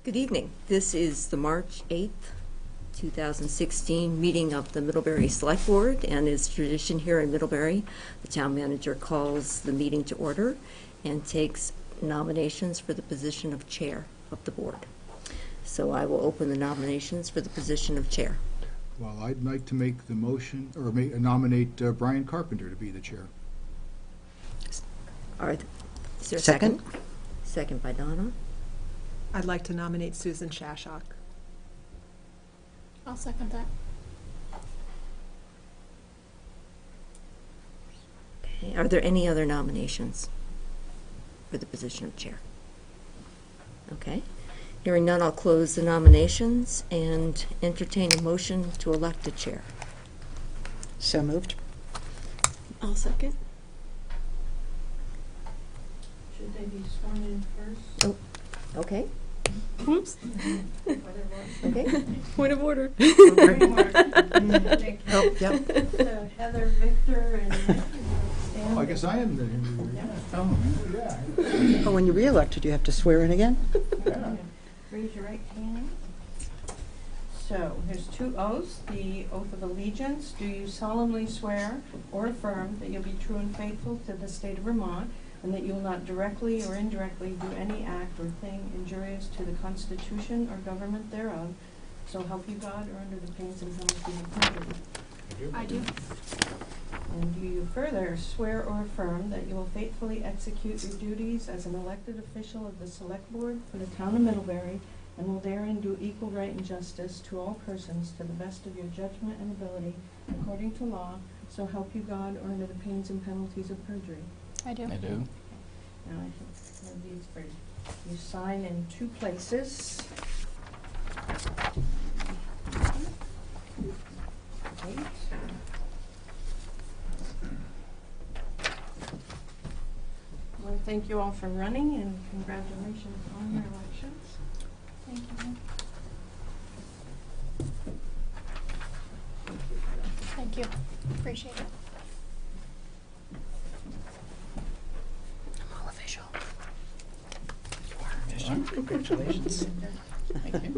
Good evening. This is the March 8th, 2016 meeting of the Middlebury Select Board, and as tradition here in Middlebury, the town manager calls the meeting to order and takes nominations for the position of chair of the board. So I will open the nominations for the position of chair. Well, I'd like to make the motion, or nominate Brian Carpenter to be the chair. Is there a Second. Second by Donna. I'd like to nominate Susan Shashak. I'll second that. Okay. Are there any other nominations for the position of chair? Okay. Hearing none, I'll close the nominations and entertain a motion to elect a chair. So moved. I'll second. Should they be sworn in first? Oh, okay. Oops. Okay. Point of order. Oh, yep. So Heather, Victor, and Stan. Oh, I guess I am the. Yeah. Oh, yeah. Oh, when you're re-elected, you have to swear in again? Yeah. Raise your right hand. So, there's two oaths. The oath of allegiance. Do you solemnly swear or affirm that you'll be true and faithful to the state of Vermont, and that you will not directly or indirectly do any act or thing injurious to the Constitution or government thereof, so help you God, or under the pains and penalties of perjury? I do. And do you further swear or affirm that you will faithfully execute your duties as an elected official of the Select Board for the town of Middlebury, and will therein do equal right and justice to all persons to the best of your judgment and ability, according to law, so help you God, or under the pains and penalties of perjury? I do. I do. Now, I have these for you sign in two places. Right. I want to thank you all for running, and congratulations on your elections. Thank you. Thank you. Appreciate it. All official. You are official. Congratulations. Thank you.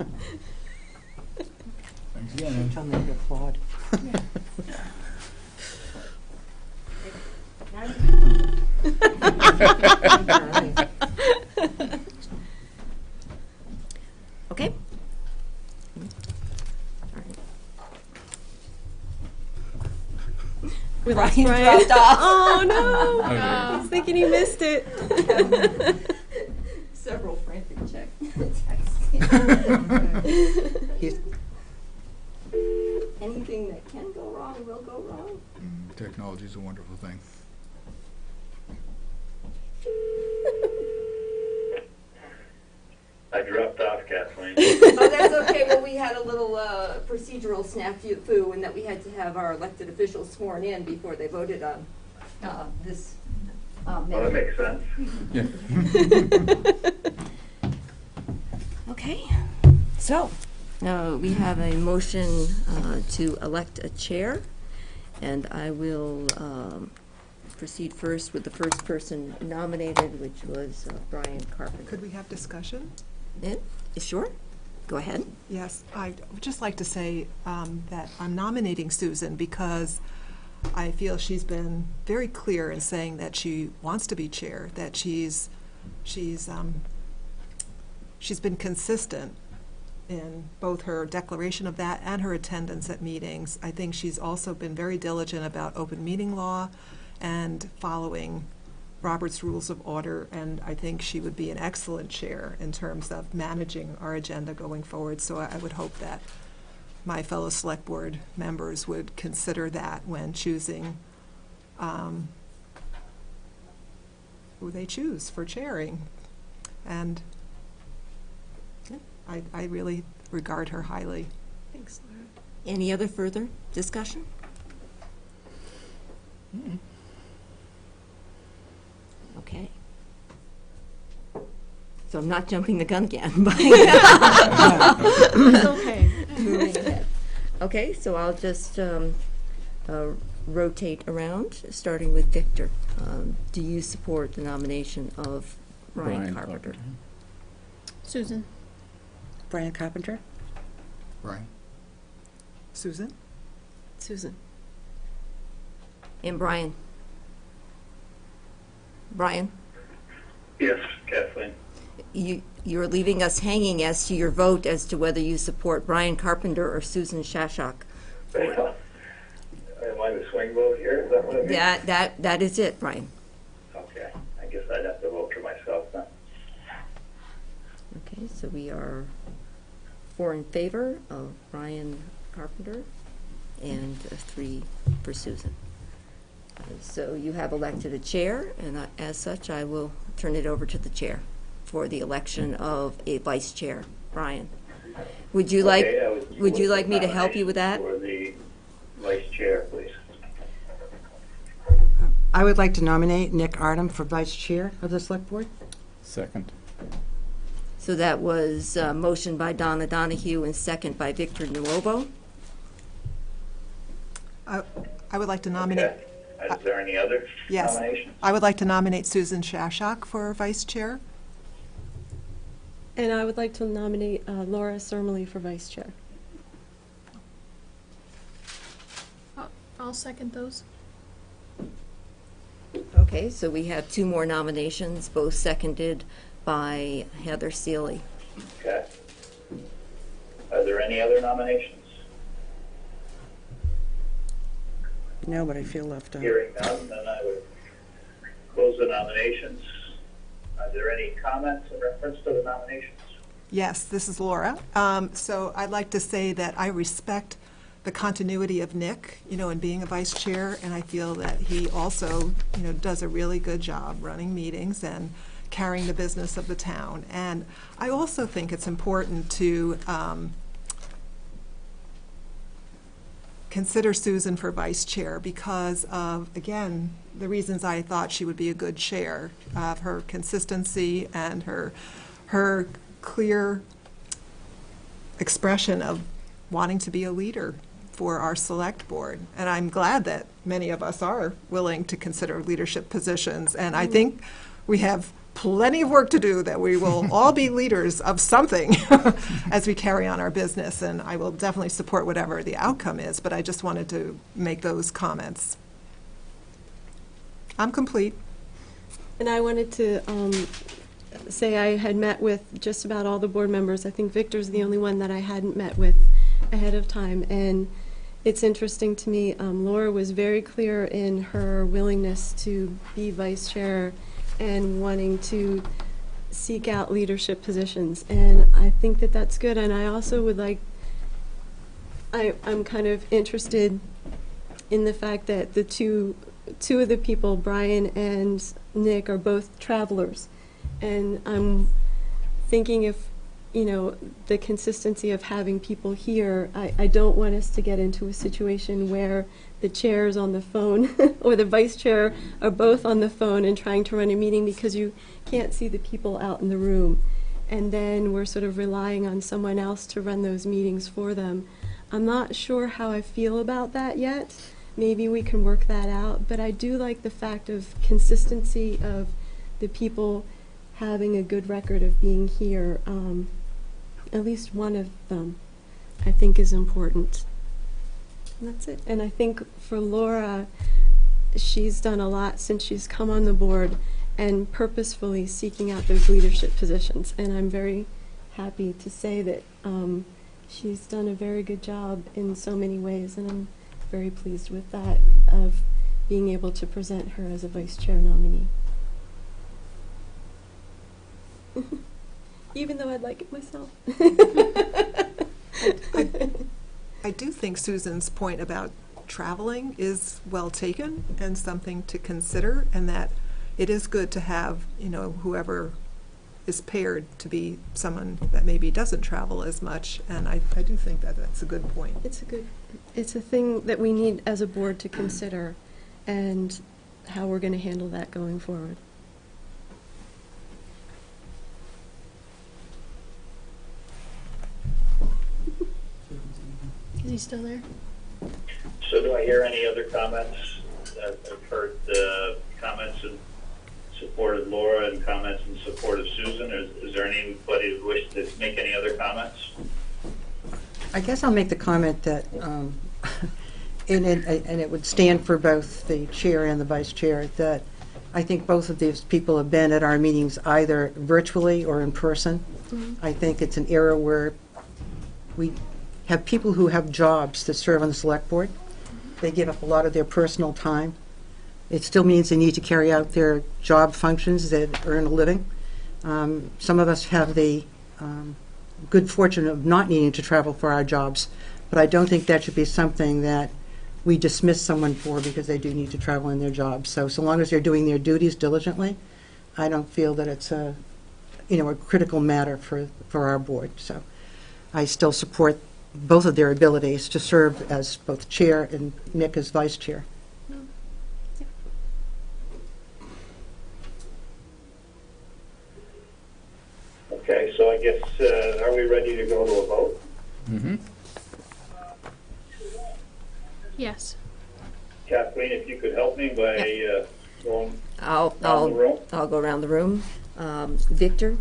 Thanks again. Tell me you're flawed. Now you Okay. We lost Brian dropped off. Oh no! Okay. He's thinking he missed it. Several frantic texts. He's- Anything that can go wrong will go wrong. Technology is a wonderful thing. I dropped off, Kathleen. Oh, that's okay. Well, we had a little procedural snafu in that we had to have our elected officials sworn in before they voted on this Well, that makes sense. Okay. So, we have a motion to elect a chair, and I will proceed first with the first person nominated, which was Brian Carpenter. Could we have discussion? Sure. Go ahead. Yes, I would just like to say that I'm nominating Susan because I feel she's been very clear in saying that she wants to be chair, that she's been consistent in both her declaration of that and her attendance at meetings. I think she's also been very diligent about open meeting law and following Robert's Rules of Order, and I think she would be an excellent chair in terms of managing our agenda going forward. So I would hope that my fellow Select Board members would consider that when choosing who they choose for chairing. And I really regard her highly. Thanks, Laura. Any other further discussion? Okay. So I'm not jumping the gun again, but It's okay. moving ahead. Okay, so I'll just rotate around, starting with Victor. Do you support the nomination of Brian Carpenter? Susan. Brian Carpenter. Brian? Susan? Susan. And Brian? Brian, Yes, Kathleen. you're leaving us hanging as to your vote as to whether you support Brian Carpenter or Susan Shashak. Am I the swing vote here? Is that what it means? That is it, Brian. Okay, I guess I'd have to vote for myself then. Okay, so we are 4 in favor of Brian Carpenter and 3 for Susan. So you have elected a chair, and as such, I will turn it over to the chair for the election of a vice chair. Brian, would you like me to help you with that? For the vice chair, please. I would like to nominate Nick Artem for vice chair of the select board. Second. So that was a motion by Donna Donahue and second by Victor Nuovo. I would like to nominate, Okay. Is there any other yes, nominations? I would like to nominate Susan Shashak for vice chair. And I would like to nominate Laura Sermley for vice chair. I'll second those. Okay, so we have 2 more nominations, both seconded by Heather Seeley. Okay. Are there any other nominations? No, but I feel left out. Hearing none, then I would close the nominations. Are there any comments in reference to the nominations? Yes, this is Laura. So I'd like to say that I respect the continuity of Nick, in being a vice chair, and I feel that he also, does a really good job running meetings and carrying the business of the town. And I also think it's important to consider Susan for vice chair because of, again, the reasons I thought she would be a good chair, of her consistency and her clear expression of wanting to be a leader for our select board. And I'm glad that many of us are willing to consider leadership positions. And I think we have plenty of work to do, that we will all be leaders of something as we carry on our business. And I will definitely support whatever the outcome is, but I just wanted to make those comments. I'm complete. And I wanted to say I had met with just about all the board members. I think Victor's the only one that I hadn't met with ahead of time. And it's interesting to me, Laura was very clear in her willingness to be vice chair and wanting to seek out leadership positions. And I think that that's good. And I also would like, I'm kind of interested in the fact that the two of the people, Brian and Nick, are both travelers. And I'm thinking if, the consistency of having people here, I don't want us to get into a situation where the chair is on the phone or the vice chair are both on the phone and trying to run a meeting because you can't see the people out in the room. And then we're sort of relying on someone else to run those meetings for them. I'm not sure how I feel about that yet. Maybe we can work that out. But I do like the fact of consistency of the people having a good record of being here. At least one of them, I think, is important. And that's it. And I think for Laura, she's done a lot since she's come on the board and purposefully seeking out those leadership positions. And I'm very happy to say that she's done a very good job in so many ways, and I'm very pleased with that, of being able to present her as a vice chair nominee. Even though I'd like it myself. I do think Susan's point about traveling is well taken and something to consider, and that it is good to have, whoever is paired to be someone that maybe doesn't travel as much, and I do think that that's a good point. It's a thing that we need as a board to consider, and how we're going to handle that going forward. Is he still there? So do I hear any other comments? I've heard comments in supported Laura and comments in support of Susan. Is there anybody who wishes to make any other comments? I guess I'll make the comment that, and it would stand for both the chair and the vice chair, that I think both of these people have been at our meetings either virtually or in person. I think it's an era where we have people who have jobs that serve on the select board. They give up a lot of their personal time. It still means they need to carry out their job functions that earn a living. Some of us have the good fortune of not needing to travel for our jobs, but I don't think that should be something that we dismiss someone for because they do need to travel in their jobs. So long as they're doing their duties diligently, I don't feel that it's a critical matter for our board. So I still support both of their abilities to serve as both chair and Nick as vice chair. Okay, so I guess, are we ready to go to a vote? Mm-hmm. Yes. Kathleen, if you could help me by going I'll around the room. go around the room. Victor,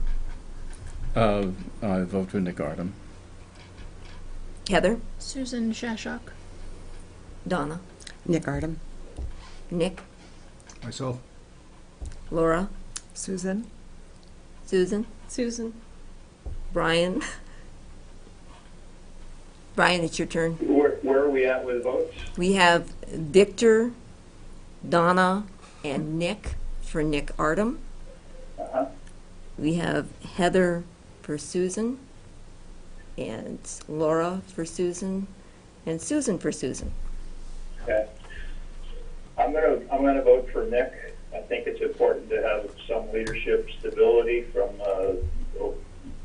I vote for Nick Ardham. Heather, Susan Shashak. Donna, Nick Ardham. Nick, Myself. Laura, Susan? Susan, Susan. Brian. Brian, it's your turn. Where are we at with votes? We have Victor, Donna, and Nick for Nick Ardham. Uh-huh. We have Heather for Susan, and Laura for Susan, and Susan for Susan. Okay. I'm gonna vote for Nick. I think it's important to have some leadership stability from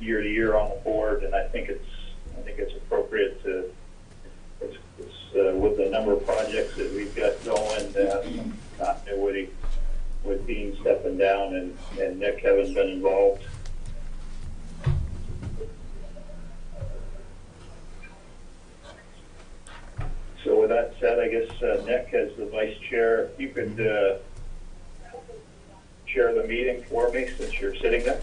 year to year on the board, and I think it's appropriate to with the number of projects that we've got going to have some continuity with Dean stepping down and Nick having been involved. So with that said, I guess Nick, as the vice chair, you could chair the meeting for me since you're sitting there.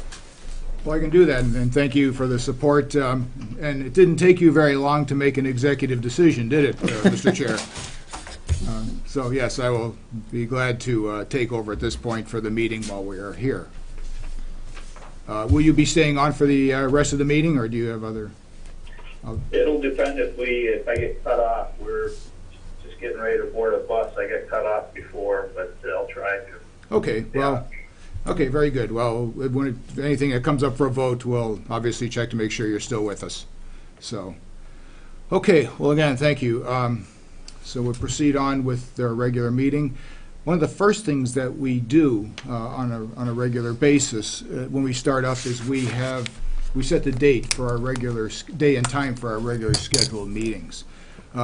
Well, I can do that, and thank you for the support. And it didn't take you very long to make an executive decision, did it, Mr. Chair? So yes, I will be glad to take over at this point for the meeting while we are here. Will you be staying on for the rest of the meeting, or do you have other? It'll depend if I get cut off. We're just getting ready to board a bus. I got cut off before, but I'll try to. Okay, well, okay, very good. Well, if anything that comes up for a vote, we'll obviously check to make sure you're still with us. So, okay, well, again, thank you. So we'll proceed on with our regular meeting. One of the first things that we do on a regular basis when we start up is we set the date for our regular day and time for our regular scheduled meetings.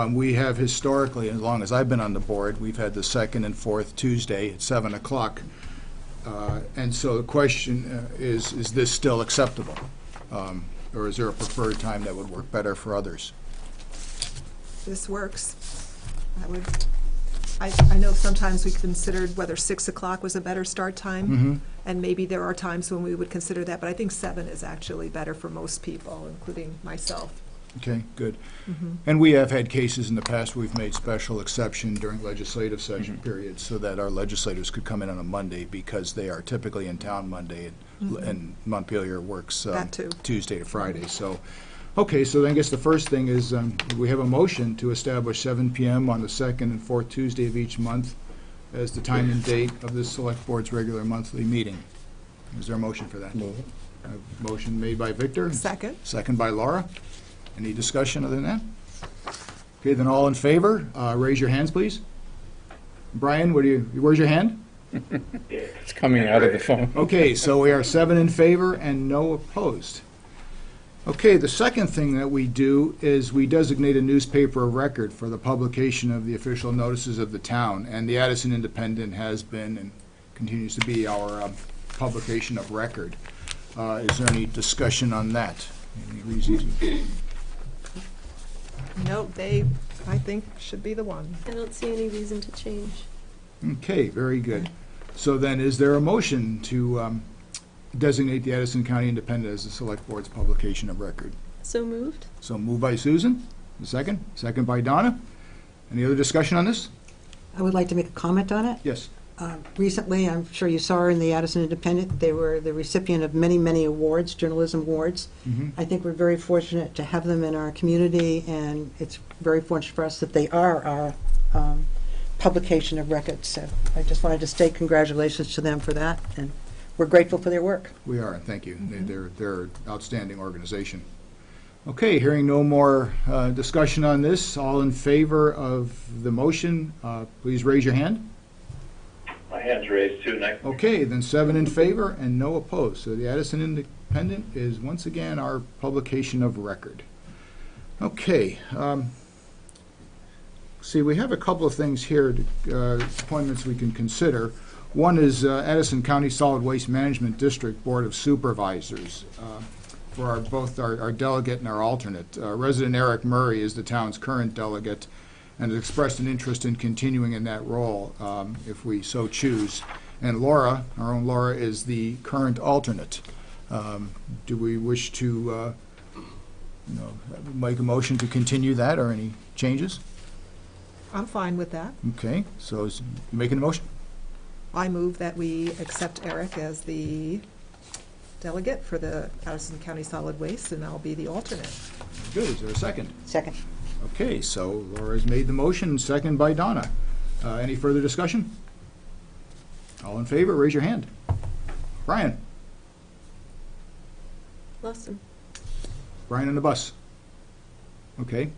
We have historically, as long as I've been on the board, we've had the second and fourth Tuesday at 7 o'clock. And so the question is this still acceptable? Or is there a preferred time that would work better for others? This works. I know sometimes we considered whether 6 o'clock was a better start time, and maybe there are times when we would consider that, but I think 7 is actually better for most people, including myself. Okay, good. And we have had cases in the past where we've made special exception during legislative session periods so that our legislators could come in on a Monday because they are typically in town Monday, and Montpelier works That too. Tuesday to Friday. So, okay, so then I guess the first thing is we have a motion to establish 7 p.m. on the second and fourth Tuesday of each month as the time and date of the Select Board's regular monthly meeting. Is there a motion for that? A motion made by Victor. Second. Second by Laura. Any discussion other than that? Okay, then all in favor, raise your hands, please. Brian, where's your hand? It's coming out of the phone. Okay, so we are 7 in favor and no opposed. Okay, the second thing that we do is we designate a newspaper of record for the publication of the official notices of the town, and the Addison Independent has been and continues to be our publication of record. Is there any discussion on that? Any reason to? No, they, I think, should be the one. I don't see any reason to change. Okay, very good. So then, is there a motion to designate the Addison County Independent as the Select Board's publication of record? So moved? So moved by Susan, a second. Second by Donna. Any other discussion on this? I would like to make a comment on it. Yes. Recently, I'm sure you saw in the Addison Independent, they were the recipient of many, many awards, journalism awards. Mhm. I think we're very fortunate to have them in our community, and it's very fortunate for us that they are our publication of records. So I just wanted to say congratulations to them for that, and we're grateful for their work. We are, and thank you. They're an outstanding organization. Okay, hearing no more discussion on this, all in favor of the motion, please raise your hand. My hand's raised too, Nick. Okay, then 7 in favor and no opposed. So the Addison Independent is once again our publication of record. Okay. See, we have a couple of things here, appointments we can consider. One is Addison County Solid Waste Management District Board of Supervisors for both our delegate and our alternate. Resident Eric Murray is the town's current delegate and has expressed an interest in continuing in that role if we so choose. And Laura, our own Laura, is the current alternate. Do we wish to make a motion to continue that, or any changes? I'm fine with that. Okay, so you making a motion? I move that we accept Eric as the delegate for the Addison County Solid Waste, and I'll be the alternate. Good, is there a second? Second. Okay, so Laura's made the motion, second by Donna. Any further discussion? All in favor, raise your hand. Brian? Awesome. Brian on the bus. Okay.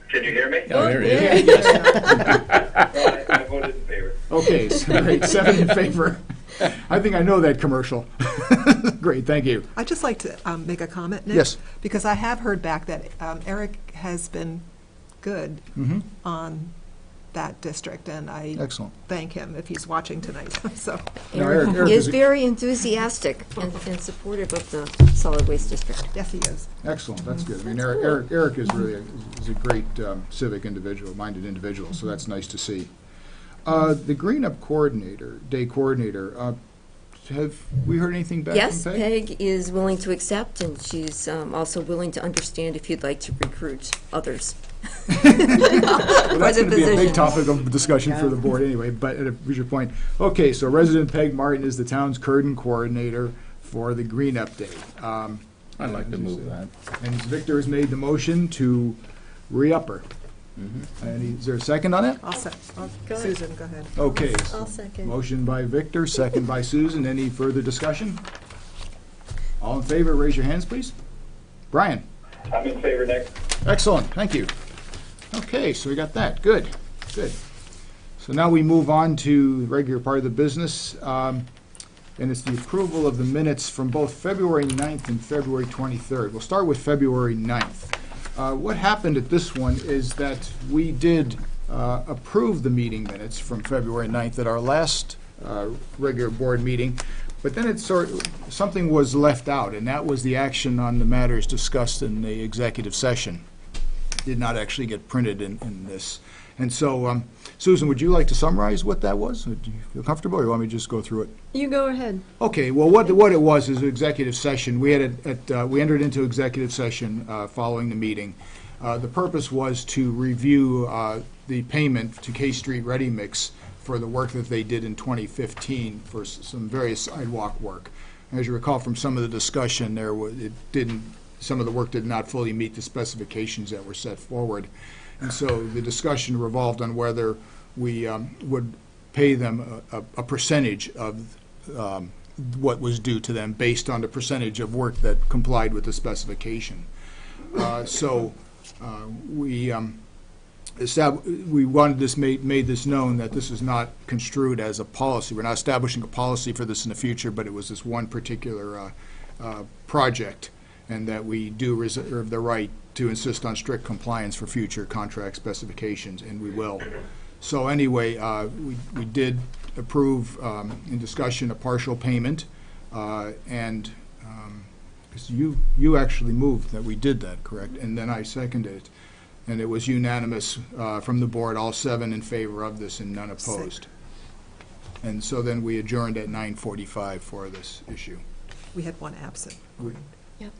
Can you hear me? Oh, there he is. I voted in favor. Okay, so great, 7 in favor. I think I know that commercial. Great, thank you. I'd just like to make a comment, Nick. Yes. Because I have heard back that Eric has been good Mm-hmm. on that district, and I Excellent. thank him if he's watching tonight, so. No, Eric Eric is is a- very enthusiastic and supportive of the solid waste district. Yes, he is. Excellent, that's good. I mean, Eric is really is a great civic individual, minded individual, so that's nice to see. The Green Up Day Coordinator, have we heard anything back Yes, from Peg? Peg is willing to accept, and she's also willing to understand if you'd like to recruit others. Well, that's going to be a big position. topic of discussion for the board anyway, but here's your point. Okay, so resident Peg Martin is the town's curtain coordinator for the Green Up Day. I'd like to move that. And Victor has made the motion to re-up her. And is there a second on it? I'll Go ahead. Susan, go ahead. Okay. I'll second. Motion by Victor, second by Susan. Any further discussion? All in favor, raise your hands, please. Brian? I'm in favor, Nick. Excellent, thank you. Okay, so we got that, good, good. So now we move on to the regular part of the business, and it's the approval of the minutes from both February 9th and February 23rd. We'll start with February 9th. What happened at this one is that we did approve the meeting minutes from February 9th at our last regular board meeting, but then something was left out, and that was the action on the matters discussed in the executive session. Did not actually get printed in this. And so, Susan, would you like to summarize what that was? Do you feel comfortable, or you want me to just go through it? You go ahead. Okay, well, what it was is an executive session. We entered into executive session following the meeting. The purpose was to review the payment to K Street Ready Mix for the work that they did in 2015 for some various sidewalk work. As you recall from some of the discussion, some of the work did not fully meet the specifications that were set forward. And so the discussion revolved on whether we would pay them a percentage of what was due to them based on the percentage of work that complied with the specification. We wanted this made this known that this is not construed as a policy. We're not establishing a policy for this in the future, but it was this one particular project, and that we do reserve the right to insist on strict compliance for future contract specifications, and we will. So anyway, we did approve in discussion a partial payment, and because you actually moved that we did that, correct? And then I seconded it, and it was unanimous from the board, all 7 in favor of this and none opposed. And so then we adjourned at 9:45 for this issue. We had one absent. Yep.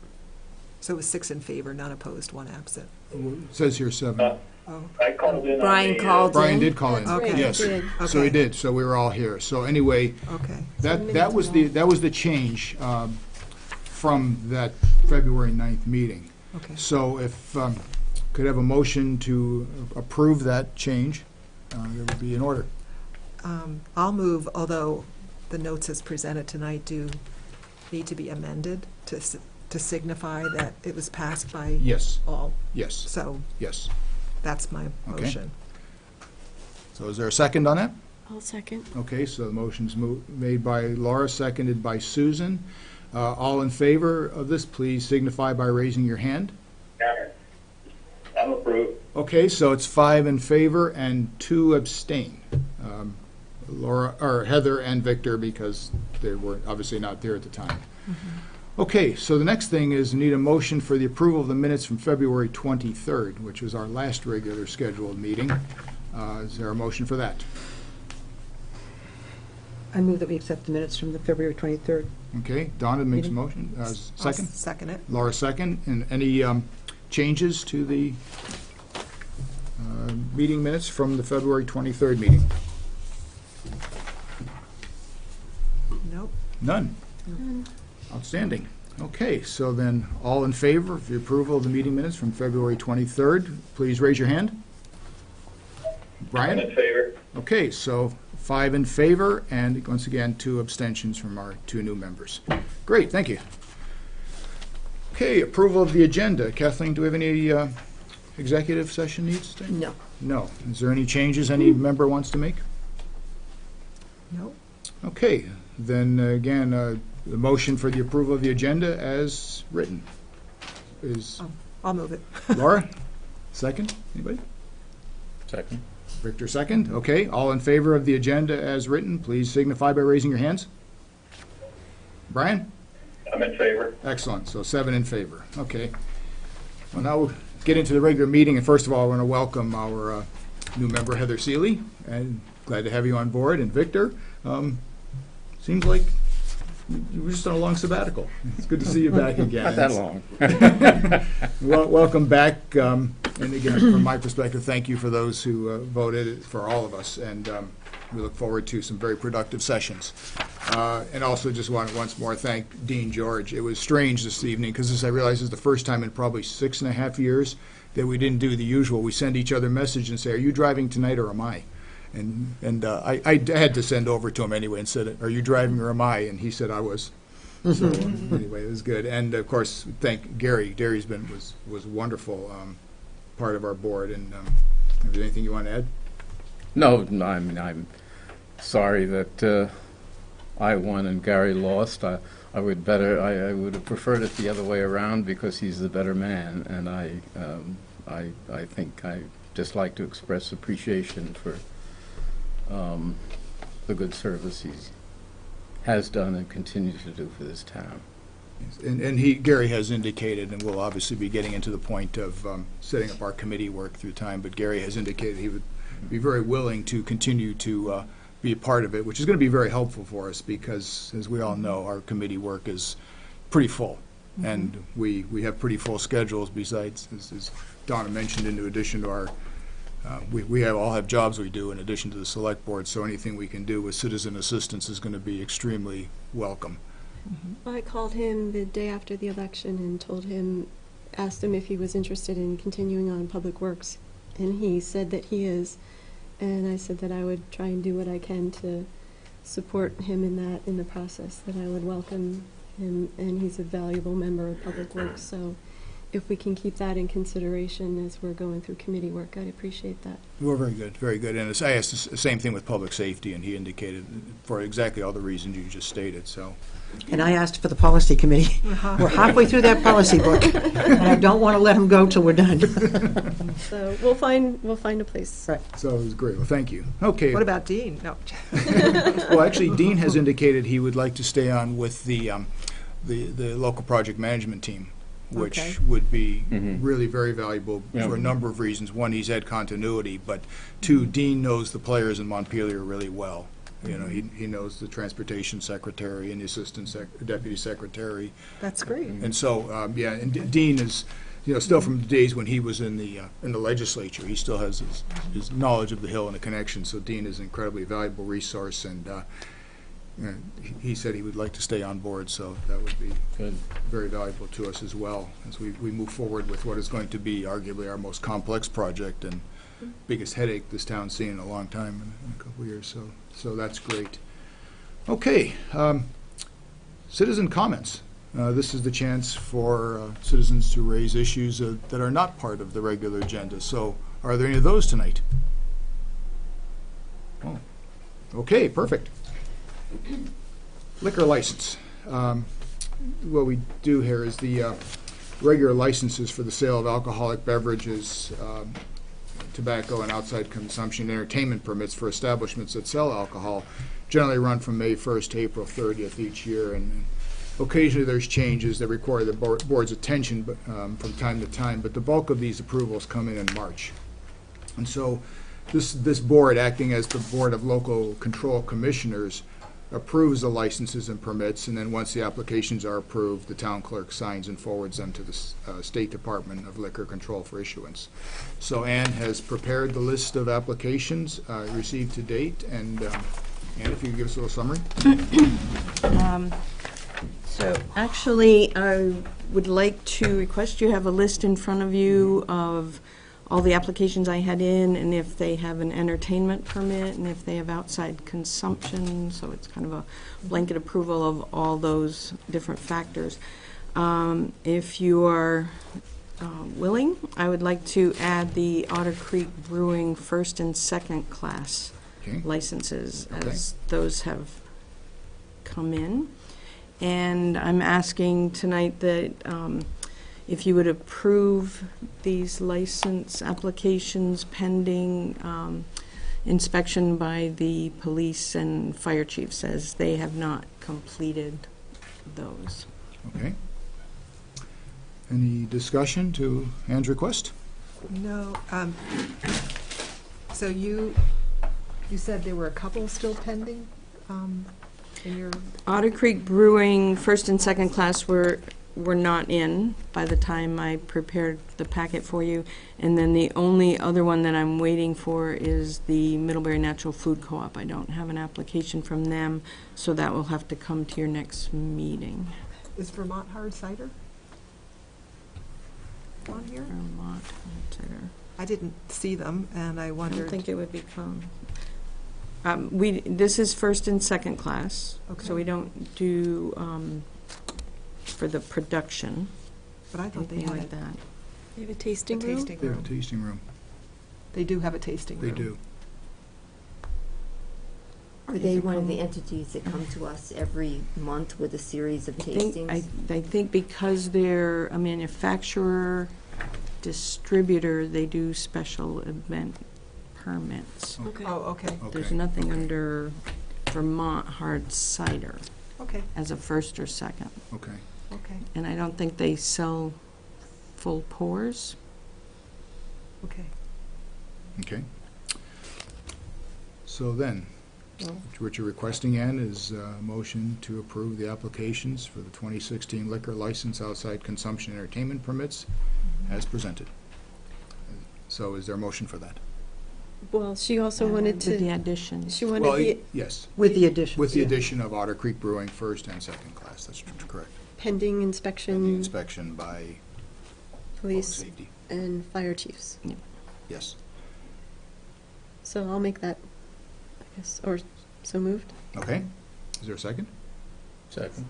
So it was 6 in favor, none opposed, 1 absent. It says here 7. Oh, I called in on Brian the, called Brian in. did call in. Okay. Great, Yes. he did. So he Okay. did, so we were all here. So anyway, okay. that was the change from that February 9th meeting. Okay. So if, could have a motion to approve that change, that would be in order. I'll move, although the notes as presented tonight do need to be amended to signify that it was passed by Yes, all. yes, So yes. that's my Okay. motion. So is there a second on that? I'll second. Okay, so the motion's made by Laura, seconded by Susan. All in favor of this, please signify by raising your hand. I'm approved. Okay, so it's 5 in favor and 2 abstain. Laura, or Heather and Victor, because they were obviously not there at the time. Okay, so the next thing is need a motion for the approval of the minutes from February 23rd, which was our last regular scheduled meeting. Is there a motion for that? I move that we accept the minutes from the February 23rd. Okay, Donna makes a Meeting. motion. I'll Second? second it. Laura, second. And any changes to the meeting minutes from the February 23rd meeting? Nope. None. Outstanding. Okay, so then, all in favor of the approval of the meeting minutes from February 23rd, please raise your hand. I'm Brian? in favor. Okay, so 5 in favor, and once again, 2 abstentions from our 2 new members. Great, thank you. Okay, approval of the agenda. Kathleen, do we have any executive session needs today? No. No. Is there any changes any member wants to make? Nope. Okay, then again, the motion for the approval of the agenda as written is I'll move it. Laura, second? Anybody? Second. Victor, second. Okay, all in favor of the agenda as written, please signify by raising your hands. Brian? I'm in favor. Excellent, so 7 in favor. Okay. Well, now we'll get into the regular meeting, and first of all, I want to welcome our new member, Heather Seeley, and glad to have you on board. And Victor, seems like you were just on a long sabbatical. It's good to see you back again. Not that long. Well, welcome back, and again, from my perspective, thank you for those who voted, for all of us, and we look forward to some very productive sessions. And also just want to once more thank Dean George. It was strange this evening, because I realize it's the first time in probably 6.5 years that we didn't do the usual. We send each other a message and say, are you driving tonight or am I? And I had to send over to him anyway and said, are you driving or am I? And he said I was. So anyway, it was good. And of course, thank Gary. Gary's was a wonderful part of our board. And is there anything you want to add? No, I mean, I'm sorry that I won and Gary lost. I would have preferred it the other way around because he's the better man, and I think I just like to express appreciation for the good service he has done and continues to do for this town. And Gary has indicated, and we'll obviously be getting into the point of setting up our committee work through time, but Gary has indicated he would be very willing to continue to be a part of it, which is going to be very helpful for us because, as we all know, our committee work is pretty full. And we have pretty full schedules besides, as Donna mentioned, in addition to our, we all have jobs we do in addition to the select board, so anything we can do with citizen assistance is going to be extremely welcome. I called him the day after the election and asked him if he was interested in continuing on Public Works, and he said that he is. And I said that I would try and do what I can to support him in the process, that I would welcome him, and he's a valuable member of Public Works. So if we can keep that in consideration as we're going through committee work, I'd appreciate that. Well, very good, very good. And I asked the same thing with public safety, and he indicated for exactly all the reasons you just stated, so. And I asked for the policy committee. We're halfway through that policy book, and I don't want to let him go till we're done. So we'll find a place. Right. So it was great. Well, thank you. Okay. What about Dean? No. Well, actually, Dean has indicated he would like to stay on with the local project management team, which Okay. would be Mhm. really very valuable Yeah. for a number of reasons. One, he's had continuity, but two, Dean knows the players in Montpelier really well. You know, he knows the transportation secretary and the assistant deputy secretary. That's great. And so, yeah, and Dean is, you know, still from the days when he was in the legislature, he still has his knowledge of the Hill and the connection. So Dean is an incredibly valuable resource, and he said he would like to stay on board, so that would be Good. very valuable to us as well as we move forward with what is going to be arguably our most complex project and biggest headache this town's seen in a long time, in a couple of years. So that's great. Okay, citizen comments. This is the chance for citizens to raise issues that are not part of the regular agenda. So are there any of those tonight? Oh, okay, perfect. Liquor license. What we do here is the regular licenses for the sale of alcoholic beverages, tobacco, and outside consumption entertainment permits for establishments that sell alcohol generally run from May 1st to April 30th each year, and occasionally there's changes that require the board's attention from time to time, but the bulk of these approvals come in March. And so this board, acting as the Board of Local Control Commissioners, approves the licenses and permits, and then once the applications are approved, the town clerk signs and forwards them to the State Department of Liquor Control for issuance. So Ann has prepared the list of applications received to date, and Ann, if you could give us a little summary. So actually, I would like to request you have a list in front of you of all the applications I had in, and if they have an entertainment permit, and if they have outside consumption, so it's kind of a blanket approval of all those different factors. If you are willing, I would like to add the Otter Creek Brewing first and second class licenses, as those have come in. And I'm asking tonight that if you would approve these license applications pending inspection by the police and fire chiefs, as they have not completed those. Okay. Any discussion to Ann's request? No, so you said there were a couple still pending in your... Otter Creek Brewing first and second class were not in by the time I prepared the packet for you. And then the only other one that I'm waiting for is the Middlebury Natural Food Co-op. I don't have an application from them, so that will have to come to your next meeting. Is Vermont Hard Cider on here? Vermont Hard Cider. I didn't see them, and I I wondered... don't think it would become. This is first and second class, so we don't do for the production, But I thought they anything had like that. They have a tasting room? They have a tasting room. They do have a tasting They room. do. Are they one of the entities that come to us every month with a series of tastings? I think because they're a manufacturer, distributor, they do special event permits. Okay. Oh, okay, There's Okay. nothing under Vermont Hard Cider okay, as a first or second. Okay. okay, And I don't think they sell full pours. okay. Okay. So then, what you're requesting, Ann, is a motion to approve the applications for the 2016 liquor license outside consumption entertainment permits as presented. So is there a motion for that? Well, she also wanted With the to, additions. she wanted Well, the yes, With the addition. with the addition of Otter Creek Brewing first and second class, that's correct. pending And the inspection, inspection by public police safety, and fire chiefs. yes. So I'll make that, I guess, or so moved. Okay, is there a second? Second.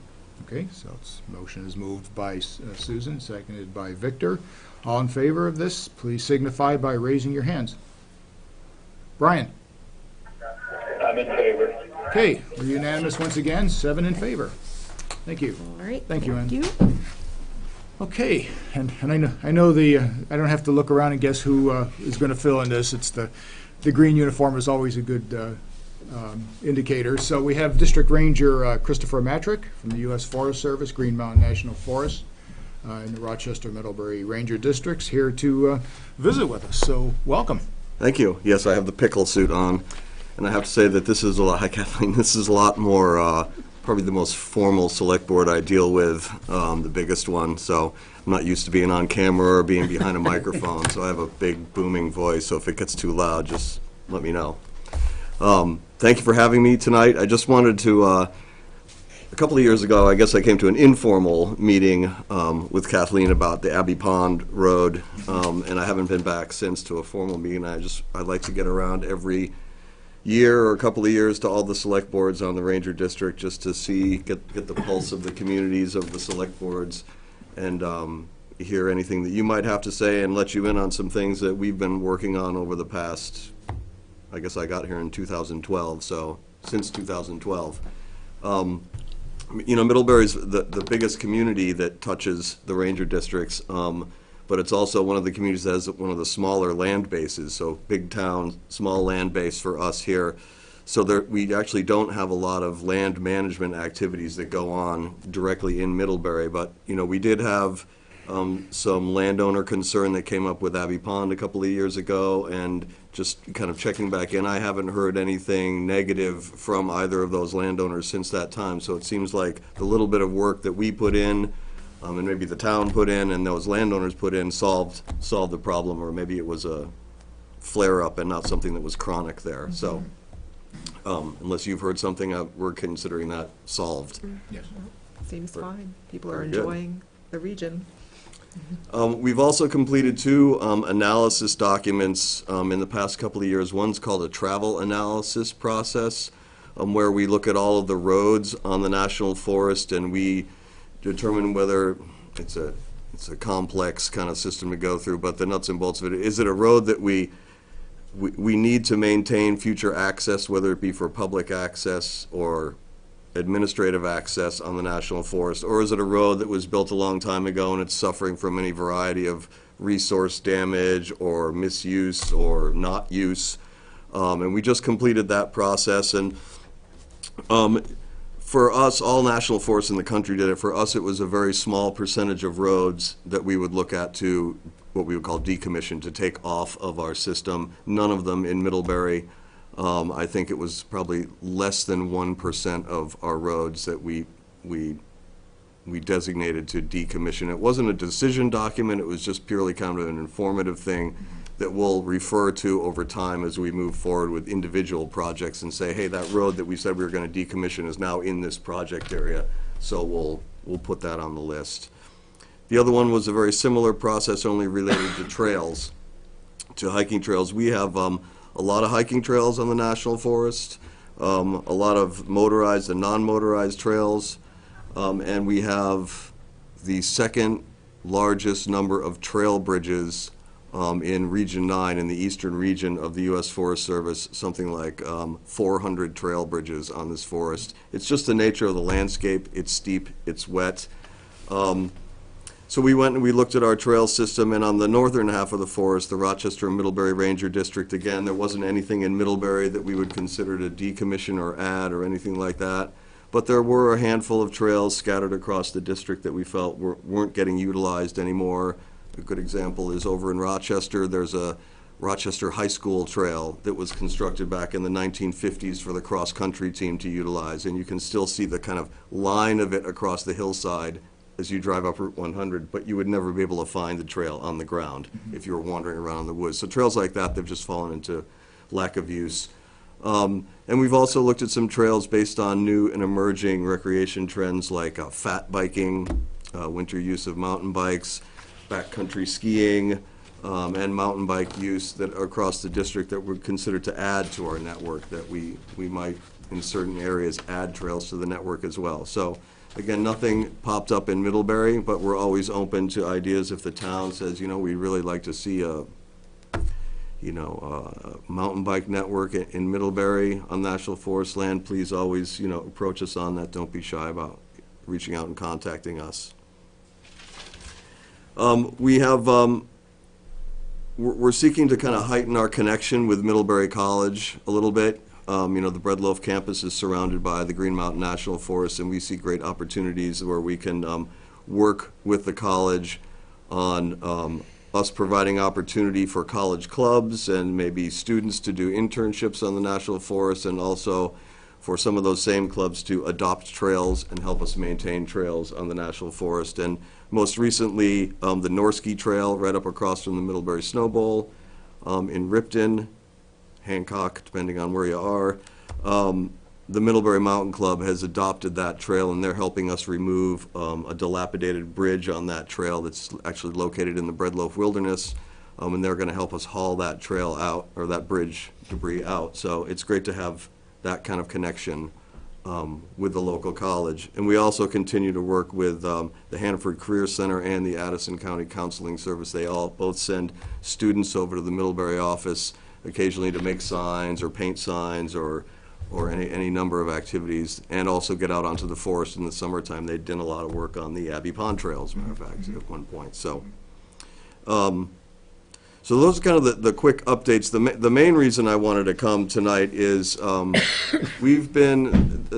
Okay, so motion is moved by Susan, seconded by Victor. All in favor of this, please signify by raising your hands. Brian? I'm in favor. Okay, we're unanimous once again, 7 in favor. Thank you. All right. Thank you, Ann. you. Okay, and I know I don't have to look around and guess who is going to fill in this. It's the green uniform is always a good indicator. So we have District Ranger Christopher Mattrick from the U.S. Forest Service, Green Mountain National Forest, in the Rochester, Middlebury Ranger Districts, here to visit with us. So welcome. Thank you. Yes, I have the pickle suit on. And I have to say that this is a lot, hi Kathleen, this is a lot more, probably the most formal select board I deal with, the biggest one. So I'm not used to being on camera or being behind a microphone, so I have a big booming voice, so if it gets too loud, just let me know. Thank you for having me tonight. I just wanted to, a couple of years ago, I guess I came to an informal meeting with Kathleen about the Abbey Pond Road, and I haven't been back since to a formal meeting. I'd like to get around every year or a couple of years to all the select boards on the Ranger District just to see, get the pulse of the communities of the select boards and hear anything that you might have to say and let you in on some things that we've been working on over the past, I guess I got here in 2012, so since 2012. You know, Middlebury's the biggest community that touches the Ranger districts, but it's also one of the communities that has one of the smaller land bases, so big town, small land base for us here. So we actually don't have a lot of land management activities that go on directly in Middlebury, but, you know, we did have some landowner concern that came up with Abbey Pond a couple of years ago, and just kind of checking back in, I haven't heard anything negative from either of those landowners since that time. So it seems like the little bit of work that we put in, and maybe the town put in, and those landowners put in, solved the problem, or maybe it was a flare-up and not something that was chronic there. So unless you've heard something, we're considering that solved. Yes. Seems fine. People are Very good. enjoying the region. We've also completed 2 analysis documents in the past couple of years. One's called a travel analysis process, where we look at all of the roads on the National Forest and we determine whether it's a complex kind of system to go through, but the nuts and bolts of it, is it a road that we need to maintain future access, whether it be for public access or administrative access on the National Forest, or is it a road that was built a long time ago and it's suffering from any variety of resource damage or misuse or not use? And we just completed that process, and for us, all national forests in the country did it. For us, it was a very small percentage of roads that we would look at to what we would call decommission, to take off of our system. None of them in Middlebury. I think it was probably less than 1% of our roads that we designated to decommission. It wasn't a decision document, it was just purely kind of an informative thing that we'll refer to over time as we move forward with individual projects and say, hey, that road that we said we were going to decommission is now in this project area, so we'll put that on the list. The other one was a very similar process, only related to trails, to hiking trails. We have a lot of hiking trails on the National Forest, a lot of motorized and non-motorized trails, and we have the second largest number of trail bridges in Region 9, in the eastern region of the U.S. Forest Service, something like 400 trail bridges on this forest. It's just the nature of the landscape. It's steep, it's wet. So we went and we looked at our trail system, and on the northern half of the forest, the Rochester and Middlebury Ranger District, again, there wasn't anything in Middlebury that we would consider to decommission or add or anything like that. But there were a handful of trails scattered across the district that we felt weren't getting utilized anymore. A good example is over in Rochester. There's a Rochester High School trail that was constructed back in the 1950s for the cross-country team to utilize, and you can still see the kind of line of it across the hillside as you drive up Route 100, but you would never be able to find the trail on the ground if you were wandering around in the woods. So trails like that, they've just fallen into lack of use. And we've also looked at some trails based on new and emerging recreation trends like fat biking, winter use of mountain bikes, backcountry skiing, and mountain bike use that are across the district that we're considered to add to our network, that we might, in certain areas, add trails to the network as well. So again, nothing popped up in Middlebury, but we're always open to ideas. If the town says, you know, we'd really like to see a mountain bike network in Middlebury on National Forest land, please always, approach us on that. Don't be shy about reaching out and contacting us. We're seeking to kind of heighten our connection with Middlebury College a little bit. The Bread Loaf campus is surrounded by the Green Mountain National Forest, and we see great opportunities where we can work with the college on us providing opportunity for college clubs and maybe students to do internships on the National Forest, and also for some of those same clubs to adopt trails and help us maintain trails on the National Forest. And most recently, the Norski Trail right up across from the Middlebury Snow Bowl, in Ripton, Hancock, depending on where you are. The Middlebury Mountain Club has adopted that trail, and they're helping us remove a dilapidated bridge on that trail that's actually located in the Breadloaf Wilderness, and they're going to help us haul that trail out, or that bridge debris out. So it's great to have that kind of connection with the local college. And we also continue to work with the Hannaford Career Center and the Addison County Counseling Service. They both send students over to the Middlebury office occasionally to make signs or paint signs or any number of activities, and also get out onto the forest in the summertime. They did a lot of work on the Abbey Pond Trail, as a matter of fact, at one point. So those are kind of the quick updates. The main reason I wanted to come tonight is we've been,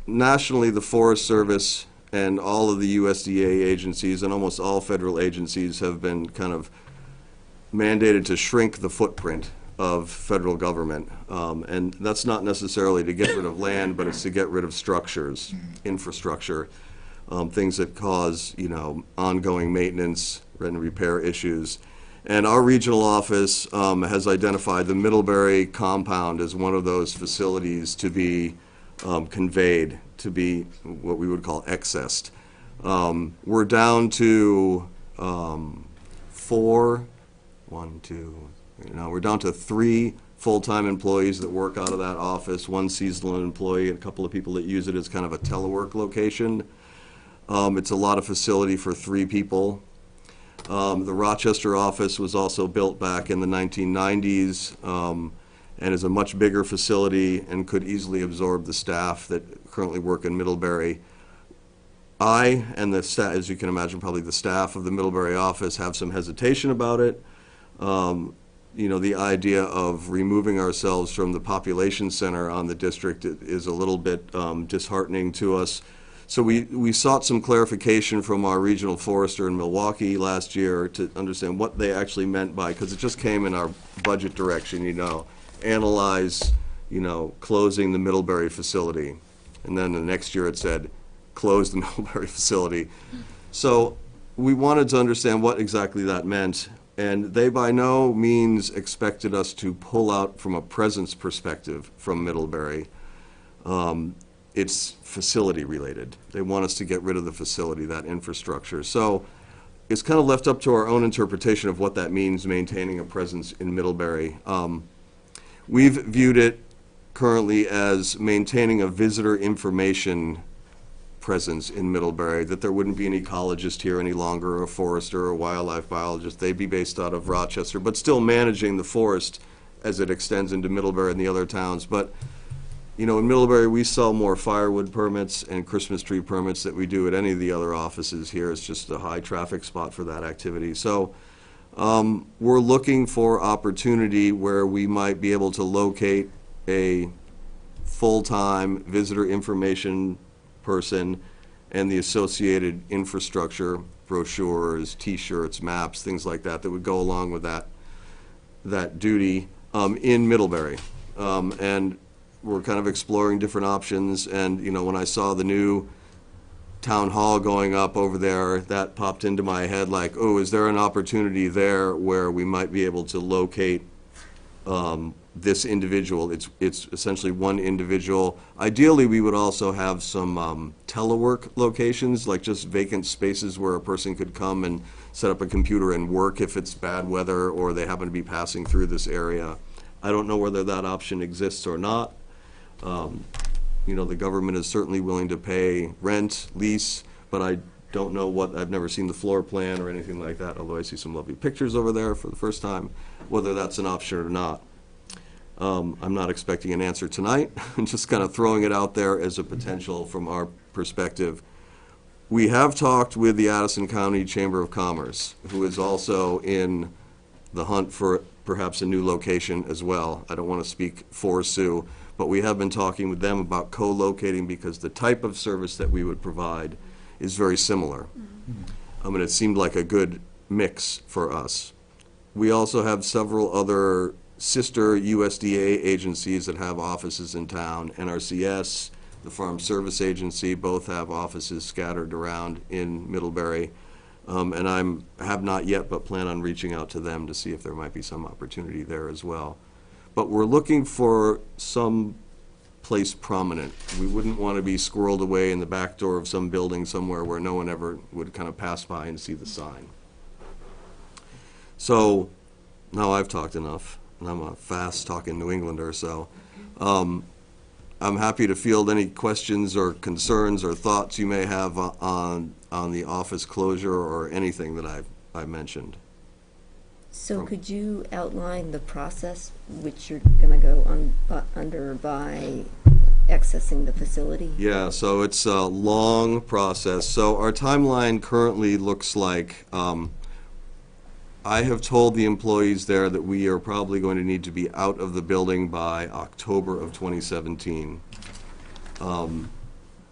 nationally, the Forest Service and all of the USDA agencies and almost all federal agencies have been kind of mandated to shrink the footprint of federal government. And that's not necessarily to get rid of land, but it's to get rid of structures, infrastructure, things that cause, ongoing maintenance and repair issues. And our regional office has identified the Middlebury compound as one of those facilities to be conveyed, to be what we would call excessed. We're down to we're down to 3 full-time employees that work out of that office, 1 seasonal employee, and a couple of people that use it as kind of a telework location. It's a lot of facility for 3 people. The Rochester office was also built back in the 1990s and is a much bigger facility and could easily absorb the staff that currently work in Middlebury. I and the staff, as you can imagine, probably the staff of the Middlebury office have some hesitation about it. The idea of removing ourselves from the population center on the district is a little bit disheartening to us. So we sought some clarification from our regional forester in Milwaukee last year to understand what they actually meant by, because it just came in our budget direction, analyze, closing the Middlebury facility. And then the next year it said, close the Middlebury facility. So we wanted to understand what exactly that meant. And they by no means expected us to pull out from a presence perspective from Middlebury. It's facility related. They want us to get rid of the facility, that infrastructure. So it's kind of left up to our own interpretation of what that means, maintaining a presence in Middlebury. We've viewed it currently as maintaining a visitor information presence in Middlebury, that there wouldn't be an ecologist here any longer, or a forester, or a wildlife biologist. They'd be based out of Rochester, but still managing the forest as it extends into Middlebury and the other towns. But, in Middlebury, we sell more firewood permits and Christmas tree permits that we do at any of the other offices here. It's just a high traffic spot for that activity. So we're looking for opportunity where we might be able to locate a full-time visitor information person and the associated infrastructure, brochures, T-shirts, maps, things like that would go along with that duty in Middlebury. And we're kind of exploring different options. And when I saw the new town hall going up over there, that popped into my head like, oh, is there an opportunity there where we might be able to locate this individual? It's essentially one individual. Ideally, we would also have some telework locations, like just vacant spaces where a person could come and set up a computer and work if it's bad weather or they happen to be passing through this area. I don't know whether that option exists or not. The government is certainly willing to pay rent, lease, but I don't know I've never seen the floor plan or anything like that, although I see some lovely pictures over there for the first time, whether that's an option or not. I'm not expecting an answer tonight. I'm just kind of throwing it out there as a potential from our perspective. We have talked with the Addison County Chamber of Commerce, who is also in the hunt for perhaps a new location as well. I don't want to speak for Sue, but we have been talking with them about co-locating because the type of service that we would provide is very similar. It seemed like a good mix for us. We also have several other sister USDA agencies that have offices in town. NRCS, the Farm Service Agency, both have offices scattered around in Middlebury. And have not yet, but plan on reaching out to them to see if there might be some opportunity there as well. But we're looking for some place prominent. We wouldn't want to be squirreled away in the back door of some building somewhere where no one ever would kind of pass by and see the sign. So, now I've talked enough, and I'm a fast-talking New Englander, so I'm happy to field any questions or concerns or thoughts you may have on the office closure or anything that I've mentioned. So could you outline the process which you're going to go under by accessing the facility? Yeah, so it's a long process. So our timeline currently looks like, I have told the employees there that we are probably going to need to be out of the building by October of 2017.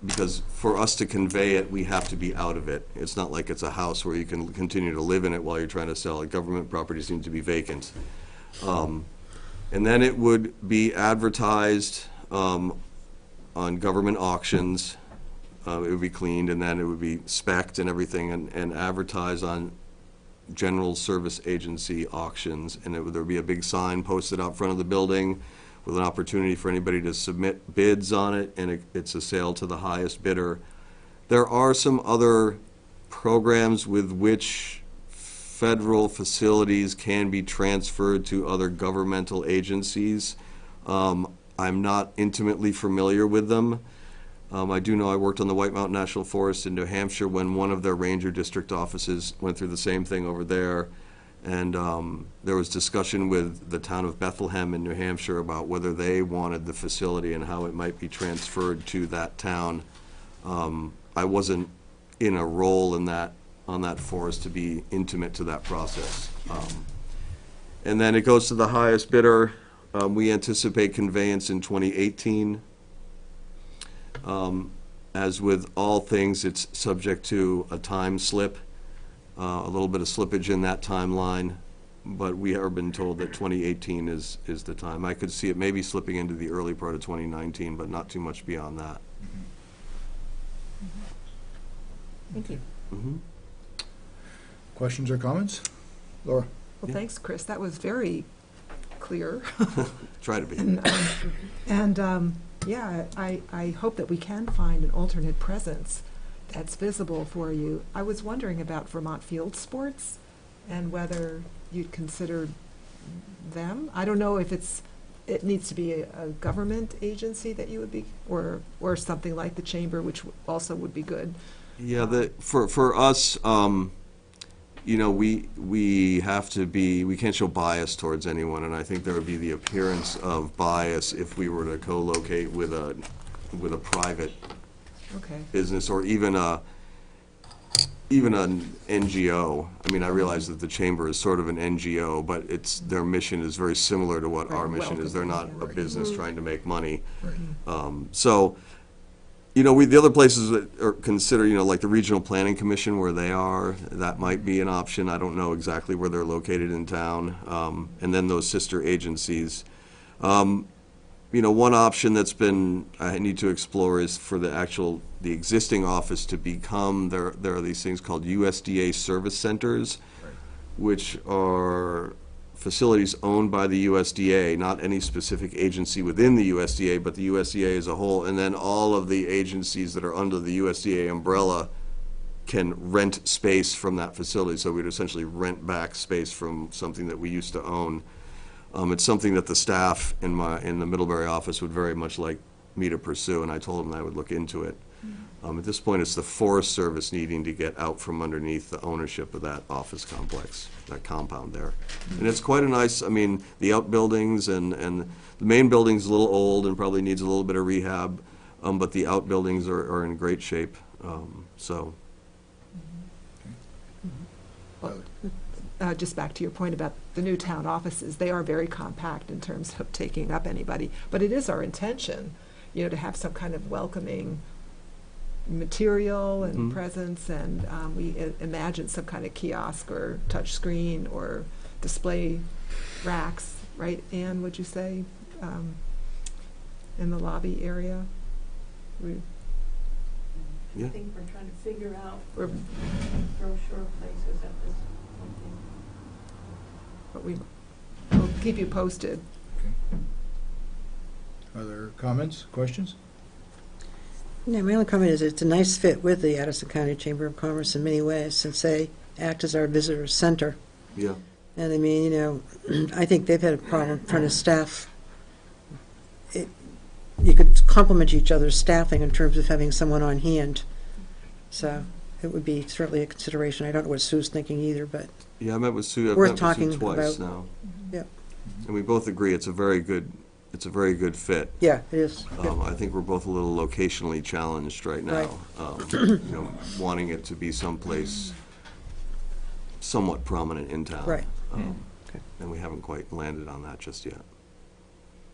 Because for us to convey it, we have to be out of it. It's not like it's a house where you can continue to live in it while you're trying to sell it. Government properties need to be vacant. And then it would be advertised on government auctions. It would be cleaned, and then it would be spec'd and everything, and advertised on general service agency auctions. And there would be a big sign posted out front of the building with an opportunity for anybody to submit bids on it, and it's a sale to the highest bidder. There are some other programs with which federal facilities can be transferred to other governmental agencies. I'm not intimately familiar with them. I do know I worked on the White Mountain National Forest in New Hampshire when one of their ranger district offices went through the same thing over there. And there was discussion with the town of Bethlehem in New Hampshire about whether they wanted the facility and how it might be transferred to that town. I wasn't in a role in that, on that forest to be intimate to that process. And then it goes to the highest bidder. We anticipate conveyance in 2018. As with all things, it's subject to a time slip. A little bit of slippage in that timeline, but we have been told that 2018 is the time. I could see it maybe slipping into the early part of 2019, but not too much beyond that. Thank you. Questions or comments? Laura? Well, thanks, Chris. That was very clear. Try to be. Yeah, I hope that we can find an alternate presence that's visible for you. I was wondering about Vermont Field Sports and whether you'd consider them. I don't know if it needs to be a government agency that you would be, or something like the Chamber, which also would be good. Yeah, for us, you know, we have to be, we can't show bias towards anyone, and I think there would be the appearance of bias if we were to co-locate with a private business, or even an NGO. I mean, I realize that the Chamber is sort of an NGO, but their mission is very similar to what our mission is. They're not a business trying to make money. So, you know, the other places that are considered, you know, like the Regional Planning Commission where they are, that might be an option. I don't know exactly where they're located in town. And then those sister agencies. You know, one option that's I need to explore is for the existing office to become, there are these things called USDA service centers, which are facilities owned by the USDA, not any specific agency within the USDA, but the USDA as a whole, and then all of the agencies that are under the USDA umbrella can rent space from that facility. So we'd essentially rent back space from something that we used to own. It's something that the staff in the Middlebury office would very much like me to pursue, and I told them I would look into it. At this point, it's the Forest Service needing to get out from underneath the ownership of that office complex, that compound there. And it's quite a nice, I mean, the outbuildings and the main building's a little old and probably needs a little bit of rehab, but the outbuildings are in great shape, so. Just back to your point about the new town offices, they are very compact in terms of taking up anybody. But it is our intention, you know, to have some kind of welcoming material and Mhm. presence, and we imagined some kind of kiosk or touch screen or display racks, right, Anne, would you say, in the lobby area? Yeah. I think we're trying to figure out We're- brochure places at this point. But we'll keep you posted. Other comments, questions? No, my only comment is it's a nice fit with the Addison County Chamber of Commerce in many ways, since they act as our visitor center. Yeah. And I mean, you know, I think they've had a problem trying to staff. You could complement each other's staffing in terms of having someone on hand. So it would be certainly a consideration. I don't know what Sue's thinking either, but Yeah, I met with Sue, I've Worth met with talking Sue twice about. now. Yep. And we both agree it's a very good fit. yeah, it is. I think we're both a little locationally challenged right now. Right. You know, wanting it to be someplace somewhat prominent in town. Right. Okay. And we haven't quite landed on that just yet.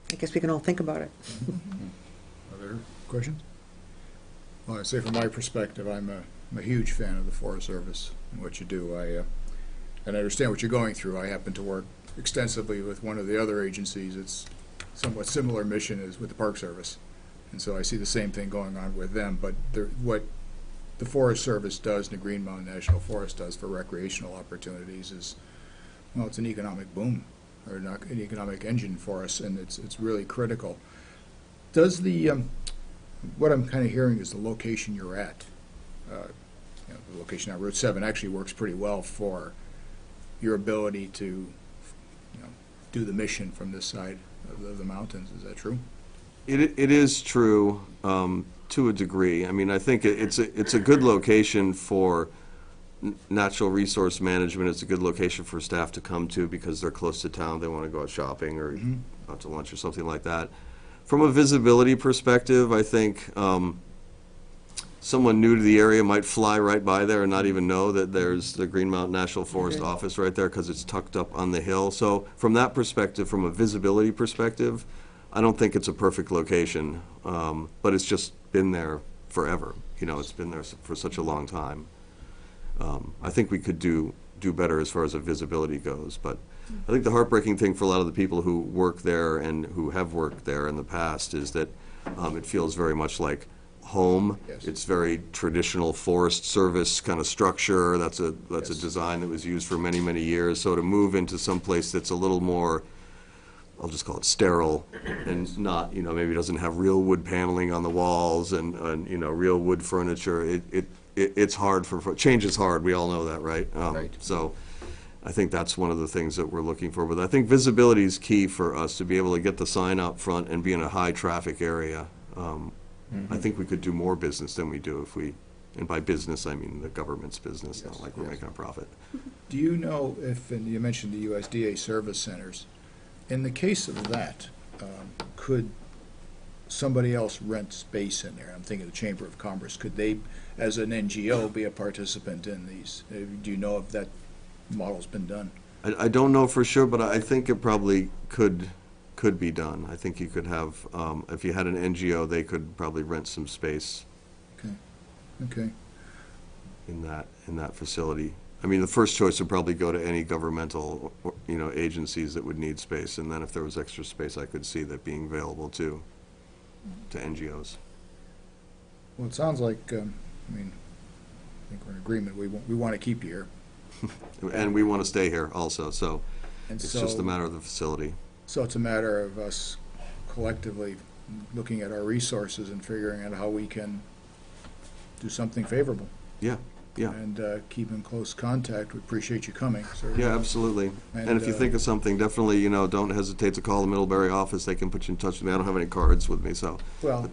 I guess we can all think about it. Other questions? Well, I'd say from my perspective, I'm a huge fan of the Forest Service and what you do. And I understand what you're going through. I happen to work extensively with one of the other agencies. It's somewhat similar mission as with the Park Service. And so I see the same thing going on with them. But what the Forest Service does and the Green Mountain National Forest does for recreational opportunities is, well, it's an economic boom, or an economic engine for us, and it's really critical. Does the, what I'm kind of hearing is the location you're at, the location on Route 7 actually works pretty well for your ability to, do the mission from this side of the mountains. Is that true? It is true to a degree. I mean, I think it's a good location for natural resource management. It's a good location for staff to come to because they're close to town. They want to go out shopping or out to lunch or something like that. From a visibility perspective, I think someone new to the area might fly right by there and not even know that there's the Green Mountain National Forest office right there because it's tucked up on the hill. So from that perspective, from a visibility perspective, I don't think it's a perfect location, but it's just been there forever. It's been there for such a long time. I think we could do better as far as the visibility goes, but I think the heartbreaking thing for a lot of the people who work there and who have worked there in the past is that it feels very much like home. Yes. It's very traditional Forest Service kind of structure. That's a design that was used for many, many years. So to move into some place that's a little more, I'll just call it sterile, and not, maybe doesn't have real wood paneling on the walls and real wood furniture, it's hard change is hard, we all know that, right? Right. So I think that's one of the things that we're looking for. But I think visibility is key for us to be able to get the sign out front and be in a high-traffic area. I think we could do more business than we do if we, and by business, I mean the government's business, not like we're yes. making a profit. Do you know if, and you mentioned the USDA service centers, in the case of that, could somebody else rent space in there? I'm thinking the Chamber of Commerce. Could they, as an NGO, be a participant in these? Do you know if that model's been done? I don't know for sure, but I think it probably could be done. I think you could have, if you had an NGO, they could probably rent some space Okay. in that facility. I mean, the first choice would probably go to any governmental, agencies that would need space, and then if there was extra space, I could see that being available to NGOs. Well, it sounds like, I think we're in agreement. We want to keep you here. And we want to stay here also, so And it's so, just a matter of the facility. So it's a matter of us collectively looking at our resources and figuring out how we can do something favorable. Yeah. And keep in close contact. We appreciate you coming. Certainly. Yeah, absolutely. And if you think of something, definitely, don't hesitate to call the Middlebury office. They can put you in touch with me. I don't have any cards with me, so. Well,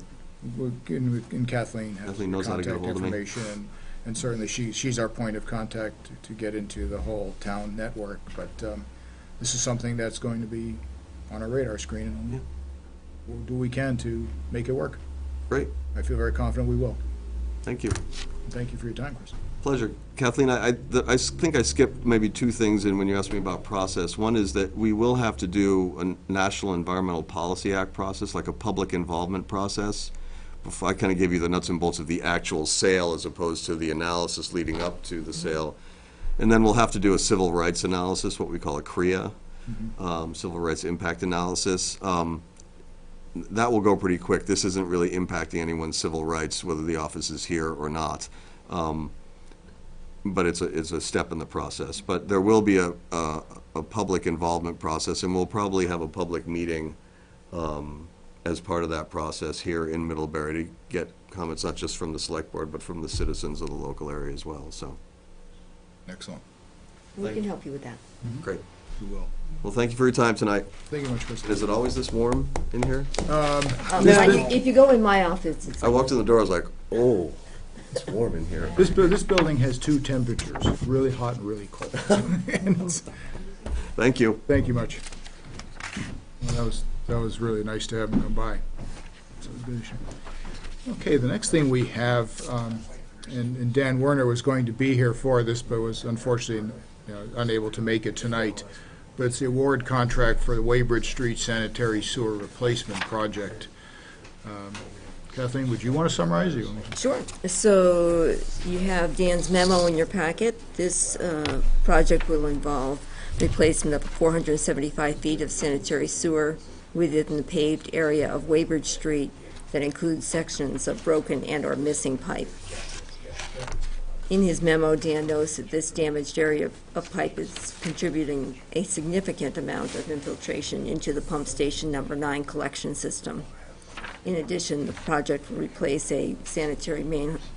and Kathleen has Kathleen knows how to get contact ahold of me. information, and certainly she's our point of contact to get into the whole town network. But this is something that's going to be on our radar screen, and we'll do what we can to make it work. Great. I feel very confident we will. Thank you. And thank you for your time, Chris. Pleasure. Kathleen, I think I skipped maybe two things in when you asked me about process. One is that we will have to do a National Environmental Policy Act process, like a public involvement process, before, I kind of gave you the nuts and bolts of the actual sale as opposed to the analysis leading up to the sale. And then we'll have to do a civil rights analysis, what we call a CRIA, civil rights impact analysis. That will go pretty quick. This isn't really impacting anyone's civil rights, whether the office is here or not. But it's a step in the process. But there will be a public involvement process, and we'll probably have a public meeting as part of that process here in Middlebury to get comments not just from the select board, but from the citizens of the local area as well, so. Excellent. We can help you with that. Great. We will. Well, thank you for your time tonight. Thank you much, Chris. Is it always this warm in here? If you go in my office, it's I walked in the door, I was like, oh, it's warm in here. This building has two temperatures, really hot and really cold. And it's- Thank you. Thank you much. Well, that was really nice to have him come by. So it was good. Okay, the next thing we have, and Dan Werner was going to be here for this, but was unfortunately unable to make it tonight. But it's the award contract for the Weybridge Street Sanitary Sewer Replacement Project. Kathleen, would you want to summarize? Sure. So you have Dan's memo in your packet. This project will involve replacement of 475 feet of sanitary sewer within the paved area of Weybridge Street that includes sections of broken and/or missing pipe. In his memo, Dan notes that this damaged area of pipe is contributing a significant amount of infiltration into the pump station number 9 collection system. In addition, the project will replace a sanitary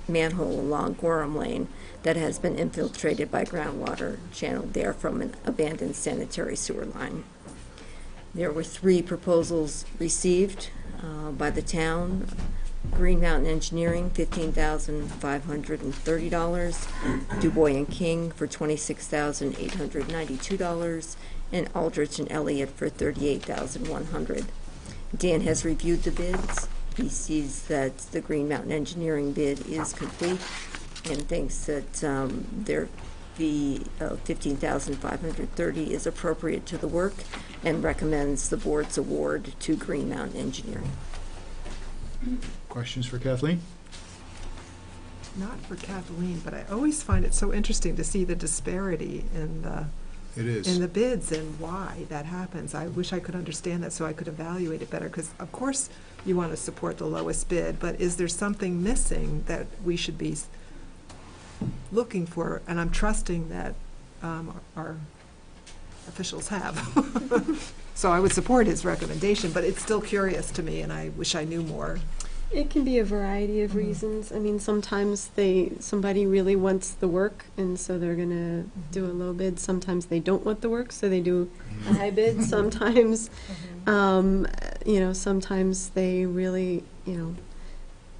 manhole along Gorham Lane that has been infiltrated by groundwater channeled there from an abandoned sanitary sewer line. There were 3 proposals received by the town. Green Mountain Engineering, $15,530. DuBois and King for $26,892, and Aldrich and Elliott for $38,100. Dan has reviewed the bids. He sees that the Green Mountain Engineering bid is complete and thinks that their fee of $15,530 is appropriate to the work and recommends the board's award to Green Mountain Engineering. Questions for Kathleen? Not for Kathleen, but I always find it so interesting to see the disparity in It is. the bids and why that happens. I wish I could understand that so I could evaluate it better, because of course you want to support the lowest bid, but is there something missing that we should be looking for? And I'm trusting that our officials have. So I would support his recommendation, but it's still curious to me, and I wish I knew more. It can be a variety of reasons. I mean, sometimes somebody really wants the work, and so they're gonna do a low bid. Sometimes they don't want the work, so they do a high bid. Sometimes, sometimes they really,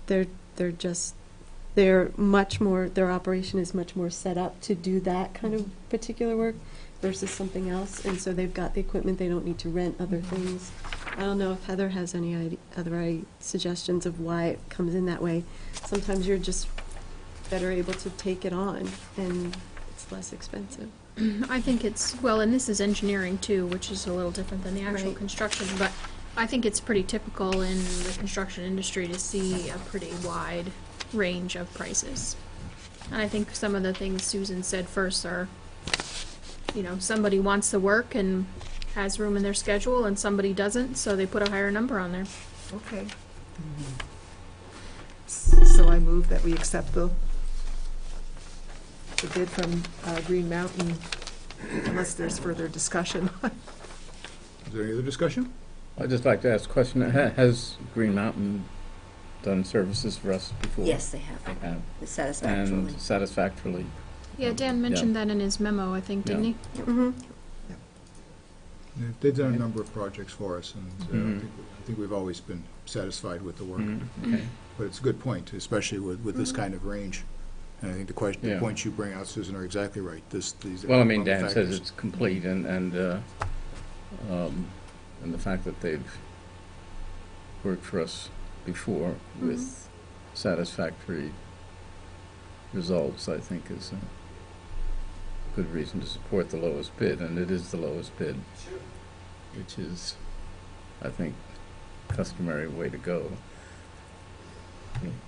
they're much more, their operation is much more set up to do that kind of particular work versus something else, and so they've got the equipment, they don't need to rent other things. I don't know if Heather has any other suggestions of why it comes in that way. Sometimes you're just better able to take it on, and it's less expensive. I think and this is engineering too, which is a little different than the actual Right. construction, but I think it's pretty typical in the construction industry to see a pretty wide range of prices. And I think some of the things Susan said first are, somebody wants the work and has room in their schedule, and somebody doesn't, so they put a higher number on there. Okay. So I move that we accept the bid from Green Mountain, unless there's further discussion. Is there any other discussion? I'd just like to ask a question. Has Green Mountain done services for us before? Yes, they have. They have. Satisfactorily. And satisfactorily. Yeah, Dan mentioned that in his memo, I think, didn't he? Mm-hmm. Yeah, they've done a number of projects for us, and Mhm. I think we've always been satisfied with the work. Mhm. Okay. But it's a good point, especially with this kind of range. And I think the Yeah. points you bring out, Susan, are exactly right. These are Well, I mean, all the Dan says factors. it's complete, and the fact that they've worked for us before with satisfactory results, I think, is a good reason to support the lowest bid, and it is the lowest bid, which is, I think, customary way to go.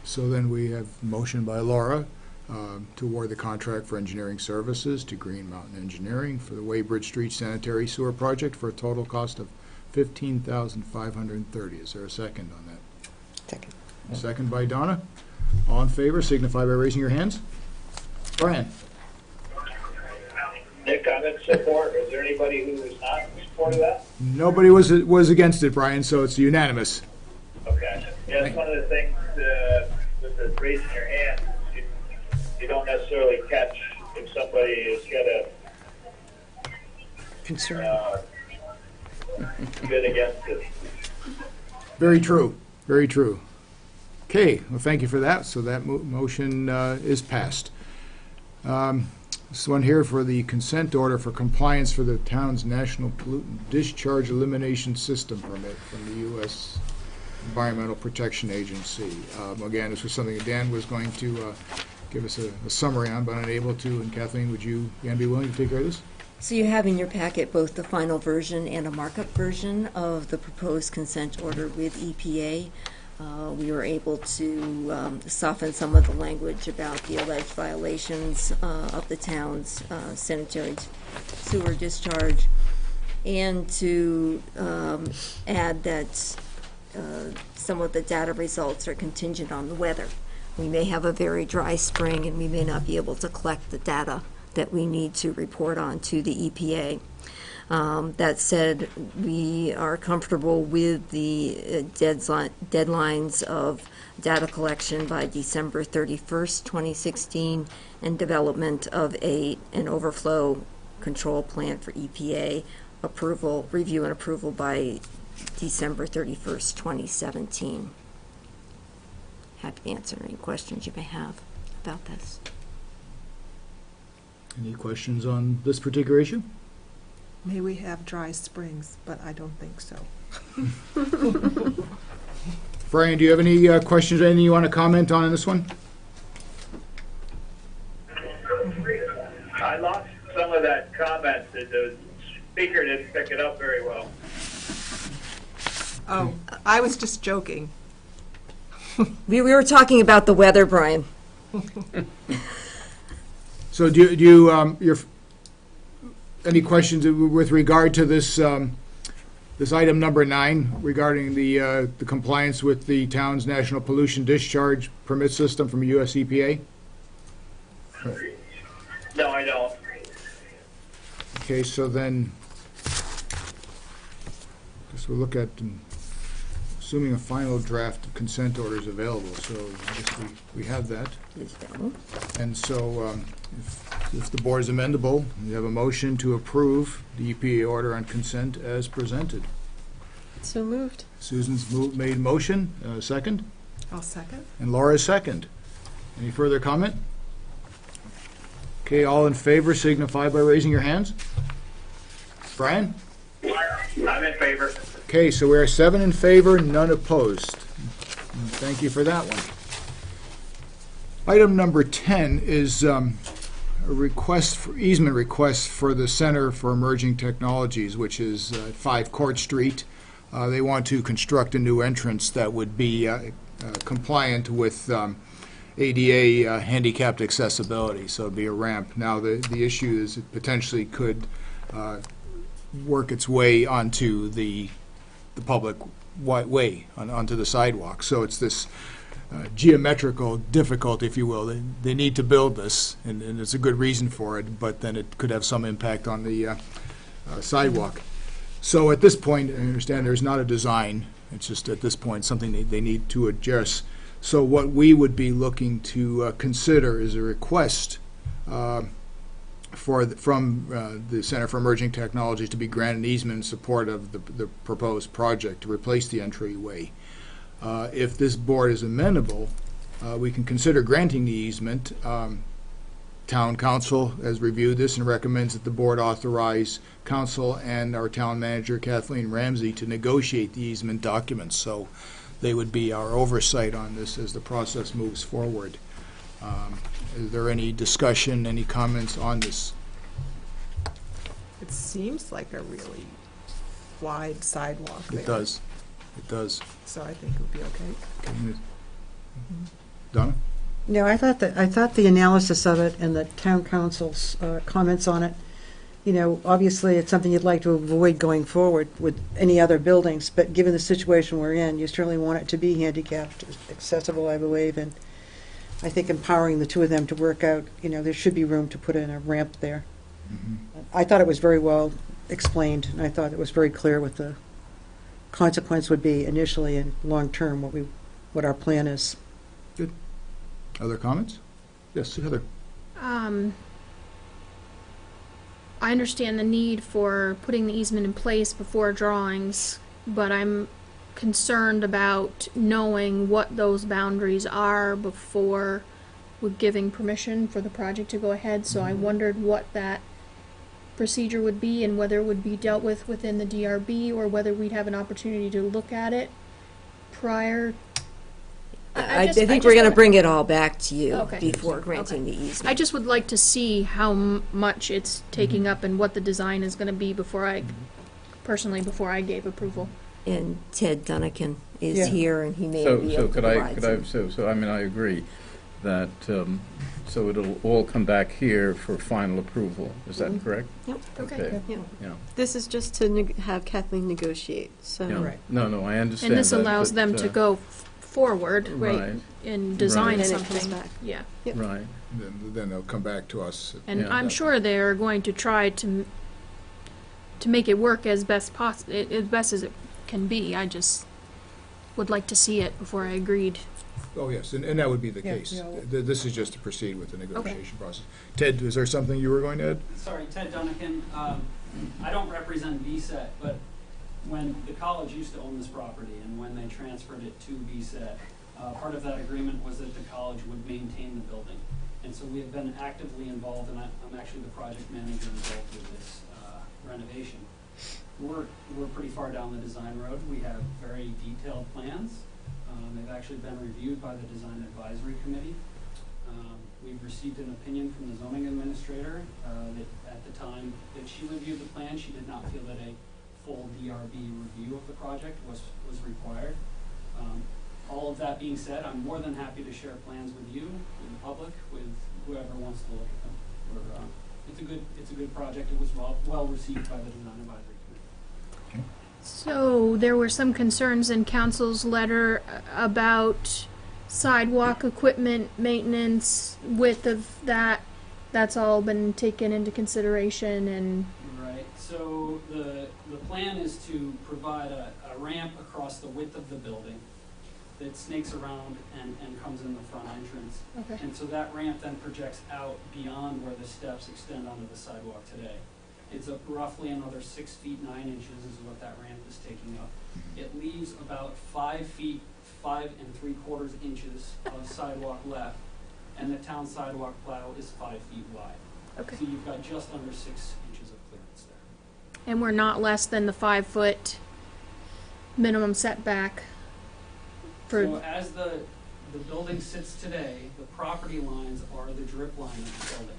So then we have motion by Laura to award the contract for engineering services to Green Mountain Engineering for the Weybridge Street Sanitary Sewer Project for a total cost of $15,530. Is there a second on that? Second. Second by Donna. All in favor, signify by raising your hands. Brian? Nick, I'm in support. Is there anybody who is not in support of that? Nobody was against it, Brian, so it's unanimous. Okay. Yeah, it's one of the things with the raising your hand, you don't necessarily catch if somebody has got a Concern. good against it. Very true, very true. Okay, well, thank you for that. So that motion is passed. This one here for the consent order for compliance for the town's National Pollutant Discharge Elimination System permit from the U.S. Environmental Protection Agency. Again, this was something that Dan was going to give us a summary on, but unable to. And Kathleen, would you again be willing to take care of this? So you have in your packet both the final version and a markup version of the proposed consent order with EPA. We were able to soften some of the language about the alleged violations of the town's sanitary sewer discharge, and to add that some of the data results are contingent on the weather. We may have a very dry spring and we may not be able to collect the data that we need to report on to the EPA. That said, we are comfortable with the deadlines of data collection by December 31st, 2016, and development of an overflow control plan for EPA approval, review and approval by December 31st, 2017. Happy to answer any questions you may have about this. Any questions on this particular issue? May we have dry springs, but I don't think so. Brian, do you have any questions or anything you want to comment on in this one? I lost some of that comment. The speaker didn't pick it up very well. Oh, I was just joking. We were talking about the weather, Brian. So do you any questions with regard to this this item number 9 regarding the compliance with the town's national pollution discharge permit system from US EPA? No, I don't. Okay, so then guess we'll look at assuming a final draft of consent order is available. So I guess we have that. Is available. And so if the board is amendable, we have a motion to approve the EPA order on consent as presented. So moved. Susan's made motion, second, I'll second. and Laura's second. Any further comment? Okay, all in favor signify by raising your hands. Brian? I'm in favor. Okay, so we are 7 in favor, none opposed. And thank you for that one. Item number 10 is a request for easement request for the Center for Emerging Technologies, which is 5 Court Street. They want to construct a new entrance that would be compliant with ADA handicapped accessibility, so it'd be a ramp. Now, the issue is it potentially could work its way onto the public way, onto the sidewalk. So it's this geometrical difficulty, if you will. They need to build this, and there's a good reason for it, but then it could have some impact on the sidewalk. So at this point, I understand there's not a design. It's just at this point something they need to address. So what we would be looking to consider is a request from the Center for Emerging Technologies to be granted an easement in support of the proposed project to replace the entryway. If this board is amenable, we can consider granting the easement. Town Council has reviewed this and recommends that the board authorize Council and our town manager, Kathleen Ramsey, to negotiate the easement documents. So they would be our oversight on this as the process moves forward. Is there any discussion, any comments on this? It seems like a really wide sidewalk there. It does. It does. So I think it would be okay. Donna? No, I thought the analysis of it and the town council's comments on it, you know, obviously it's something you'd like to avoid going forward with any other buildings, but given the situation we're in, you certainly want it to be handicapped accessible, I believe, and I think empowering the two of them to work out, you know, there should be room to put in a ramp there. I thought it was very well explained, and I thought it was very clear what the consequence would be initially and long-term, what our plan is. Good. Other comments? Yes, Heather. I understand the need for putting the easement in place before drawings, but I'm concerned about knowing what those boundaries are before we're giving permission for the project to go ahead, so I wondered what that procedure would be and whether it would be dealt with within the DRB or whether we'd have an opportunity to look at it prior. I think we're going to bring it all back to you Okay. before granting the I easement. just would like to see how much it's taking up and what the design is going to be before I gave approval. And Ted Dunnigan is Yeah. here, and he may So, be so able to could provide I, some. I mean, I agree that, so it'll all come back here for final approval, is that correct? Yep. Okay. Yeah. Yeah, This is just to have Kathleen negotiate, so. yeah. Right. No, I understand And this that, allows but, them to go forward Right, and design Right. And it comes something. back. Yeah. right. Then they'll come back to us. And Yeah. I'm sure they're going to try to make it work as best as it can be. I just would like to see it before I agreed. Oh, yes, and that would be the Yeah, case. yeah. This is just to proceed with the negotiation process. Ted, is there something you were going to add? Sorry, Ted Dunnigan. I don't represent VSET, but when the college used to own this property and when they transferred it to VSET, part of that agreement was that the college would maintain the building. And so we have been actively involved, and I'm actually the project manager involved with this renovation. We're pretty far down the design road. We have very detailed plans. They've actually been reviewed by the Design Advisory Committee. We've received an opinion from the zoning administrator that at the time that she reviewed the plan, she did not feel that a full DRB review of the project was required. All of that being said, I'm more than happy to share plans with you, with the public, with whoever wants to look at them. It's a good project. It was well received by the Design Advisory Committee. So there were some concerns in council's letter about sidewalk equipment maintenance, width of that. That's all been taken into consideration and Right, so the plan is to provide a ramp across the width of the building that snakes around and comes in the front entrance. okay. And so that ramp then projects out beyond where the steps extend onto the sidewalk today. It's up roughly another 6 feet 9 inches is what that ramp is taking up. It leaves about 5 feet 5 3/4 inches of sidewalk left, and the town sidewalk plow is 5 feet wide. Okay. So you've got just under 6 inches of clearance there. And we're not less than the 5-foot minimum setback for. So as the building sits today, the property lines are the drip line of the building.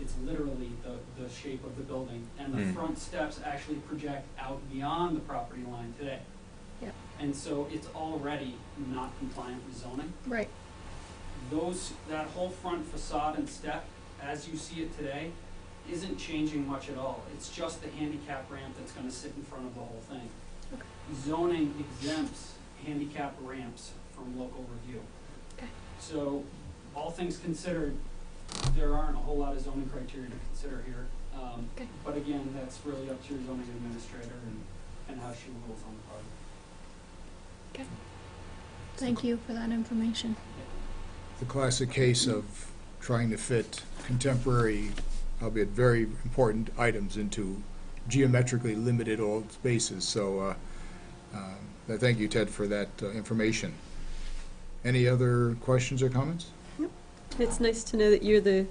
It's literally the shape of the building, and the front steps actually project out beyond the property line today. Yep. And so it's already not compliant with zoning. Right. That whole front facade and step, as you see it today, isn't changing much at all. It's just the handicap ramp that's gonna sit in front of the whole thing. Okay. Zoning exempts handicap ramps from local review. Okay. So, all things considered, there aren't a whole lot of zoning criteria to consider here. Okay. But again, that's really up to your zoning administrator and how she rules on the part. Okay. Thank you for that information. The classic case of trying to fit contemporary, albeit very important items into geometrically limited old spaces. So I thank you, Ted, for that information. Any other questions or comments? It's nice to know that you're the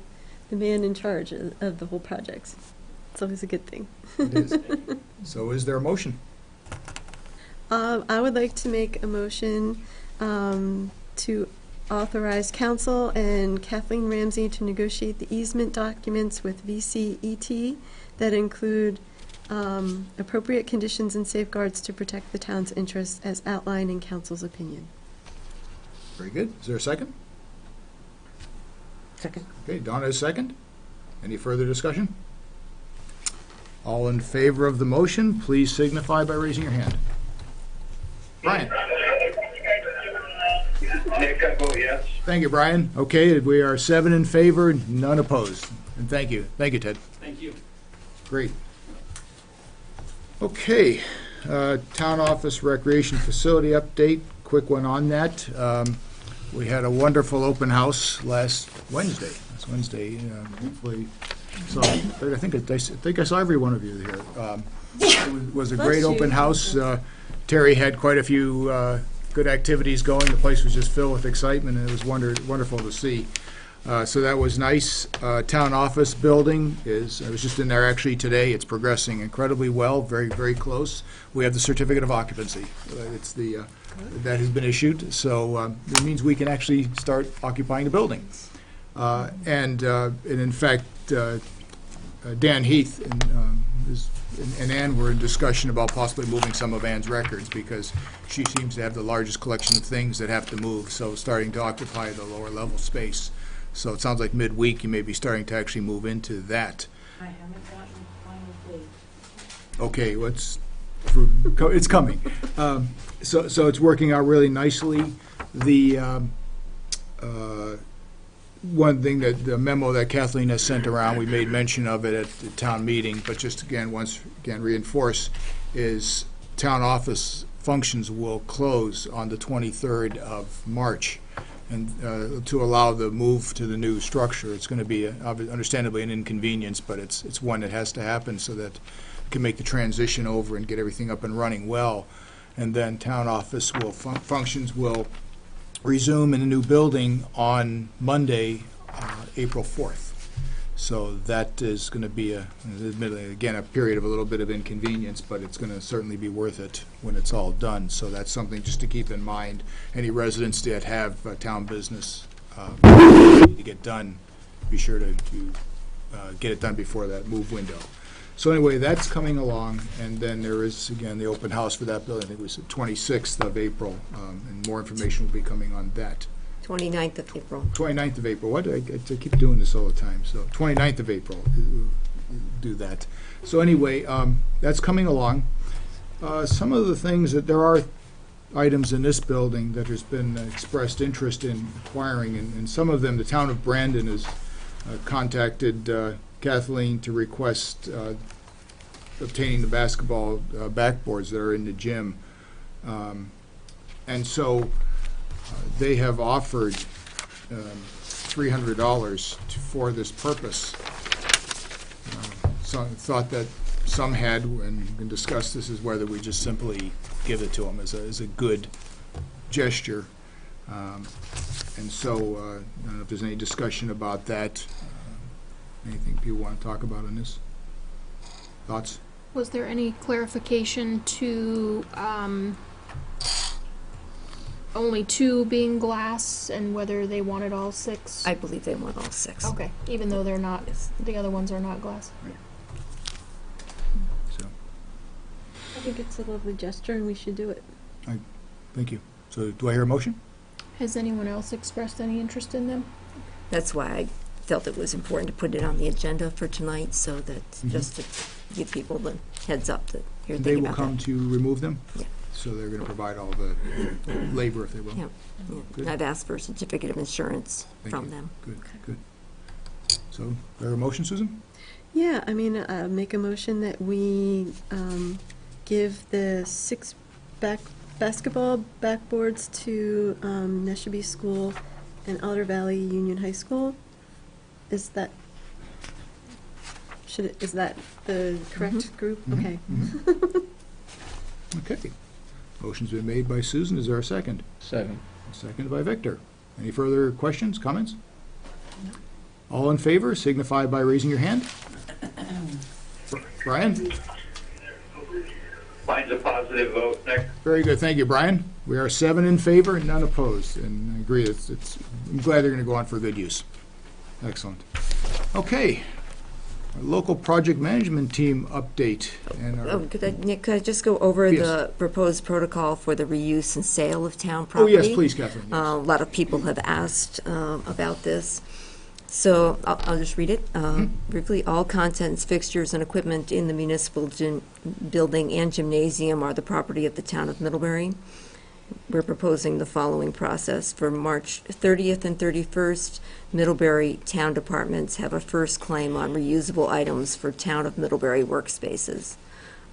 man in charge of the whole project. It's always a good thing. It is. So is there a motion? I would like to make a motion to authorize council and Kathleen Ramsey to negotiate the easement documents with VCET that include appropriate conditions and safeguards to protect the town's interests as outlined in council's opinion. Very good. Is there a second? Second. Okay, Donna is second. Any further discussion? All in favor of the motion, please signify by raising your hand. Brian? Nick, I vote yes. Thank you, Brian. Okay, we are 7 in favor, none opposed. And thank you. Thank you, Ted. Thank you. Great. Okay, Town Office Recreation Facility update, quick one on that. We had a wonderful open house last Wednesday. Last Wednesday, hopefully, so I think I saw every one of you here. It was a great open house. Terry had quite a few good activities going. The place was just filled with excitement, and it was wonderful to see. So that was nice. Town office building I was just in there actually today. It's progressing incredibly well, very, very close. We have the certificate of occupancy. That has been issued, so it means we can actually start occupying the building. And in fact, Dan Heath and Ann were in discussion about possibly moving some of Ann's records because she seems to have the largest collection of things that have to move, so starting to occupy the lower level space. So it sounds like midweek you may be starting to actually move into that. I haven't gotten the final date. Okay, it's coming. So it's working out really nicely. The one thing that the memo that Kathleen has sent around, we made mention of it at the town meeting, but just once again reinforce, is town office functions will close on the 23rd of March. And to allow the move to the new structure, it's going to be understandably an inconvenience, but it's one that has to happen so that we can make the transition over and get everything up and running well. And then town office functions will resume in the new building on Monday, April 4th. So that is going to be, admittedly, again, a period of a little bit of inconvenience, but it's going to certainly be worth it when it's all done. So that's something just to keep in mind. Any residents that have town business to get done, be sure to get it done before that move window. So anyway, that's coming along, and then there is, again, the open house for that building. I think it was the 26th of April, and more information will be coming on that. 29th of April. 29th of April. What? I keep doing this all the time. So 29th of April, do that. So anyway, that's coming along. Some of the things that there are items in this building that there's been expressed interest in acquiring, and some of them, the town of Brandon has contacted Kathleen to request obtaining the basketball backboards that are in the gym. And so they have offered $300 for this purpose. So I thought that some had, and we can discuss this, is whether we just simply give it to them as a good gesture. And so I don't know if there's any discussion about that. Anything people want to talk about on this? Thoughts? Was there any clarification to only 2 being glass and whether they wanted all 6? I believe they want all 6. Okay, even though they're not, the other ones are not glass. So, I think it's a lovely gesture and we should do it. thank you. So do I hear a motion? Has anyone else expressed any interest in them? That's why I felt it was important to put it on the agenda for tonight, so that just to give people the heads up that you're They thinking will about come that. to remove them? Yeah. So they're going to provide all the labor, if they will? Yeah, Good. yeah. I've asked for a certificate of insurance Thank from you. them. Good, good. So, there a motion, Susan? Yeah, I mean, make a motion that we give the 6 basketball backboards to Neshabie School and Elder Valley Union High School. Is that the correct group? Mhm. Okay. Okay. Motion's been made by Susan. Is there a second? Second. Seconded by Victor. Any further questions, comments? All in favor, signify by raising your hand. Brian? Mine's a positive vote, Nick. Very good, thank you, Brian. We are 7 in favor, none opposed, and I agree, I'm glad they're going to go on for good use. Excellent. Okay. Our local project management team update. And our, Nick, could I just go over Yes. the proposed protocol for the reuse and sale of town oh, property? yes, please, Kathleen. Yes. A lot of people have asked about this. So I'll just read it briefly. All contents, fixtures, and equipment in the municipal building and gymnasium are the property of the town of Middlebury. We're proposing the following process. For March 30th and 31st, Middlebury town departments have a first claim on reusable items for town of Middlebury workspaces.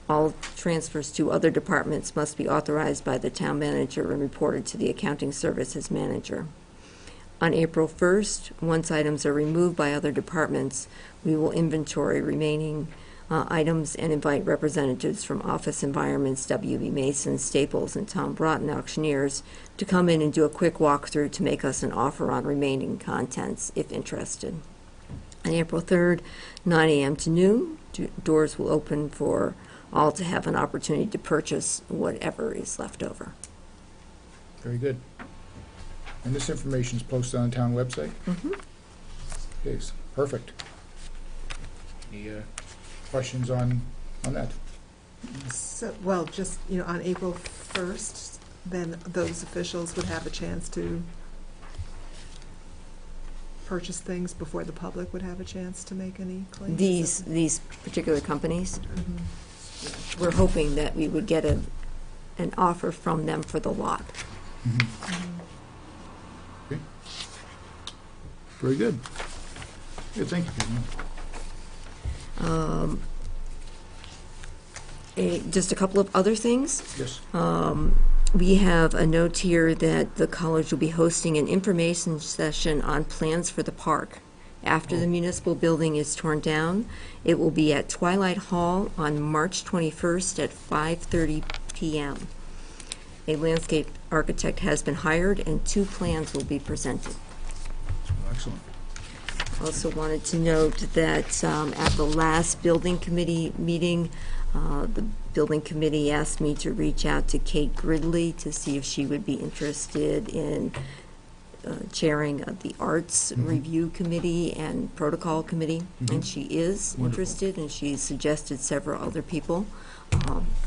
All transfers to other departments must be authorized by the town manager and reported to the accounting services manager. On April 1st, once items are removed by other departments, we will inventory remaining items and invite representatives from Office Environments, W.B. Mason, Staples, and Tom Broughton auctioneers to come in and do a quick walkthrough to make us an offer on remaining contents if interested. On April 3rd, 9 a.m. to noon, doors will open for all to have an opportunity to purchase whatever is left over. Very good. And this information is posted on the town website? Mm-hmm. Okay, perfect. Any questions on that? So, well, just, on April 1st, then those officials would have a chance to purchase things before the public would have a chance to make any claims? These particular companies, we're hoping that we would get an offer from them for the lot. Okay. Very good. Good, thank you, Kathleen. Just a couple of other things. Yes. We have a note here that the college will be hosting an information session on plans for the park. After the municipal building is torn down, it will be at Twilight Hall on March 21st at 5:30 p.m. A landscape architect has been hired and 2 plans will be presented. Excellent. Also wanted to note that at the last building committee meeting, the building committee asked me to reach out to Kate Gridley to see if she would be interested in chairing the Arts Review Committee and Protocol Committee, and she is interested, and she suggested several other people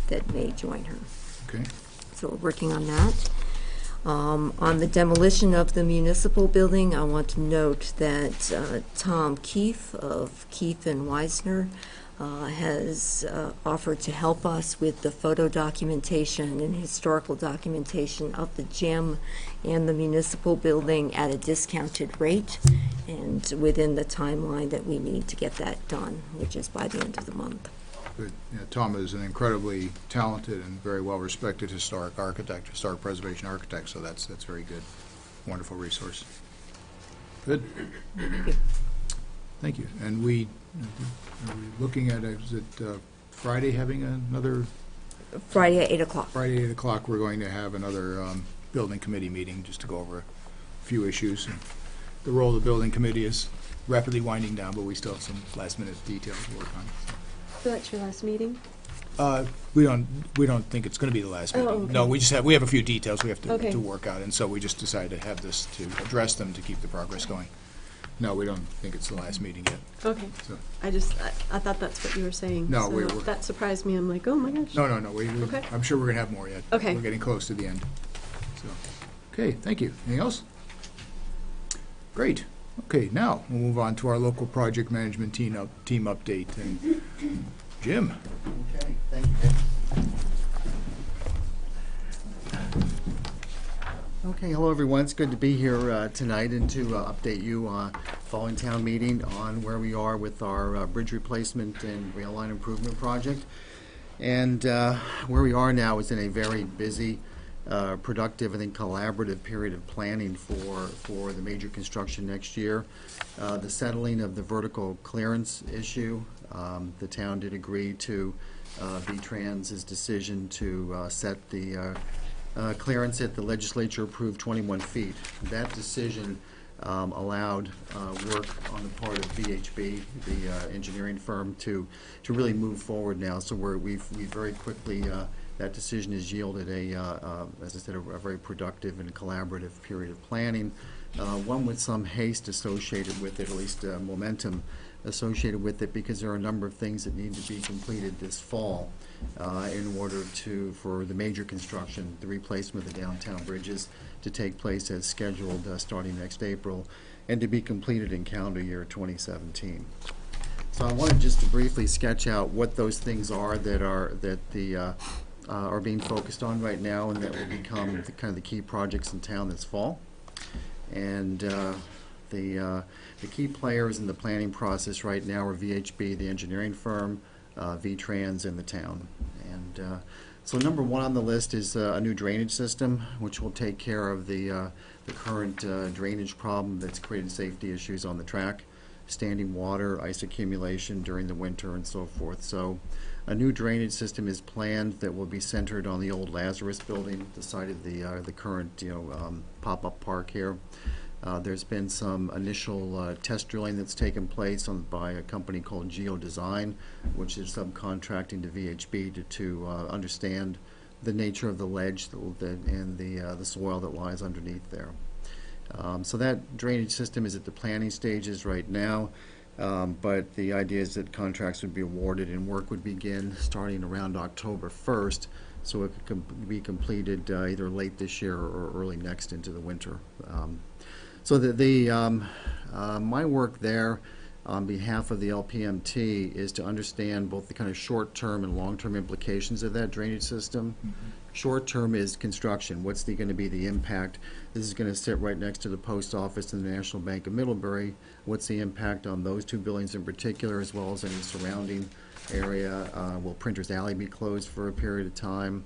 that may join her. Okay. So we're working on that. On the demolition of the municipal building, I want to note that Tom Keefe of Keefe and Weisner has offered to help us with the photo documentation and historical documentation of the gym and the municipal building at a discounted rate and within the timeline that we need to get that done, which is by the end of the month. Good. Yeah, Tom is an incredibly talented and very well-respected historic architect, historic preservation architect, so that's very good. Wonderful resource. Good. Thank you. And are we looking at, is it Friday having another? Friday at 8 o'clock. Friday at 8 o'clock, we're going to have another building committee meeting just to go over a few issues. And the role of the building committee is rapidly winding down, but we still have some last-minute details to work on. So that's your last meeting? We don't think it's going to be the last meeting. okay. No, we have a few details we have Okay. to work out, and so we just decided to have this to address them to keep the progress going. No, we don't think it's the last meeting yet. Okay. So, I thought that's what you were saying. No, so we're- that surprised me. I'm like, oh my gosh. no, Okay. I'm sure we're going to have more yet. Okay. We're getting close to the end. So, okay, thank you. Anything else? Great. Okay, now we'll move on to our local project management team update. And Jim. Okay, thank you, Dick. Okay, hello everyone. It's good to be here tonight and to update you following town meeting on where we are with our bridge replacement and rail line improvement project. And where we are now is in a very busy, productive, I think collaborative period of planning for the major construction next year. The settling of the vertical clearance issue, the town did agree to V-Trans's decision to set the clearance at the legislature approved 21 feet. That decision allowed work on the part of VHB, the engineering firm, to really move forward now. So we've very quickly, that decision has yielded as I said, a very productive and collaborative period of planning, one with some haste associated with it, at least momentum. associated with it because there are a number of things that need to be completed this fall in order for the major construction, the replacement of the downtown bridges, to take place as scheduled starting next April and to be completed in calendar year 2017. So I wanted just to briefly sketch out what those things are that are being focused on right now and that will become kind of the key projects in town this fall. And the key players in the planning process right now are VHB, the engineering firm, V-Trans, and the town. And so number one on the list is a new drainage system, which will take care of the current drainage problem that's created safety issues on the track, standing water, ice accumulation during the winter, and so forth. So a new drainage system is planned that will be centered on the old Lazarus building, the site of the current pop-up park here. There's been some initial test drilling that's taken place by a company called Geodesign, which is subcontracting to VHB to understand the nature of the ledge and the soil that lies underneath there. So that drainage system is at the planning stages right now, but the idea is that contracts would be awarded and work would begin starting around October 1st, so it could be completed either late this year or early next into the winter. So my work there on behalf of the LPMT is to understand both the kind of short-term and long-term implications of that drainage system. Short-term is construction. What's going to be the impact? This is going to sit right next to the post office and the National Bank of Middlebury. What's the impact on those two buildings in particular, as well as any surrounding area? Will Printers Alley be closed for a period of time?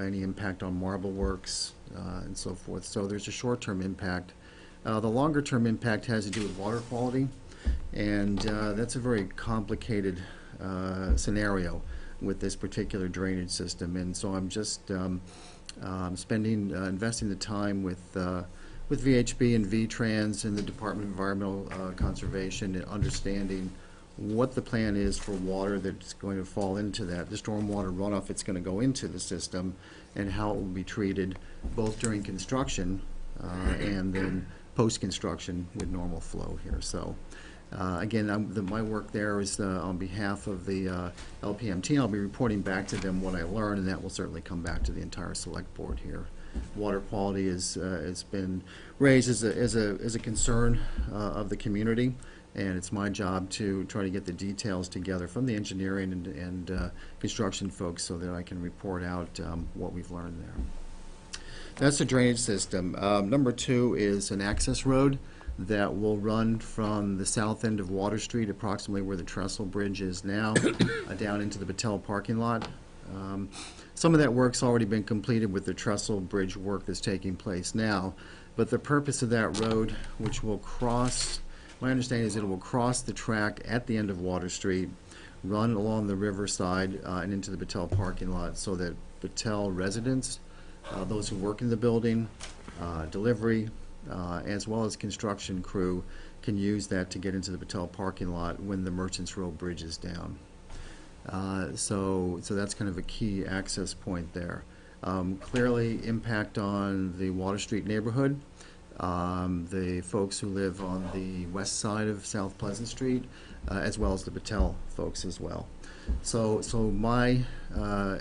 Any impact on Marble Works, and so forth. So there's a short-term impact. The longer-term impact has to do with water quality, and that's a very complicated scenario with this particular drainage system. And so I'm just investing the time with VHB and V-Trans and the Department of Environmental Conservation and understanding what the plan is for water that's going to fall into that, the stormwater runoff that's going to go into the system, and how it will be treated both during construction and then post-construction with normal flow here. So again, my work there is on behalf of the LPMT. I'll be reporting back to them what I learned, and that will certainly come back to the entire select board here. Water quality has been raised as a concern of the community, and it's my job to try to get the details together from the engineering and construction folks so that I can report out what we've learned there. That's the drainage system. Number two is an access road that will run from the south end of Water Street, approximately where the trestle bridge is now, down into the Battelle parking lot. Some of that work's already been completed with the trestle bridge work that's taking place now, but the purpose of that road, which will cross, my understanding is it will cross the track at the end of Water Street, run along the riverside and into the Battelle parking lot, so that Battelle residents, those who work in the building, delivery, as well as construction crew, can use that to get into the Battelle parking lot when the Merchants Row Bridge is down. So that's kind of a key access point there. Clearly, impact on the Water Street neighborhood, the folks who live on the west side of South Pleasant Street, as well as the Battelle folks as well. So my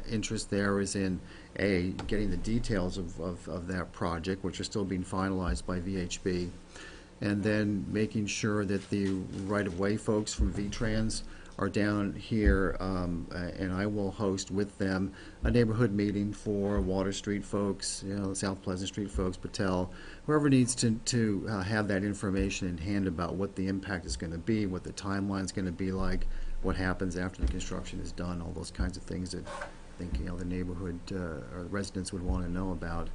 interest there is in getting the details of that project, which are still being finalized by VHB, and then making sure that the right-of-way folks from V-Trans are down here, and I will host with them a neighborhood meeting for Water Street folks, South Pleasant Street folks, Battelle, whoever needs to have that information in hand about what the impact is going to be, what the timeline is going to be like, what happens after the construction is done, all those kinds of things that I think the neighborhood or the residents would want to know about.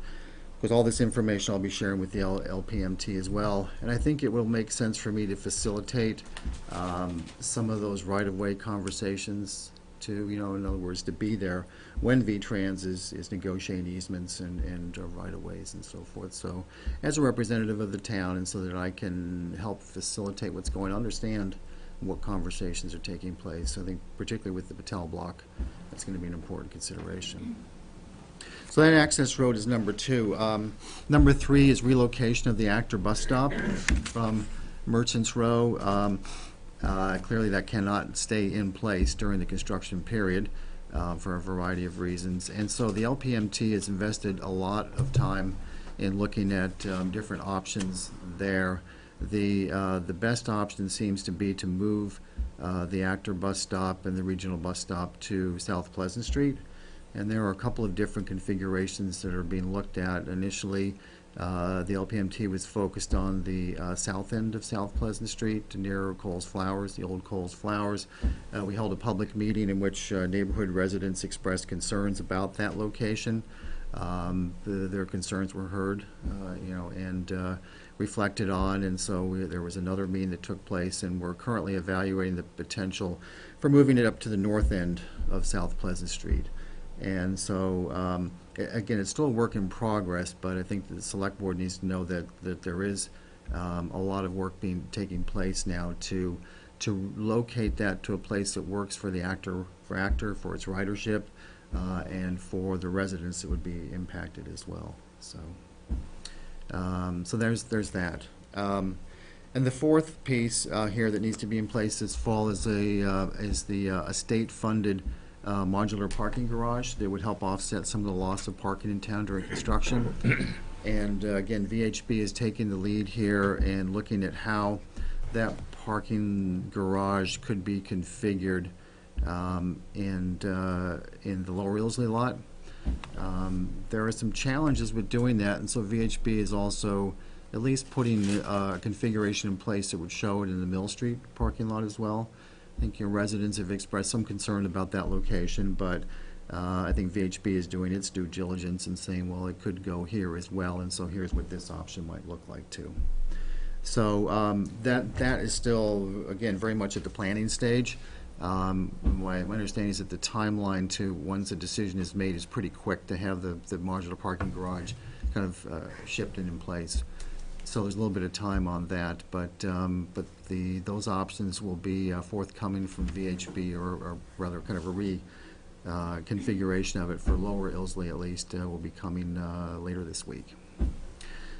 Because all this information I'll be sharing with the LPMT as well, and I think it will make sense for me to facilitate some of those right-of-way conversations to, in other words, to be there when V-Trans is negotiating easements and right-of-ways and so forth. So as a representative of the town, and so that I can help facilitate what's going on, understand what conversations are taking place. I think particularly with the Battelle block, that's going to be an important consideration. So that access road is number two. Number three is relocation of the Actor bus stop from Merchants Row. Clearly, that cannot stay in place during the construction period for a variety of reasons. And so the LPMT has invested a lot of time in looking at different options there. The best option seems to be to move the Actor bus stop and the regional bus stop to South Pleasant Street. And there are a couple of different configurations that are being looked at. Initially, the LPMT was focused on the south end of South Pleasant Street near Coles Flowers, the old Coles Flowers. We held a public meeting in which neighborhood residents expressed concerns about that location. Their concerns were heard, and reflected on, and so there was another meeting that took place, and we're currently evaluating the potential for moving it up to the north end of South Pleasant Street. And so, again, it's still a work in progress, but I think the Select Board needs to know that there is a lot of work taking place now to locate that to a place that works for the Actor, for its ridership, and for the residents that would be impacted as well. So, so there's that. And the fourth piece here that needs to be in place this fall is the state-funded modular parking garage that would help offset some of the loss of parking in town during construction. And again, VHB is taking the lead here and looking at how that parking garage could be configured in the Lower Ilsley lot. There are some challenges with doing that, and so VHB is also at least putting a configuration in place that would show it in the Mill Street parking lot as well. I think your residents have expressed some concern about that location, but I think VHB is doing its due diligence and saying, well, it could go here as well, and so here's what this option might look like too. So that is still, again, very much at the planning stage. My understanding is that the timeline to once a decision is made is pretty quick to have the modular parking garage kind of shipped and in place. So there's a little bit of time on that, but those options will be forthcoming from VHB, or rather kind of a configuration of it for Lower Ilsley at least will be coming later this week.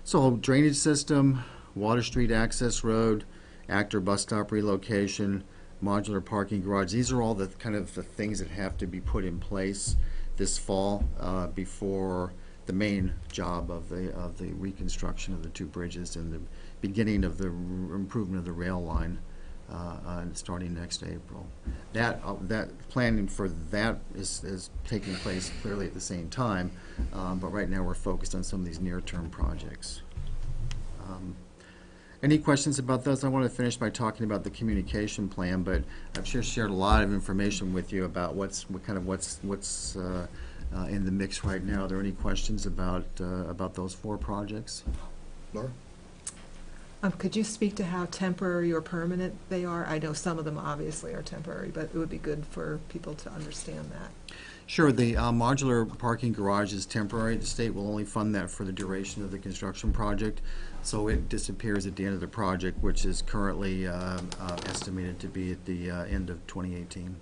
So drainage system, Water Street access road, Actor bus stop relocation, modular parking garage. These are all the kind of the things that have to be put in place this fall before the main job of the reconstruction of the two bridges and the beginning of the improvement of the rail line starting next April. That planning for that is taking place clearly at the same time, but right now we're focused on some of these near-term projects. Any questions about those? I want to finish by talking about the communication plan, but I've just shared a lot of information with you about what's in the mix right now. Are there any questions about those four projects? Laura? Could you speak to how temporary or permanent they are? I know some of them obviously are temporary, but it would be good for people to understand that. Sure. The modular parking garage is temporary. The state will only fund that for the duration of the construction project, so it disappears at the end of the project, which is currently estimated to be at the end of 2018.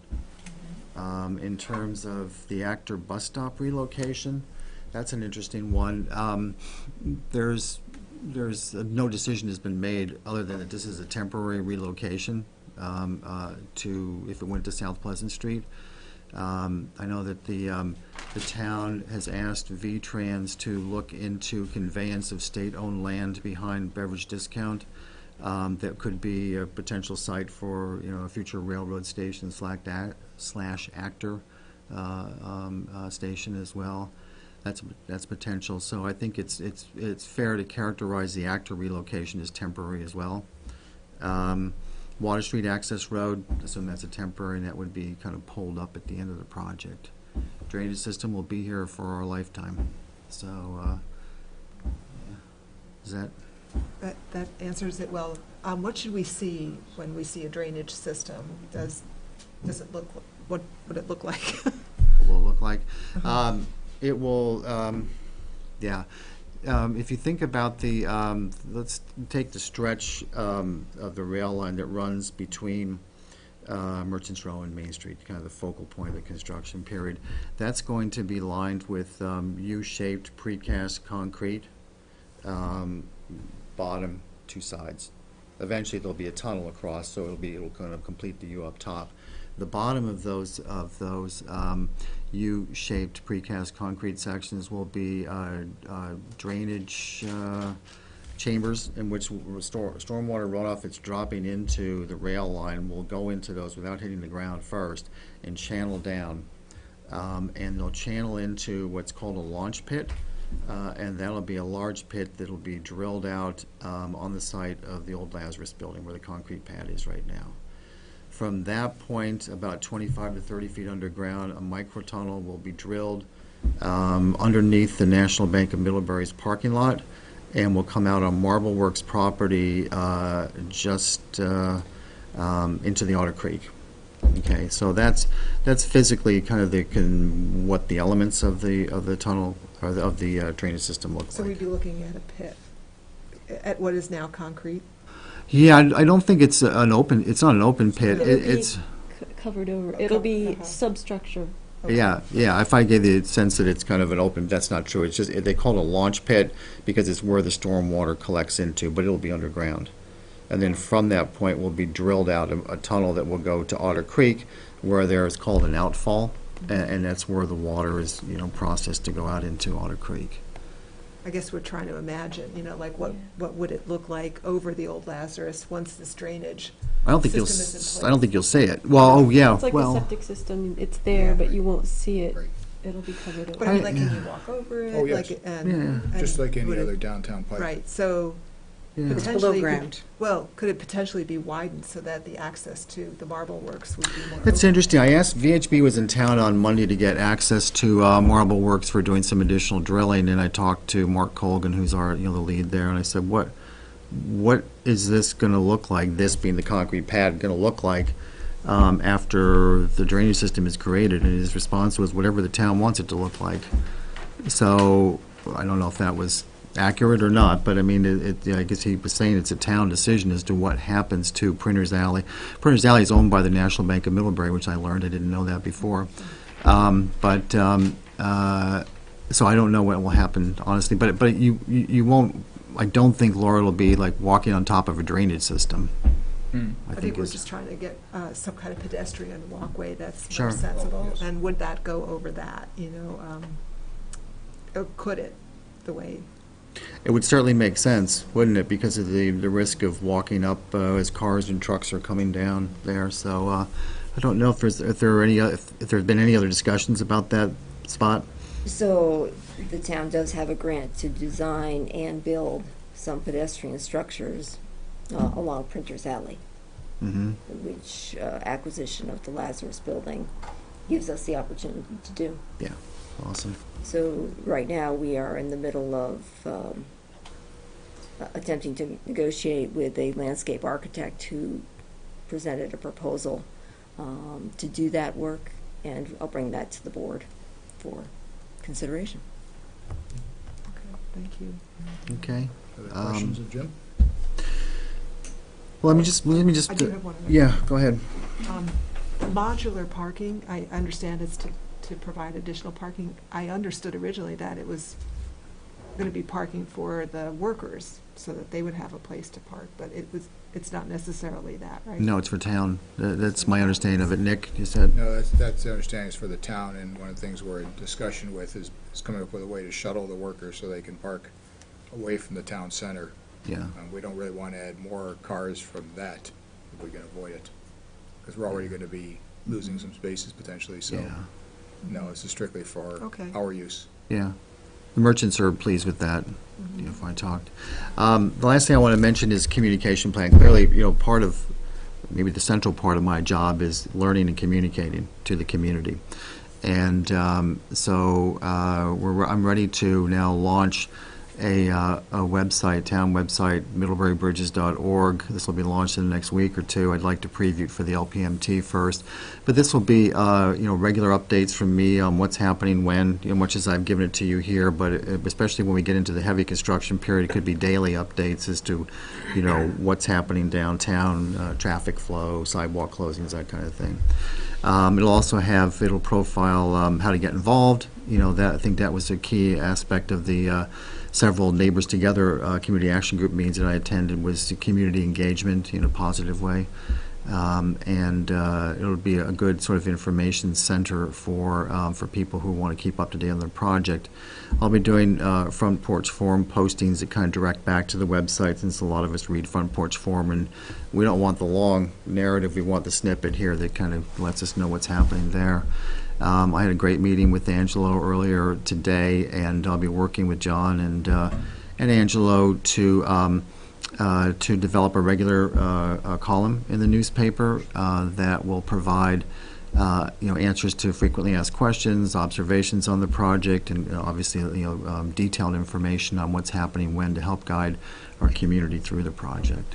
In terms of the Actor bus stop relocation, that's an interesting one. There's no decision has been made other than that this is a temporary relocation to if it went to South Pleasant Street. I know that the town has asked V-Trans to look into conveyance of state-owned land behind Beverage Discount. That could be a potential site for a future railroad station slash Actor station as well. That's potential. So I think it's fair to characterize the Actor relocation as temporary as well. Water Street access road, assume that's a temporary, and that would be kind of pulled up at the end of the project. Drainage system will be here for our lifetime. So is that? That answers it well. What should we see when we see a drainage system? Does it look, what would it look like? What will it look like? It will, yeah. If you think about the, let's take the stretch of the rail line that runs between Merchants Row and Main Street, kind of the focal point of the construction period. That's going to be lined with U-shaped precast concrete, bottom, two sides. Eventually, there'll be a tunnel across, so it'll kind of complete the U up top. The bottom of those U-shaped precast concrete sections will be drainage chambers in which stormwater runoff that's dropping into the rail line will go into those without hitting the ground first and channel down. And they'll channel into what's called a launch pit, and that'll be a large pit that'll be drilled out on the site of the old Lazarus building where the concrete pad is right now. From that point, about 25 to 30 feet underground, a microtunnel will be drilled underneath the National Bank of Middlebury's parking lot, and will come out on Marble Works property just into the Otter Creek. Okay, so that's physically kind of what the elements of the tunnel or of the drainage system look So like. we'd be looking at a pit, at what is now concrete? Yeah, I don't think it's an open. It's not an open pit. It'll be It's covered over. It'll be substructure. yeah. If I gave the sense that it's kind of an open, that's not true. It's just they call it a launch pit because it's where the storm water collects into, but it'll be underground. And then from that point will be drilled out a tunnel that will go to Otter Creek, where there is called an outfall, and that's where the water is processed to go out into Otter Creek. I guess we're trying to imagine, like what would it look like over the old Lazarus once this drainage I don't think system is in place? I don't think you'll see it. Well, oh yeah. It's like well, the septic system. It's there, but you won't see it. Right. It'll be covered over. But I mean, like, can you walk over it? Oh, yes. Like, Yeah. and Just like any would it- other downtown pipe. Right, so yeah. It's below potentially, ground. well, could it potentially be widened so that the access to the Marble Works would be more That's open? interesting. I asked, VHB was in town on Monday to get access to Marble Works for doing some additional drilling, and I talked to Mark Colgan, who's our, the lead there, and I said, what is this gonna look like, this being the concrete pad, gonna look like after the drainage system is created? And his response was, whatever the town wants it to look like. So, I don't know if that was accurate or not, but I mean, I guess he was saying it's a town decision as to what happens to Printers Alley. Printers Alley is owned by the National Bank of Middlebury, which I learned. I didn't know that before. So I don't know what will happen, honestly. But you won't. I don't think Laura will be like walking on top of a drainage system. I think we're just trying to get some kind of pedestrian walkway that's Sure. more sensible. Yes. And would that go over that, or could it, the way? It would certainly make sense, wouldn't it? Because of the risk of walking up as cars and trucks are coming down there. So I don't know if there's been any other discussions about that spot. So the town does have a grant to design and build some pedestrian structures along Printers Alley, Mm-hmm. which acquisition of the Lazarus building gives us the opportunity to do. Yeah, awesome. So right now, we are in the middle of attempting to negotiate with a landscape architect who presented a proposal to do that work, and I'll bring that to the board for consideration. Okay, thank you. Okay. Other questions of Jim? Well, let me just. I do have one other. Yeah, go ahead. Modular parking, I understand it's to provide additional parking. I understood originally that it was going to be parking for the workers so that they would have a place to park, but it's not necessarily that, right? No, it's for town. That's my understanding of it. Nick, you said? No, that's the understanding is for the town, and one of the things we're in discussion with is coming up with a way to shuttle the workers so they can park away from the town center. Yeah. We don't really want to add more cars from that if we can avoid it, because we're already going to be losing some spaces potentially, so. Yeah. No, this is strictly for Okay. our use. Yeah. The merchants are pleased with that, if I talked. The last thing I want to mention is communication plan. Clearly, part of, maybe the central part of my job is learning and communicating to the community. And so I'm ready to now launch a website, town website, middleburybridges.org. This will be launched in the next week or two. I'd like to preview it for the LPMT first. But this will be, regular updates from me on what's happening when, much as I've given it to you here, but especially when we get into the heavy construction period, it could be daily updates as to, what's happening downtown, traffic flow, sidewalk closings, that kind of thing. It'll profile how to get involved. I think that was a key aspect of the several Neighbors Together community action group meetings that I attended was the community engagement in a positive way. And it'll be a good sort of information center for people who want to keep up to date on their project. I'll be doing Front Porch Forum postings that kind of direct back to the website, since a lot of us read Front Porch Forum, and we don't want the long narrative. We want the snippet here that kind of lets us know what's happening there. I had a great meeting with Angelo earlier today, and I'll be working with John and Angelo to develop a regular column in the newspaper that will provide answers to frequently asked questions, observations on the project, and obviously detailed information on what's happening when, to help guide our community through the project.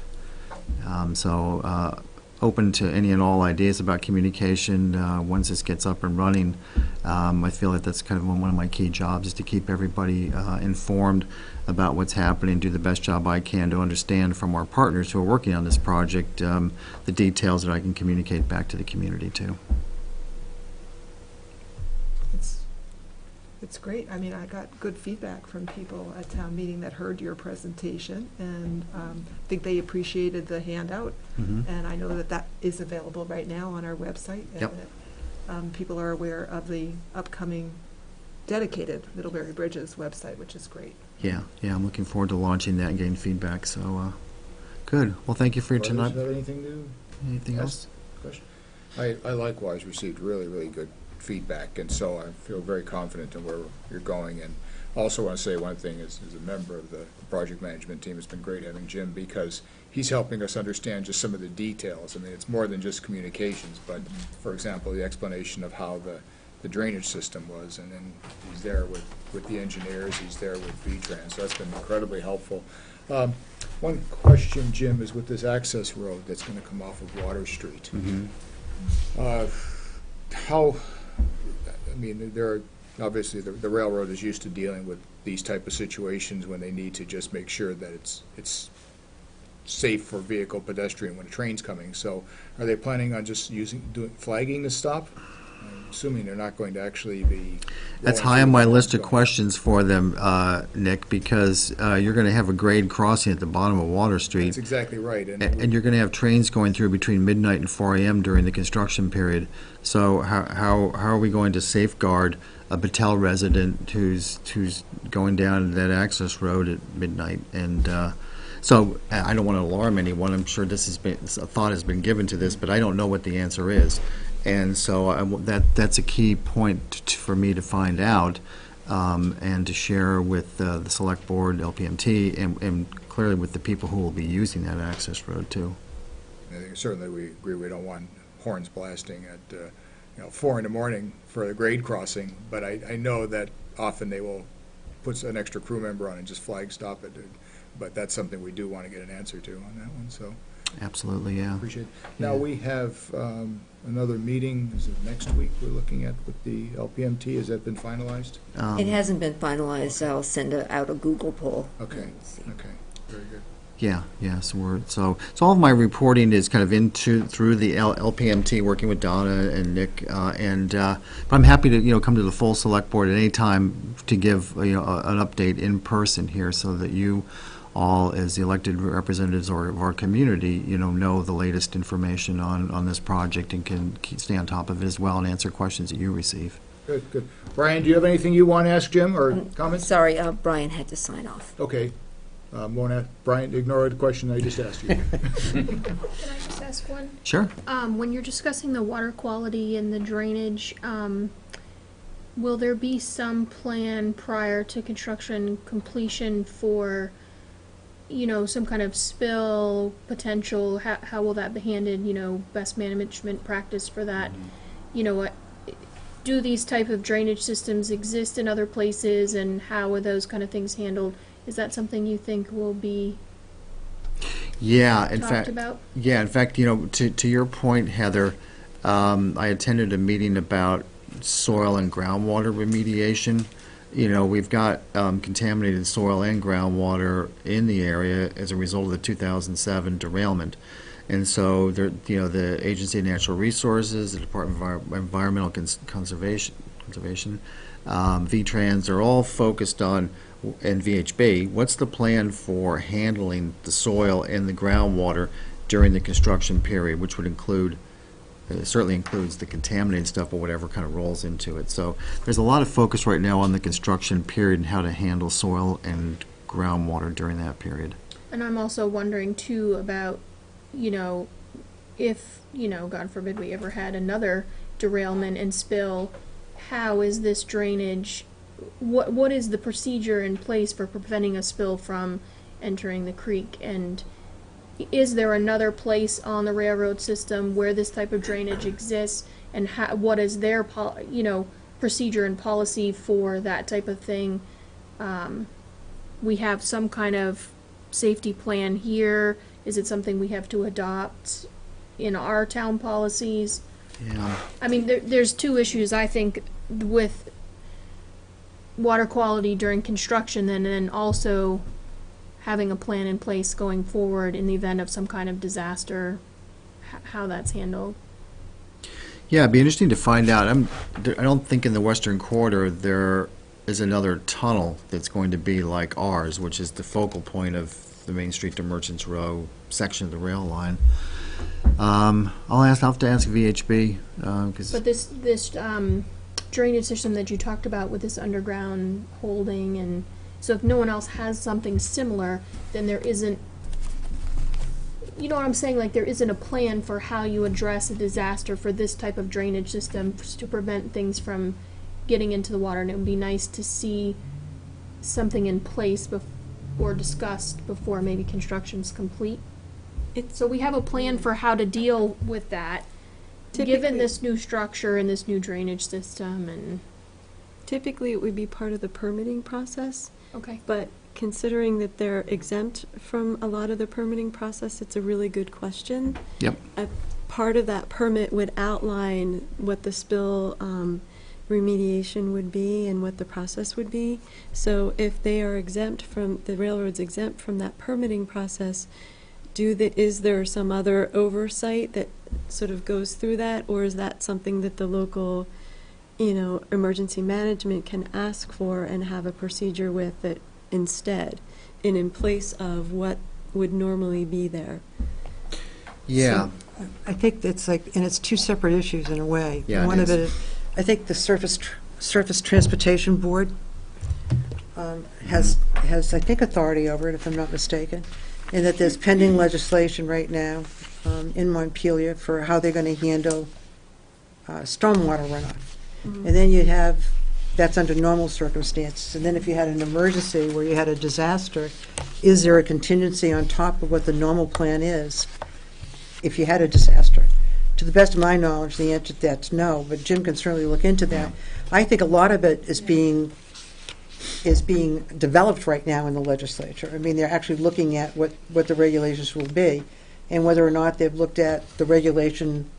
Open to any and all ideas about communication once this gets up and running. I feel that that's kind of one of my key jobs, is to keep everybody informed about what's happening, do the best job I can to understand from our partners who are working on this project the details that I can communicate back to the community too. It's great. I mean, I got good feedback from people at town meeting that heard your presentation, and I think they appreciated the handout. And I know that that is available right now on our website. Yep. And that, people are aware of the upcoming dedicated Middlebury Bridges website, which is great. Yeah, I'm looking forward to launching that and getting feedback. So, good. Well, thank you for your tonight. Have anything new? Anything else? Question? I likewise received really, really good feedback, and so I feel very confident in where you're going. And also want to say one thing, as a member of the project management team, it's been great having Jim, because he's helping us understand just some of the details. I mean, it's more than just communications, but for example, the explanation of how the drainage system was, and then he's there with the engineers, he's there with V-Trans, so that's been incredibly helpful. One question, Jim, is with this access road that's going to come off of Water Street. I mean, there are, obviously, the railroad is used to dealing with these type of situations when they need to just make sure that it's safe for vehicle pedestrian when a train's coming. So are they planning on just flagging the stop? I'm assuming they're not going to actually be... That's high on my list of questions for them, Nick, because you're going to have a grade crossing at the bottom of Water Street. That's exactly right. And you're going to have trains going through between midnight and 4 a.m. during the construction period. So how are we going to safeguard a Battelle resident who's going down that access road at midnight? And so I don't want to alarm anyone. I'm sure a thought has been given to this, but I don't know what the answer is. And so that's a key point for me to find out and to share with the Select Board, LPMT, and clearly with the people who will be using that access road too. I think certainly we agree we don't want horns blasting at 4 in the morning for the grade crossing, but I know that often they will put an extra crew member on and just flag stop it. But that's something we do want to get an answer to on that one. So absolutely, yeah. Appreciate it. Now we have another meeting. Is it next week we're looking at with the LPMT? Has that been finalized? It hasn't been finalized. I'll send out a Google poll. Okay. Okay. Very good. Yeah. So all of my reporting is kind of through the LPMT, working with Donna and Nick, but I'm happy to come to the full Select Board at any time to give an update in person here, so that you all, as the elected representatives of our community, know the latest information on this project and can stay on top of it as well and answer questions that you receive. Good. Brian, do you have anything you want to ask Jim or comments? Sorry, Brian had to sign off. Okay. Won't ask Brian, ignore the question I just asked you. Can I just ask one? Sure. When you're discussing the water quality and the drainage, will there be some plan prior to construction completion for, some kind of spill potential? How will that be handled? Best management practice for that? Do these type of drainage systems exist in other places, and how are those kind of things handled? Is that something you think will be talked about? Yeah, in fact, to your point, Heather, I attended a meeting about soil and groundwater remediation. We've got contaminated soil and groundwater in the area as a result of the 2007 derailment. And so, the Agency of Natural Resources, the Department of Environmental Conservation, Conservation, V-Trans are all focused on, and VHB, what's the plan for handling the soil and the groundwater during the construction period, which would include, it certainly includes the contaminated stuff, but whatever kind of rolls into it. So there's a lot of focus right now on the construction period and how to handle soil and groundwater during that period. And I'm also wondering too about, if, God forbid we ever had another derailment and spill, how is this drainage, what is the procedure in place for preventing a spill from entering the creek? And is there another place on the railroad system where this type of drainage exists? And what is their, procedure and policy for that type of thing? We have some kind of safety plan here. Is it something we have to adopt in our town policies? Yeah. I mean, there's two issues, I think, with water quality during construction, and then also having a plan in place going forward in the event of some kind of disaster, how that's handled. Yeah, it'd be interesting to find out. I don't think in the western quarter there is another tunnel that's going to be like ours, which is the focal point of the Main Street to Merchants Row section of the rail line. I'll have to ask VHB, because... But this drainage system that you talked about with this underground holding, and so if no one else has something similar, then there isn't, you know what I'm saying, like there isn't a plan for how you address a disaster for this type of drainage system to prevent things from getting into the water. And it would be nice to see something in place or discussed before maybe construction's complete. So we have a plan for how to deal with that, given this new structure and this new drainage system. And Typically, it would be part of the permitting process, okay, but considering that they're exempt from a lot of the permitting process, it's a really good question. Yep. Part of that permit would outline what the spill remediation would be and what the process would be. So if they are exempt from, the railroad's exempt from that permitting process, is there some other oversight that sort of goes through that, or is that something that the local, emergency management can ask for and have a procedure with it instead, and in place of what would normally be there? Yeah. So, I think it's like, and it's two separate issues in a way. Yeah, One it of it is, I think the Surface Transportation Board has, I think, authority over it, if I'm not mistaken, and that there's pending legislation right now in Montpelier for how they're going to handle stormwater runoff. Mm-hmm. And then you'd have, that's under normal circumstances, and then if you had an emergency where you had a disaster, is there a contingency on top of what the normal plan is if you had a disaster? To the best of my knowledge, the answer to that's no, but Jim can certainly look into that. I think a lot of it is being developed right now in the legislature. I mean, they're actually looking at what the regulations will be, and whether or not they've looked at the regulation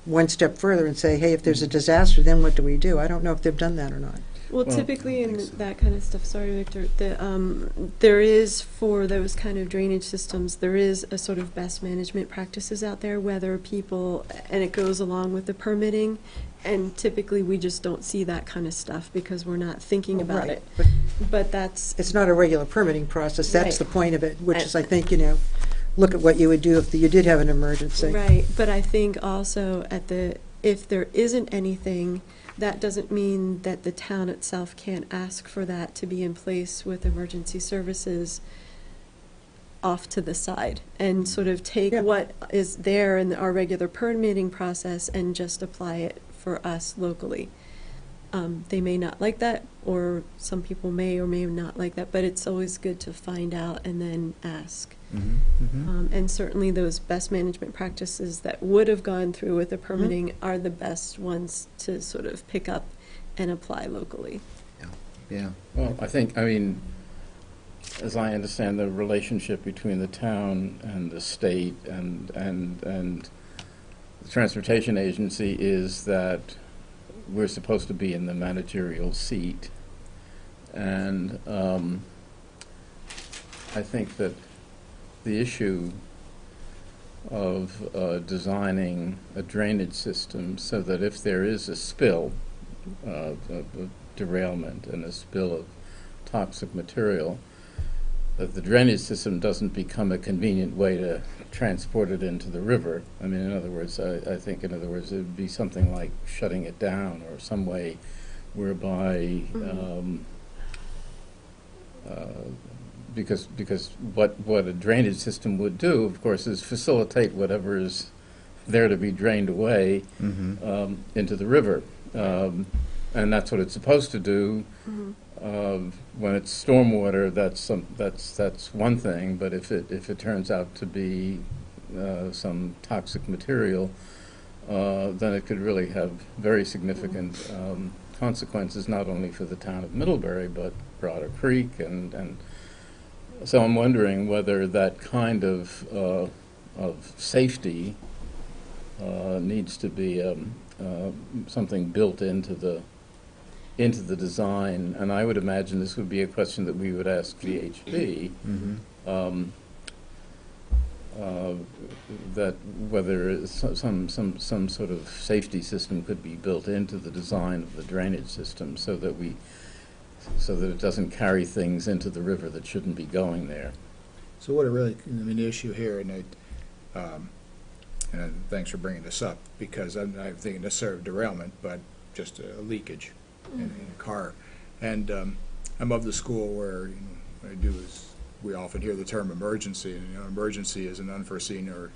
one step further and say, hey, if there's a disaster, then what do we do? I don't know if they've done that or not. Well, typically in that kind of stuff, sorry, Victor, there is, for those kind of drainage systems, there is a sort of best management practices out there, whether people, and it goes along with the permitting, and typically we just don't see that kind of stuff because we're not thinking about Right, it. But that's... It's not a regular permitting process. That's Right. the point of it, which is, I think, look at what you would do if you did have an emergency. Right, but I think also if there isn't anything, that doesn't mean that the town itself can't ask for that to be in place with emergency services off to the side and sort of take what is there in our regular permitting process and just apply it for us locally. They may not like that, or some people may or may not like that, but it's always good to find out and then ask. And certainly those best management practices that would have gone through with the permitting are the best ones to sort of pick up and apply locally. Yeah. Well, I mean, as I understand the relationship between the town and the state and the transportation agency is that we're supposed to be in the managerial seat. And I think that the issue of designing a drainage system so that if there is a spill, derailment and a spill of toxic material, that the drainage system doesn't become a convenient way to transport it into the river. I mean, in other words, I think, in other words, it would be something like shutting it down or some way whereby, because what a drainage system would do, of course, is facilitate whatever is there to be drained away into the river. And that's what it's supposed to do. When it's stormwater, that's one thing, but if it turns out to be some toxic material, then it could really have very significant consequences, not only for the town of Middlebury, but for Otter Creek, and so I'm wondering whether that kind of safety needs to be something built into the design, and I would imagine this would be a question that we would ask VHB, that whether some sort of safety system could be built into the design of the drainage system so that it doesn't carry things into the river that shouldn't be going there. So what the issue here, and thanks for bringing this up, because I'm not thinking necessarily of derailment, but just a leakage in a car. And I'm of the school where what I do is we often hear the term emergency, and emergency is an unforeseen or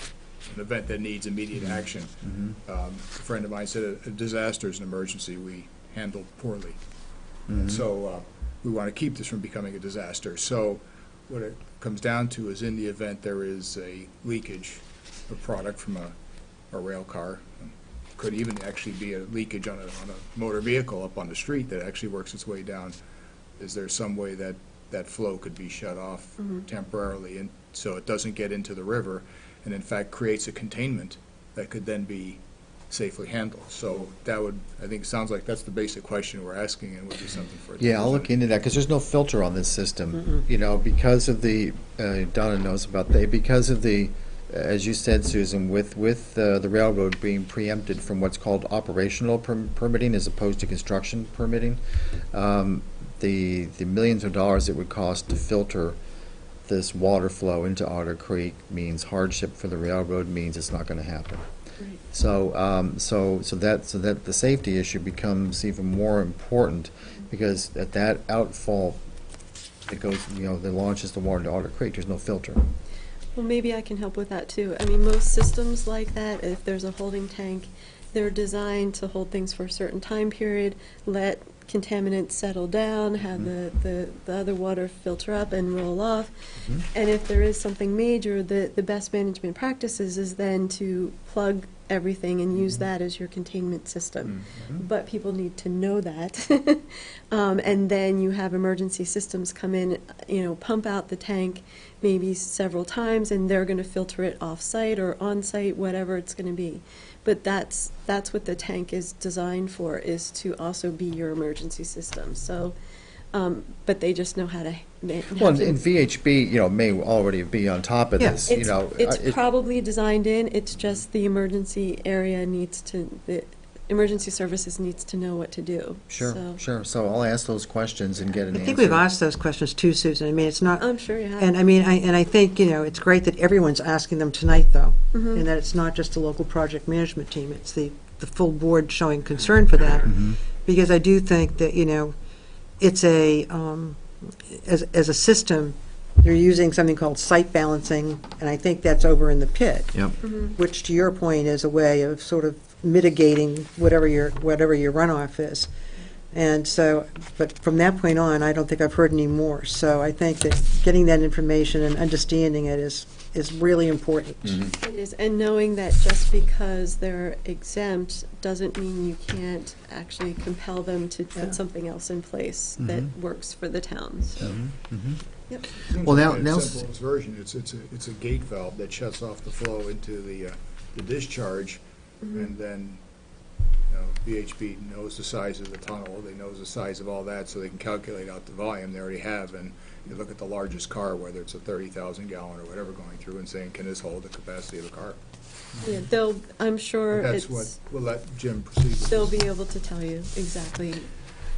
an event that needs immediate action. A friend of mine said a disaster is an emergency we handle poorly. And so we want to keep this from becoming a disaster. So what it comes down to is, in the event there is a leakage of product from a rail car, could even actually be a leakage on a motor vehicle up on the street that actually works its way down, is there some way that that flow could be shut off temporarily, and so it doesn't get into the river, and in fact creates a containment that could then be safely handled? So that would, I think, sounds like that's the basic question we're asking, and would be something for it. Yeah, I'll look into that, because there's no filter on this system, because of the, Donna knows about because of the, as you said, Susan, with the railroad being preempted from what's called operational permitting as opposed to construction permitting, the millions of dollars it would cost to filter this water flow into Otter Creek means hardship for the railroad, means it's not going to happen. Right. So that the safety issue becomes even more important, because at that outfall, it goes, that launches the water into Otter Creek. There's no filter. Well, maybe I can help with that too. I mean, most systems like that, if there's a holding tank, they're designed to hold things for a certain time period, let contaminants settle down, have the other water filter up and roll off. And if there is something major, the best management practices is then to plug everything and use that as your containment system. But people need to know that. And then you have emergency systems come in, pump out the tank maybe several times, and they're going to filter it off-site or on-site, whatever it's going to be. But that's what the tank is designed for, is to also be your emergency system. So, but they just know how to. Well, and VHB, may already be on top of this. It's probably designed in. It's just the emergency area the emergency services needs to know what to do. Sure. So I'll ask those questions and get an answer. I think we've asked those questions too, Susan. I mean, it's not. I'm sure you have. And I think, it's great that everyone's asking them tonight, though, and that it's not just the local project management team. It's the full board showing concern for that, because I do think that, it's a, as a system, they're using something called site balancing, and I think that's over in the pit. Yep. Which, to your point, is a way of sort of mitigating whatever your runoff is. And so, but from that point on, I don't think I've heard any more. So I think that getting that information and understanding it is really important. It is, and knowing that just because they're exempt doesn't mean you can't actually compel them to put something else in place that works for the town. So. Yep. Well, now simplest version, it's a gate valve that shuts off the flow into the discharge, and then VHB knows the size of the tunnel, they knows the size of all that, so they can calculate out the volume they already have, and you look at the largest car, whether it's a 30,000 gallon or whatever going through, and saying, can this hold the capacity of a car? Yeah, I'm sure That's what, we'll let Jim proceed with. they'll be able to tell you exactly.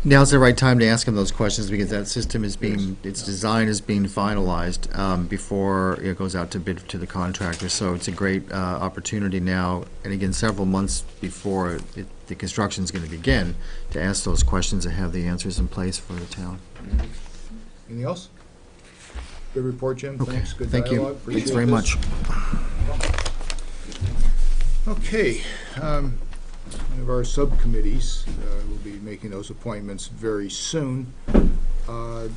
Now's the right time to ask him those questions, because that system is being, its design is being finalized before it goes out to bid to the contractor. So it's a great opportunity now, and again, several months before the construction's going to begin, to ask those questions and have the answers in place for the town. Anything else? Good report, Jim. Okay, Thanks. Good thank you. dialogue. Appreciate Thanks very this. much. Okay. One of our subcommittees, will be making those appointments very soon. At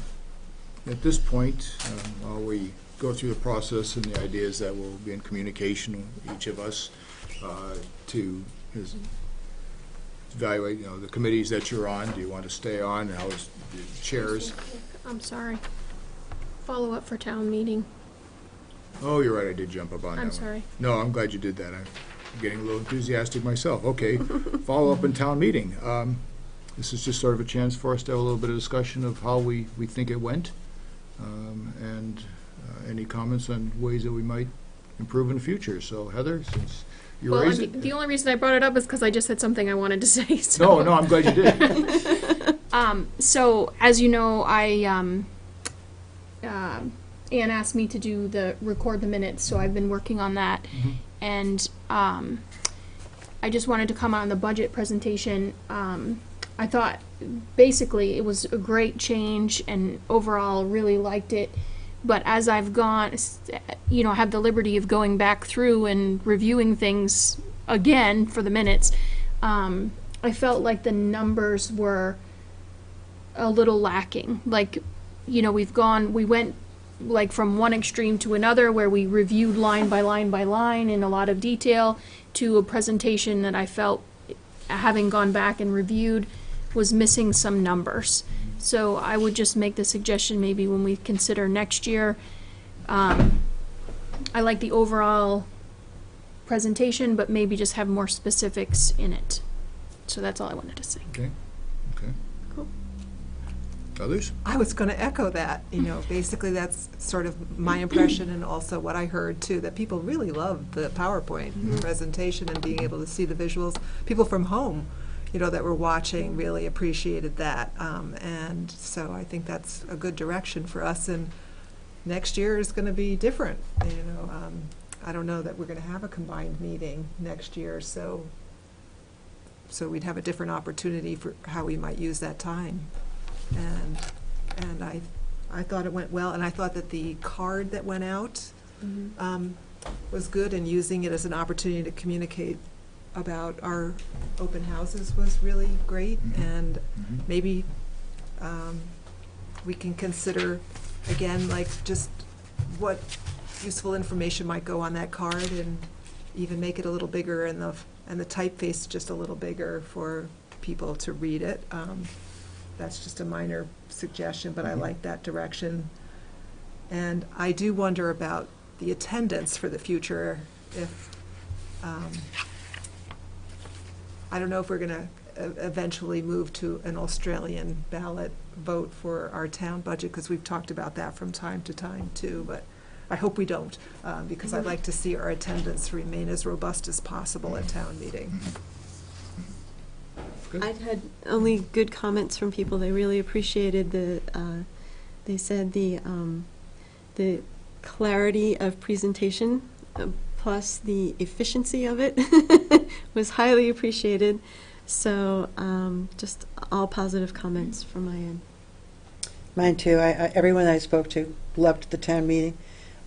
this point, while we go through the process, and the idea is that we'll be in communication with each of us to evaluate, the committees that you're on. Do you want to stay on? How is the chairs? I'm sorry. Follow up for town meeting. Oh, you're right, I did jump up on that one. I'm sorry. No, I'm glad you did that. I'm getting a little enthusiastic myself. Okay, follow up in town meeting. This is just sort of a chance for us to have a little bit of discussion of how we think it went, and any comments on ways that we might improve in the future. So Heather, since you Well, raised the it. only reason I brought it up is because I just had something I wanted to say. So. No, I'm glad you did. So as you know, Ann asked me to record the minutes, so I've been working on that. And I just wanted to come on the budget presentation. I thought basically it was a great change, and overall really liked it. But as I've gone, have the liberty of going back through and reviewing things again for the minutes, I felt like the numbers were a little lacking. Like, we went like from one extreme to another, where we reviewed line by line by line in a lot of detail, to a presentation that I felt, having gone back and reviewed, was missing some numbers. So I would just make the suggestion, maybe when we consider next year, I like the overall presentation, but maybe just have more specifics in it. So that's all I wanted to say. Okay. Cool. Others? I was going to echo that. Basically that's sort of my impression, and also what I heard too, that people really loved the PowerPoint presentation and being able to see the visuals. People from home, that were watching really appreciated that. And so I think that's a good direction for us. And next year is going to be different. I don't know that we're going to have a combined meeting next year, so we'd have a different opportunity for how we might use that time. And I thought it went well, and I thought that the card that went out was good, and using it as an opportunity to communicate about our open houses was really great. And maybe we can consider, again, like just what useful information might go on that card, and even make it a little bigger, and the typeface just a little bigger for people to read it. That's just a minor suggestion, but I like that direction. And I do wonder about the attendance for the future. If I don't know if we're going to eventually move to an Australian ballot vote for our town budget, because we've talked about that from time to time too, but I hope we don't, because I'd like to see our attendance remain as robust as possible at town meeting. I've had only good comments from people. They really appreciated they said the clarity of presentation, plus the efficiency of it was highly appreciated. So just all positive comments from my end. Mine too. Everyone I spoke to loved the town meeting.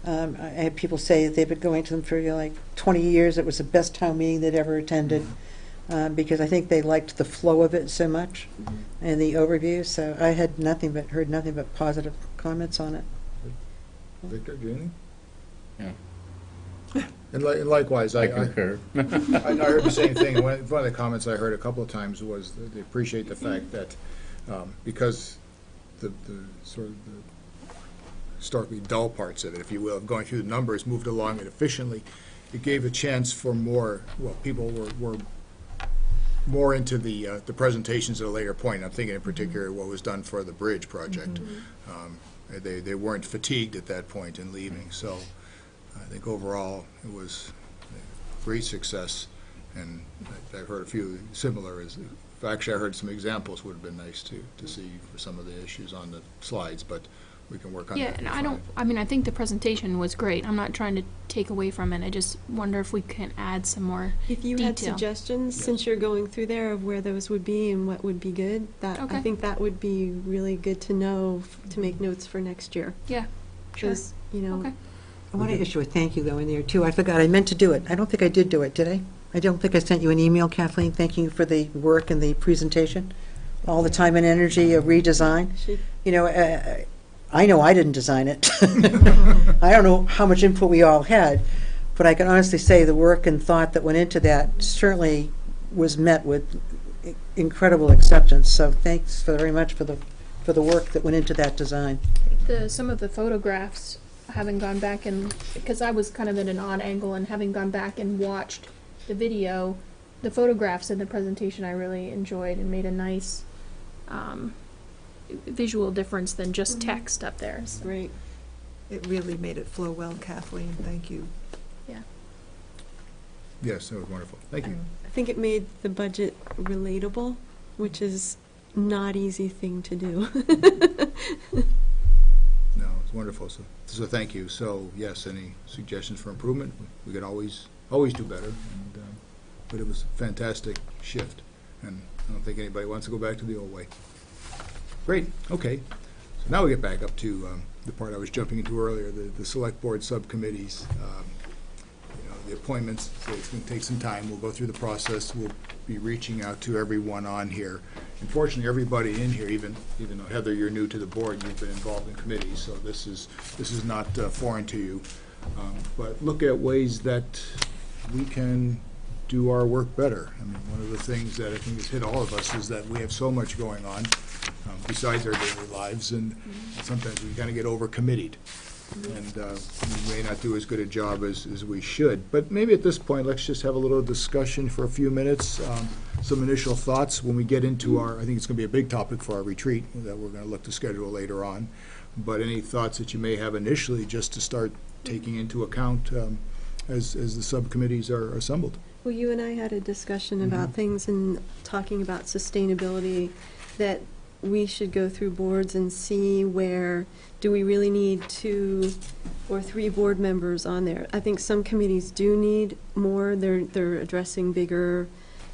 I had people say that they've been going to them for like 20 years. It was the best town meeting they'd ever attended, because I think they liked the flow of it so much and the overview. So I had heard nothing but positive comments on it. Victor, do you have anything? Yeah. And likewise, I concur. I heard the same thing. One of the comments I heard a couple of times was that they appreciate the fact that because the sort of the historically dull parts of it, if you will, of going through the numbers, moved along it efficiently, it gave a chance for more, people were more into the presentations at a later point. I'm thinking in particular what was done for the bridge project. They weren't fatigued at that point in leaving, so I think overall it was a great success, and I've heard a few similar. Actually, I heard some examples would have been nice to see for some of the issues on the slides, but we can work on that. Yeah, and I think the presentation was great. I'm not trying to take away from it. I just wonder if we can add some more If you detail. had suggestions, since you're going through there, of where those would be and what would be good, I Okay. think that would be really good to know, to make notes for next year. Yeah, sure. 'Cause, you know, Okay. I want to issue a thank you, though, in there, too. I forgot, I meant to do it. I don't think I did do it, did I? I don't think I sent you an email, Kathleen, thanking you for the work and the presentation, all the time and energy of redesign. She- You know, I know I didn't design it. I don't know how much input we all had, but I can honestly say the work and thought that went into that certainly was met with incredible acceptance. So thanks very much for the work that went into that design. Some of the photographs, having gone back and, because I was kind of at an odd angle, and having gone back and watched the video, the photographs in the presentation I really enjoyed and made a nice visual difference than just text up there. So, Great. It really made it flow well, Kathleen, thank you. yeah. Yes, that was wonderful. Thank you. I think it made the budget relatable, which is not easy thing to do. No, it was wonderful. So thank you. So yes, any suggestions for improvement? We could always do better. And, but it was a fantastic shift, and I don't think anybody wants to go back to the old way. Great. Okay. So now we get back up to the part I was jumping into earlier, the Selectboard Subcommittees. The appointments. So it's going to take some time. We'll go through the process. We'll be reaching out to everyone on here. Unfortunately, everybody in here, even though Heather, you're new to the board, you've been involved in committees, so this is not foreign to you. But look at ways that we can do our work better. I mean, one of the things that I think has hit all of us is that we have so much going on besides our daily lives, and sometimes we kind of get overcommitted. And we may not do as good a job as we should. But maybe at this point, let's just have a little discussion for a few minutes, some initial thoughts when we get into I think it's going to be a big topic for our retreat that we're going to look to schedule later on. But any thoughts that you may have initially just to start taking into account as the subcommittees are assembled? Well, you and I had a discussion about things and talking about sustainability, that we should go through boards and see where do we really need 2 or 3 board members on there. I think some committees do need more. They're addressing bigger,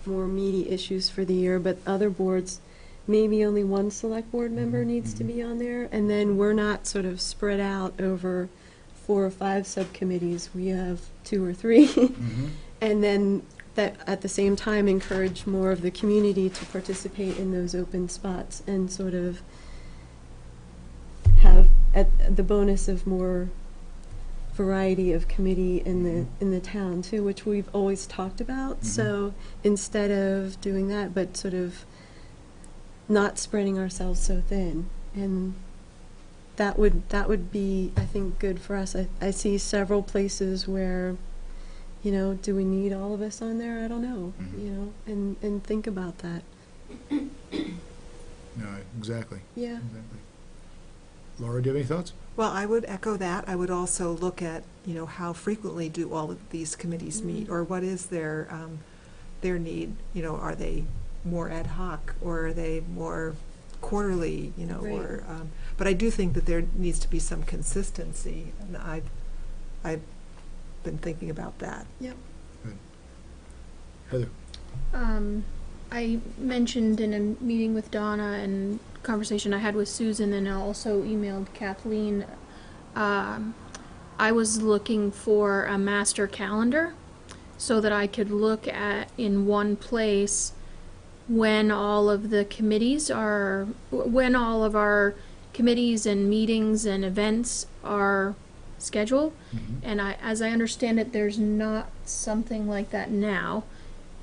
more meaty issues for the year, but other boards, maybe only 1 select board member needs to be on there, and then we're not sort of spread out over 4 or 5 subcommittees. We have 2 or 3. And then that at the same time encourage more of the community to participate in those open spots and sort of have the bonus of more variety of committee in the town too, which we've always talked about. So instead of doing that, but sort of not spreading ourselves so thin, and that would be, I think, good for us. I see several places where, do we need all of us on there? I don't know, and think about that. No, exactly. Yeah. Exactly. Laura, do you have any thoughts? Well, I would echo that. I would also look at, how frequently do all of these committees meet, or what is their need? Are they more ad hoc, or are they more quarterly, Right. But I do think that there needs to be some consistency, and I've been thinking about that. Yep. Heather? I mentioned in a meeting with Donna and conversation I had with Susan, and I also emailed Kathleen, I was looking for a master calendar so that I could look at in one place when all of the committees when all of our committees and meetings and events are scheduled. And as I understand it, there's not something like that now,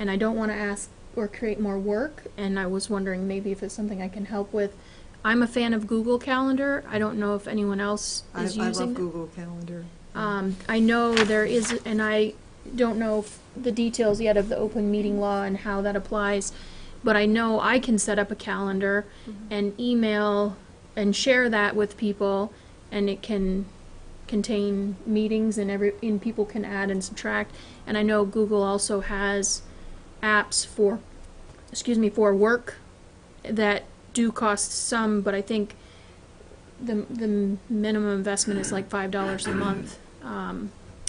and I don't want to ask or create more work, and I was wondering maybe if it's something I can help with. I'm a fan of Google Calendar. I don't know if anyone else is using I love it. Google Calendar. I know there is, and I don't know if the details yet of the open meeting law and how that applies, but I know I can set up a calendar and email and share that with people, and it can contain meetings and people can add and subtract. And I know Google also has apps for work that do cost some, but I think the minimum investment is like $5 a month.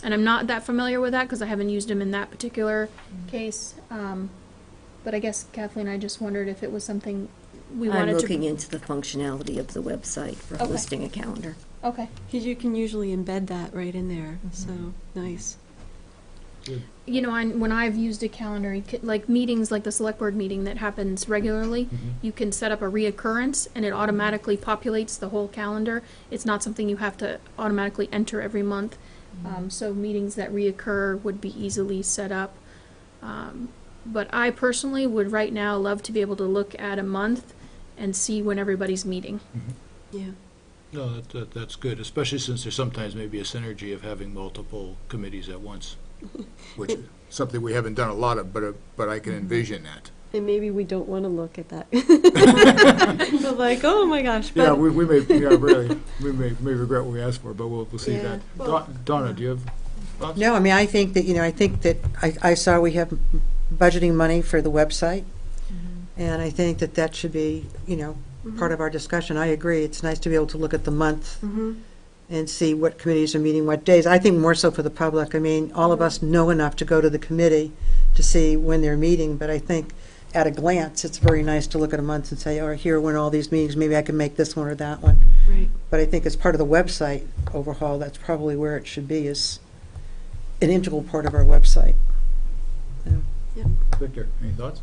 And I'm not that familiar with that because I haven't used them in that particular case. But I guess Kathleen, I just wondered if it was something we I'm wanted to. looking into the functionality of the website for Okay. hosting a calendar. Okay. Because you can usually embed that right in there, so, nice. You know, when I've used a calendar, like meetings, like the select board meeting that happens regularly, you can set up a reoccurrence and it automatically populates the whole calendar. It's not something you have to automatically enter every month. So meetings that reoccur would be easily set up. But I personally would right now love to be able to look at a month and see when everybody's meeting. Yeah. No, that's good, especially since there's sometimes maybe a synergy of having multiple committees at once, which is something we haven't done a lot of, but I can envision that. And maybe we don't want to look at that. But like, oh my gosh. Yeah, But we may, really, we may regret what we asked for, but we'll see Yeah. that. Donna, do you have thoughts? No, I mean, I think that, I saw we have budgeting money for the website, and I think that should be, part of our discussion. I agree. It's nice to be able to look at the month and see what committees are meeting what days. I think more so for the public. I mean, all of us know enough to go to the committee to see when they're meeting, but I think at a glance, it's very nice to look at a month and say, oh, here when all these meetings, maybe I can make this one or that one. right. But I think as part of the website overhaul, that's probably where it should be, is an integral part of our website. Victor, any thoughts?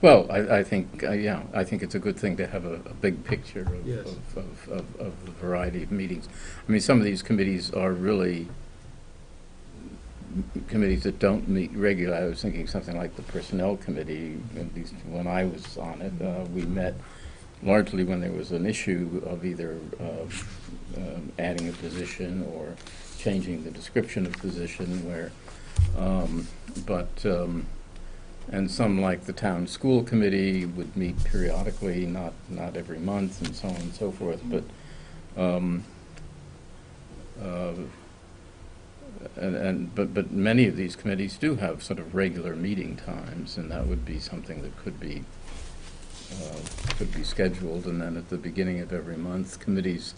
Well, I think, I think it's a good thing to have a big picture Yes. of the variety of meetings. I mean, some of these committees are really committees that don't meet regularly. I was thinking something like the Personnel Committee, at least when I was on it. We met largely when there was an issue of either adding a position or changing the description of position where, and some, like the Town School Committee, would meet periodically, not every month, and so on and so forth. But but many of these committees do have sort of regular meeting times, and that would be something that could be scheduled. And then at the beginning of every month, committees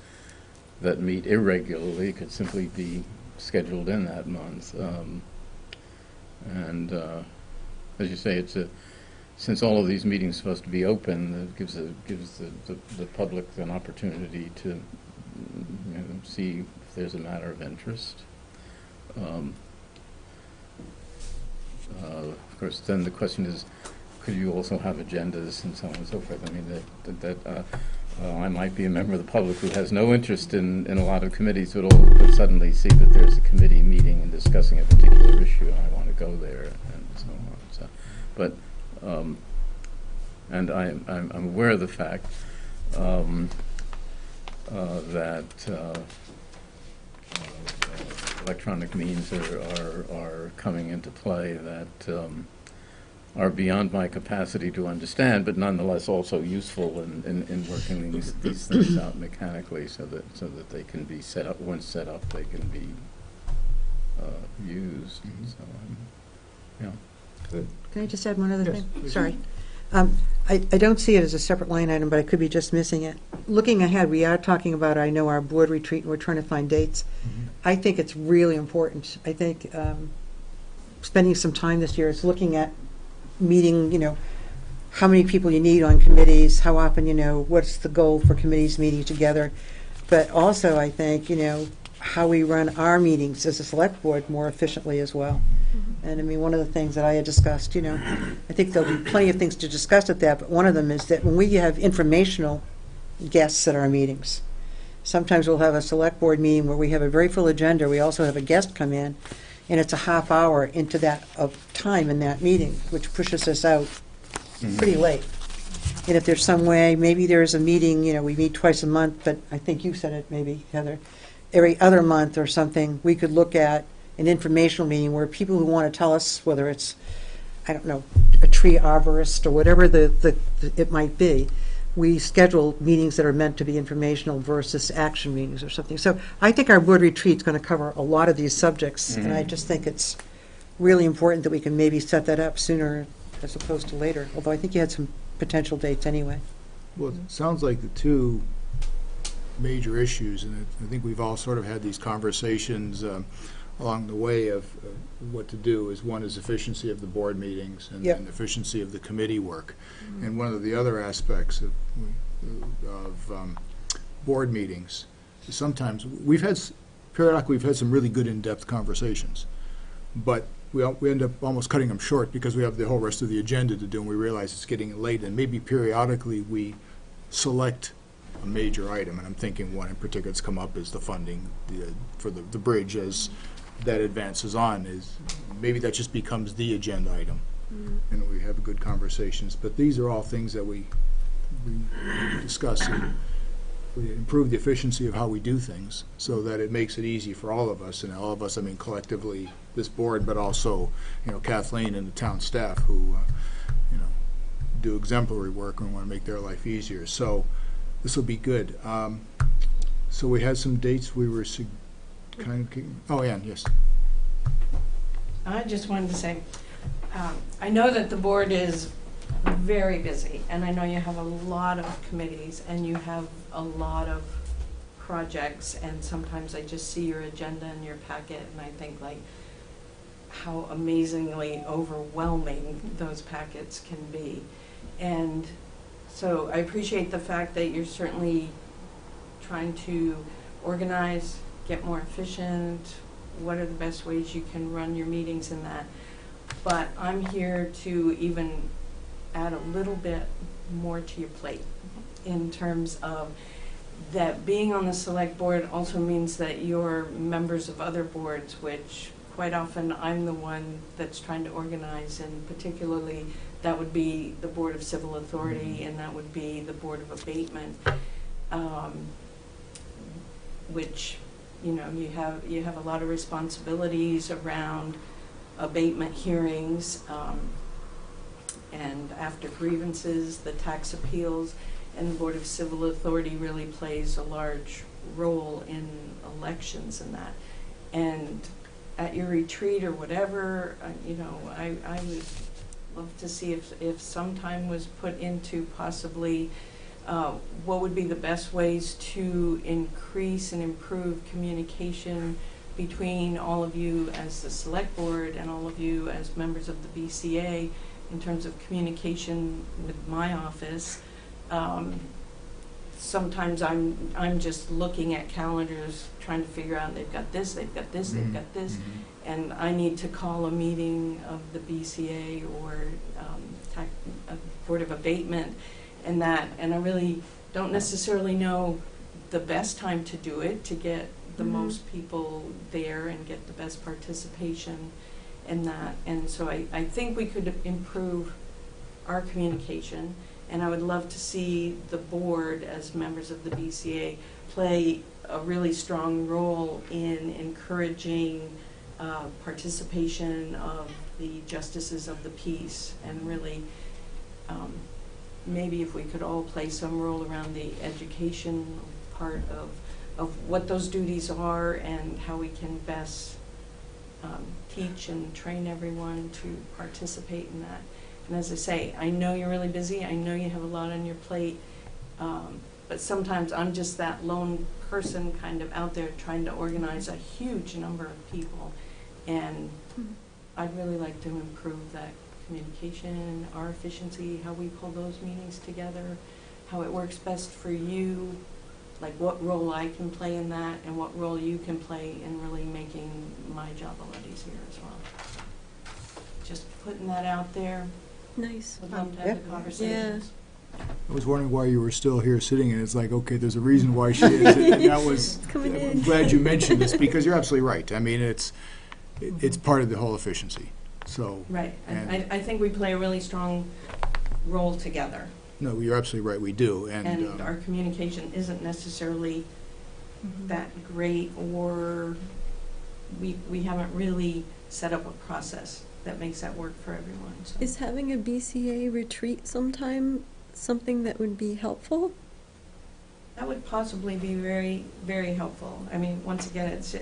that meet irregularly could simply be scheduled in that month. As you say, since all of these meetings are supposed to be open, it gives the public an opportunity to see if there's a matter of interest. Of course, then the question is, could you also have agendas and so on and so forth? I mean, I might be a member of the public who has no interest in a lot of committees, but suddenly see that there's a committee meeting and discussing a particular issue, and I want to go there, and so on. So, but and I'm aware of the fact that electronic means are coming into play that are beyond my capacity to understand, but nonetheless also useful in working these things out mechanically, so that they can be set up. Once set up, they can be used. And so Can I just add one other Yes, thing? please. Sorry. I don't see it as a separate line item, but I could be just missing it. Looking ahead, we are talking about, I know, our board retreat, and we're trying to find dates. I think it's really important. I think spending some time this year is looking at meeting, how many people you need on committees, how often, what's the goal for committees meeting together. But also, I think, how we run our meetings as a select board more efficiently as well. And I mean, one of the things that I had discussed, I think there'll be plenty of things to discuss at that, but one of them is that when we have informational guests at our meetings, sometimes we'll have a select board meeting where we have a very full agenda, we also have a guest come in, and it's a half hour into that of time in that meeting, which pushes us out pretty late. And if there's some way, maybe there's a meeting, we meet twice a month, but I think you said it maybe, Heather, every other month or something, we could look at an informational meeting where people who want to tell us whether it's, I don't know, a tree arborist or whatever it might be, we schedule meetings that are meant to be informational versus action meetings or something. So I think our board retreat's going to cover a lot of these subjects, and I just think it's really important that we can maybe set that up sooner as opposed to later, although I think you had some potential dates anyway. Well, it sounds like the two major issues, and I think we've all sort of had these conversations along the way of what to do, is one is efficiency of the board meetings and, Yep. and efficiency of the committee work. And one of the other aspects of board meetings is sometimes, periodically we've had some really good in-depth conversations, but we end up almost cutting them short because we have the whole rest of the agenda to do, and we realize it's getting late, and maybe periodically we select a major item, and I'm thinking one in particular that's come up is the funding for the bridge as that advances on, is maybe that just becomes the agenda item, and we have good conversations. But these are all things that we discuss, and we improve the efficiency of how we do things so that it makes it easy for all of us, and all of us, I mean collectively, this board, but also, Kathleen and the town staff who, do exemplary work and want to make their life easier. So this will be good. So we had some dates we were Ann, yes. I just wanted to say, I know that the board is very busy, and I know you have a lot of committees, and you have a lot of projects, and sometimes I just see your agenda in your packet, and I think, like, how amazingly overwhelming those packets can be. And so I appreciate the fact that you're certainly trying to organize, get more efficient, what are the best ways you can run your meetings in that. But I'm here to even add a little bit more to your plate in terms of that being on the select board also means that you're members of other boards, which quite often I'm the one that's trying to organize, and particularly that would be the Board of Civil Authority, and that would be the Board of Abatement, which, you have a lot of responsibilities around abatement hearings, and after grievances, the tax appeals, and the Board of Civil Authority really plays a large role in elections and that. And at your retreat or whatever, I would love to see if some time was put into possibly what would be the best ways to increase and improve communication between all of you as the select board and all of you as members of the BCA in terms of communication with my office. Sometimes I'm just looking at calendars, trying to figure out they've got this, they've got this, they've got this, and I need to call a meeting of the BCA or Board of Abatement and that, and I really don't necessarily know the best time to do it to get the most people there and get the best participation in that. And so I think we could improve our communication, and I would love to see the board as members of the BCA play a really strong role in encouraging participation of the justices of the peace, and really maybe if we could all play some role around the education part of what those duties are and how we can best teach and train everyone to participate in that. And as I say, I know you're really busy, I know you have a lot on your plate, but sometimes I'm just that lone person kind of out there trying to organize a huge number of people, and I'd really like to improve that communication, our efficiency, how we pull those meetings together, how it works best for you, like what role I can play in that and what role you can play in really making my job a lot easier as well. Just putting that out there. Nice. Would love to have the conversations. I was wondering why you were still here sitting, and it's like, okay, there's a reason why she is. And that was, coming in. I'm glad you mentioned this, because you're absolutely right. I mean, it's part of the whole efficiency. So Right, and I think we play a really strong role together. no, you're absolutely right. We do, And our communication isn't necessarily that great, or we haven't really set up a process that makes that work for everyone, so. Is having a BCA retreat sometime something that would be helpful? That would possibly be very, very helpful. I mean, once again, it's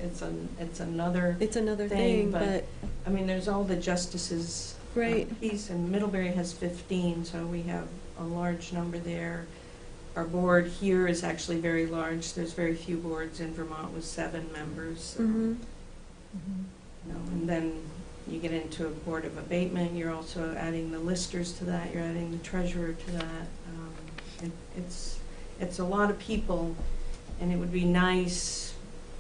another It's another thing, thing, but, I mean, there's all the justices right, piece, and Middlebury has 15, so we have a large number there. Our board here is actually very large. There's very few boards in Vermont with 7 members. mhm, You know, and then you get into a board of abatement. You're also adding the listers to that. You're adding the treasurer to that. It's a lot of people, and it would be nice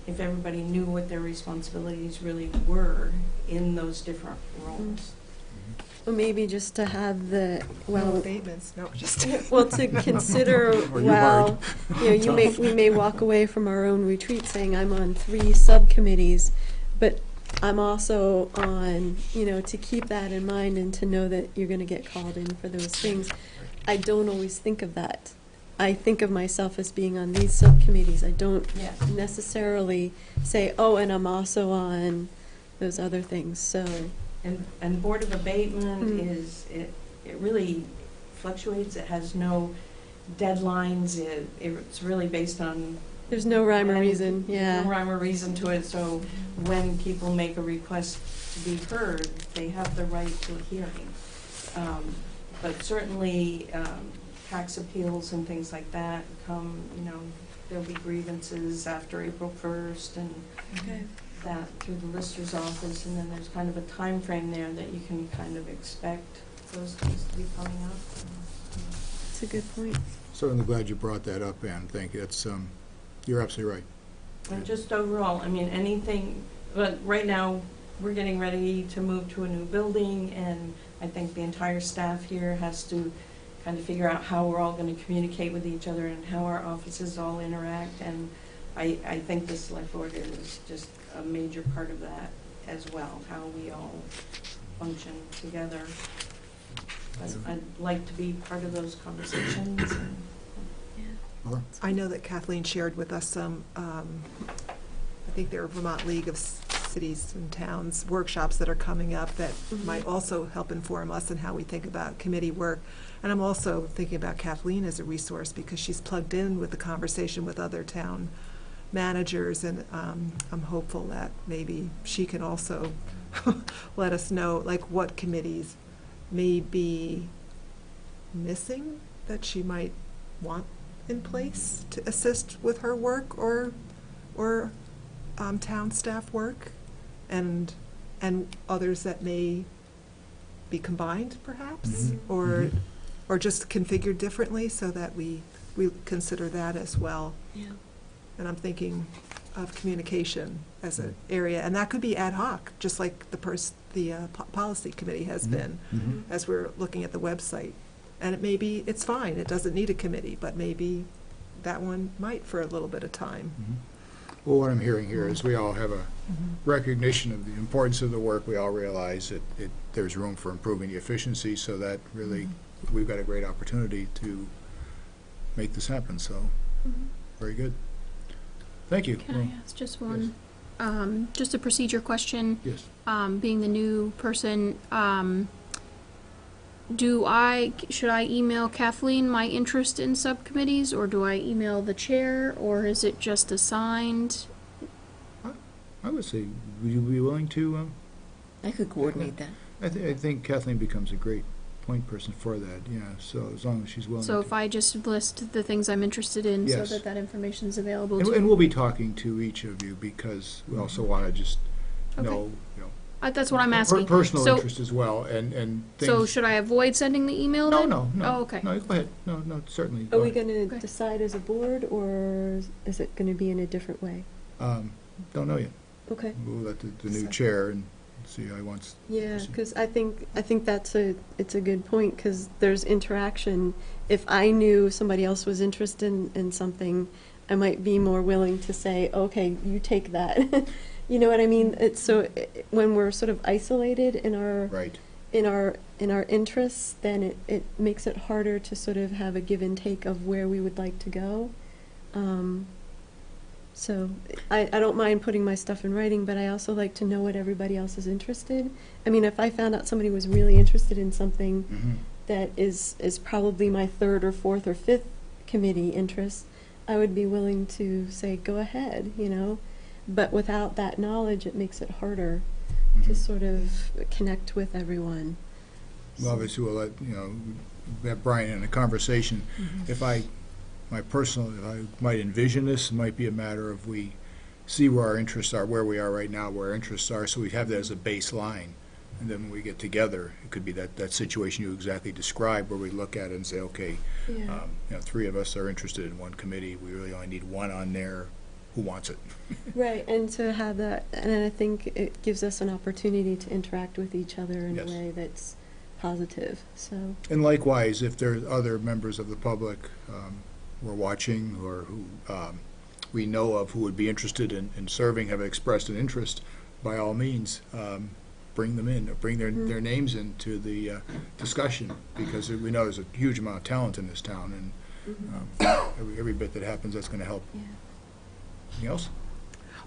if everybody knew what their responsibilities really were in those different roles. or maybe just to have the, No well, abatements, no, just. well, to consider, Or you well, we may walk away from our own retreat saying, I'm on 3 subcommittees, but I'm also on, to keep that in mind and to know that you're gonna get called in for those things. I don't always think of that. I think of myself as being on these subcommittees. I don't Yes. necessarily say, oh, and I'm also on those other things, so, And board of abatement Mm. it really fluctuates. It has no deadlines. It's really based on. there's no rhyme or when- reason, yeah. No rhyme or reason to it, so when people make a request to be heard, they have the right to a hearing. But certainly, tax appeals and things like that come, there'll be grievances after April 1st and Okay. that through the lister's office, and then there's kind of a time frame there that you can kind of expect those things to be coming up. That's a good point. Certainly glad you brought that up, Ann. Thank you. That's, you're absolutely right. And just overall, I mean, anything, but right now, we're getting ready to move to a new building, and I think the entire staff here has to kind of figure out how we're all going to communicate with each other and how our offices all interact, and I think the select board is just a major part of that as well, how we all function together. But I'd like to be part of those conversations. And Laura? I know that Kathleen shared with us some, I think there are Vermont League of Cities and Towns workshops that are coming up that might also help inform us in how we think about committee work. And I'm also thinking about Kathleen as a resource because she's plugged in with the conversation with other town managers, and I'm hopeful that maybe she can also let us know, like, what committees may be missing that she might want in place to assist with her work or town staff work, and others that may be combined, perhaps, or just configured differently, so that we consider that as well. Yeah. And I'm thinking of communication as an area, and that could be ad hoc, just like the policy committee has been, as we're looking at the website. And it may be, it's fine, it doesn't need a committee, but maybe that one might for a little bit of time. Well, what I'm hearing here is we all have a recognition of the importance of the work. We all realize that there's room for improving the efficiency, so that really, we've got a great opportunity to make this happen, so, very good. Thank you. Can I ask just one, just a procedure question? Yes. Being the new person, should I email Kathleen my interest in subcommittees, or do I email the chair, or is it just assigned? I would say, would you be willing to, I could coordinate that. I think Kathleen becomes a great point person for that, yeah, so as long as she's willing to. So if I just list the things I'm interested in, so Yes. that information is available And, to and we'll be talking to each of you, because we also want to just Okay. know, that's what I'm asking. personal So- interest as well, and things. So should I avoid sending the email No, then? no. Oh, okay. No, go ahead. No, certainly. Are go we ahead. gonna Okay. decide as a board, or is it gonna be in a different way? Don't know yet. Okay. We'll let the new chair and see how he wants. Yeah, proceed. because I think it's a good point, because there's interaction. If I knew somebody else was interested in something, I might be more willing to say, okay, you take that. You know what I mean? It's when we're sort of isolated in our Right. in our interests, then it makes it harder to sort of have a give and take of where we would like to go. So I don't mind putting my stuff in writing, but I also like to know what everybody else is interested. I mean, if I found out somebody was really interested in something Mhm. that is probably my third or fourth or fifth committee interest, I would be willing to say, go ahead, you know? But without that knowledge, it makes it harder to Mhm. sort of connect with everyone. Well, obviously, we'll let, have Brian in a conversation. If I might envision this, it might be a matter of we see where our interests are, where we are right now, where our interests are, so we have that as a baseline. And then when we get together, it could be that situation you exactly described, where we look at it and say, okay, Yeah. three of us are interested in one committee, we really only need one on there, who wants it? Right, and to have that, and I think it gives us an opportunity to interact with each other in Yes. a way that's positive, so. And likewise, if there are other members of the public who are watching or who we know of who would be interested in serving, have expressed an interest, by all means, bring them in, or bring their names into the discussion, because we know there's a huge amount of talent in this town, and every bit that happens, that's going to help. Yeah. Anything else?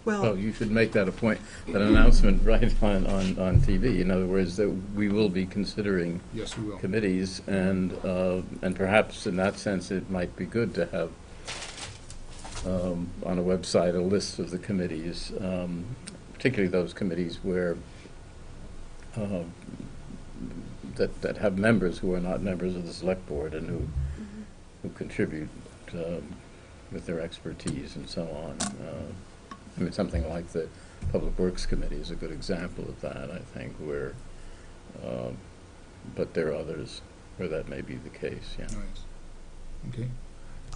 Well, you should make that that announcement right on TV. In other words, that we will be considering Yes, we will. committees, and perhaps in that sense, it might be good to have on a website a list of the committees, particularly those committees where that have members who are not members of the select board and who contribute with their expertise and so on. I mean, something like the Public Works Committee is a good example of that, I think, where, but there are others where that may be the case, yeah. Nice. Okay.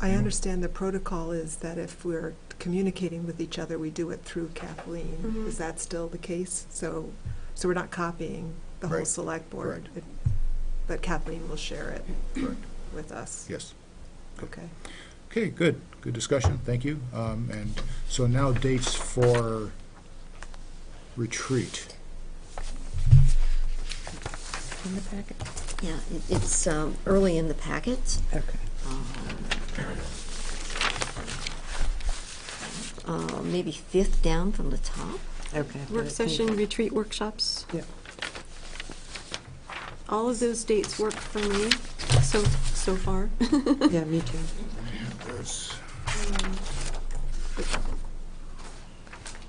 I understand the protocol is that if we're communicating with each other, we do it through Kathleen. Mhm. Is that still the case? So we're not copying the whole Right. select board, Correct. but Kathleen will share it Correct. with us. Yes. Okay. Okay, good. Good discussion. Thank you. And so now dates for retreat. In the packet? Yeah, it's early in the packet. Okay. Maybe fifth down from the top. Okay. Work session, retreat workshops. Yeah. All of those dates work for me so far. Yeah, me too. There's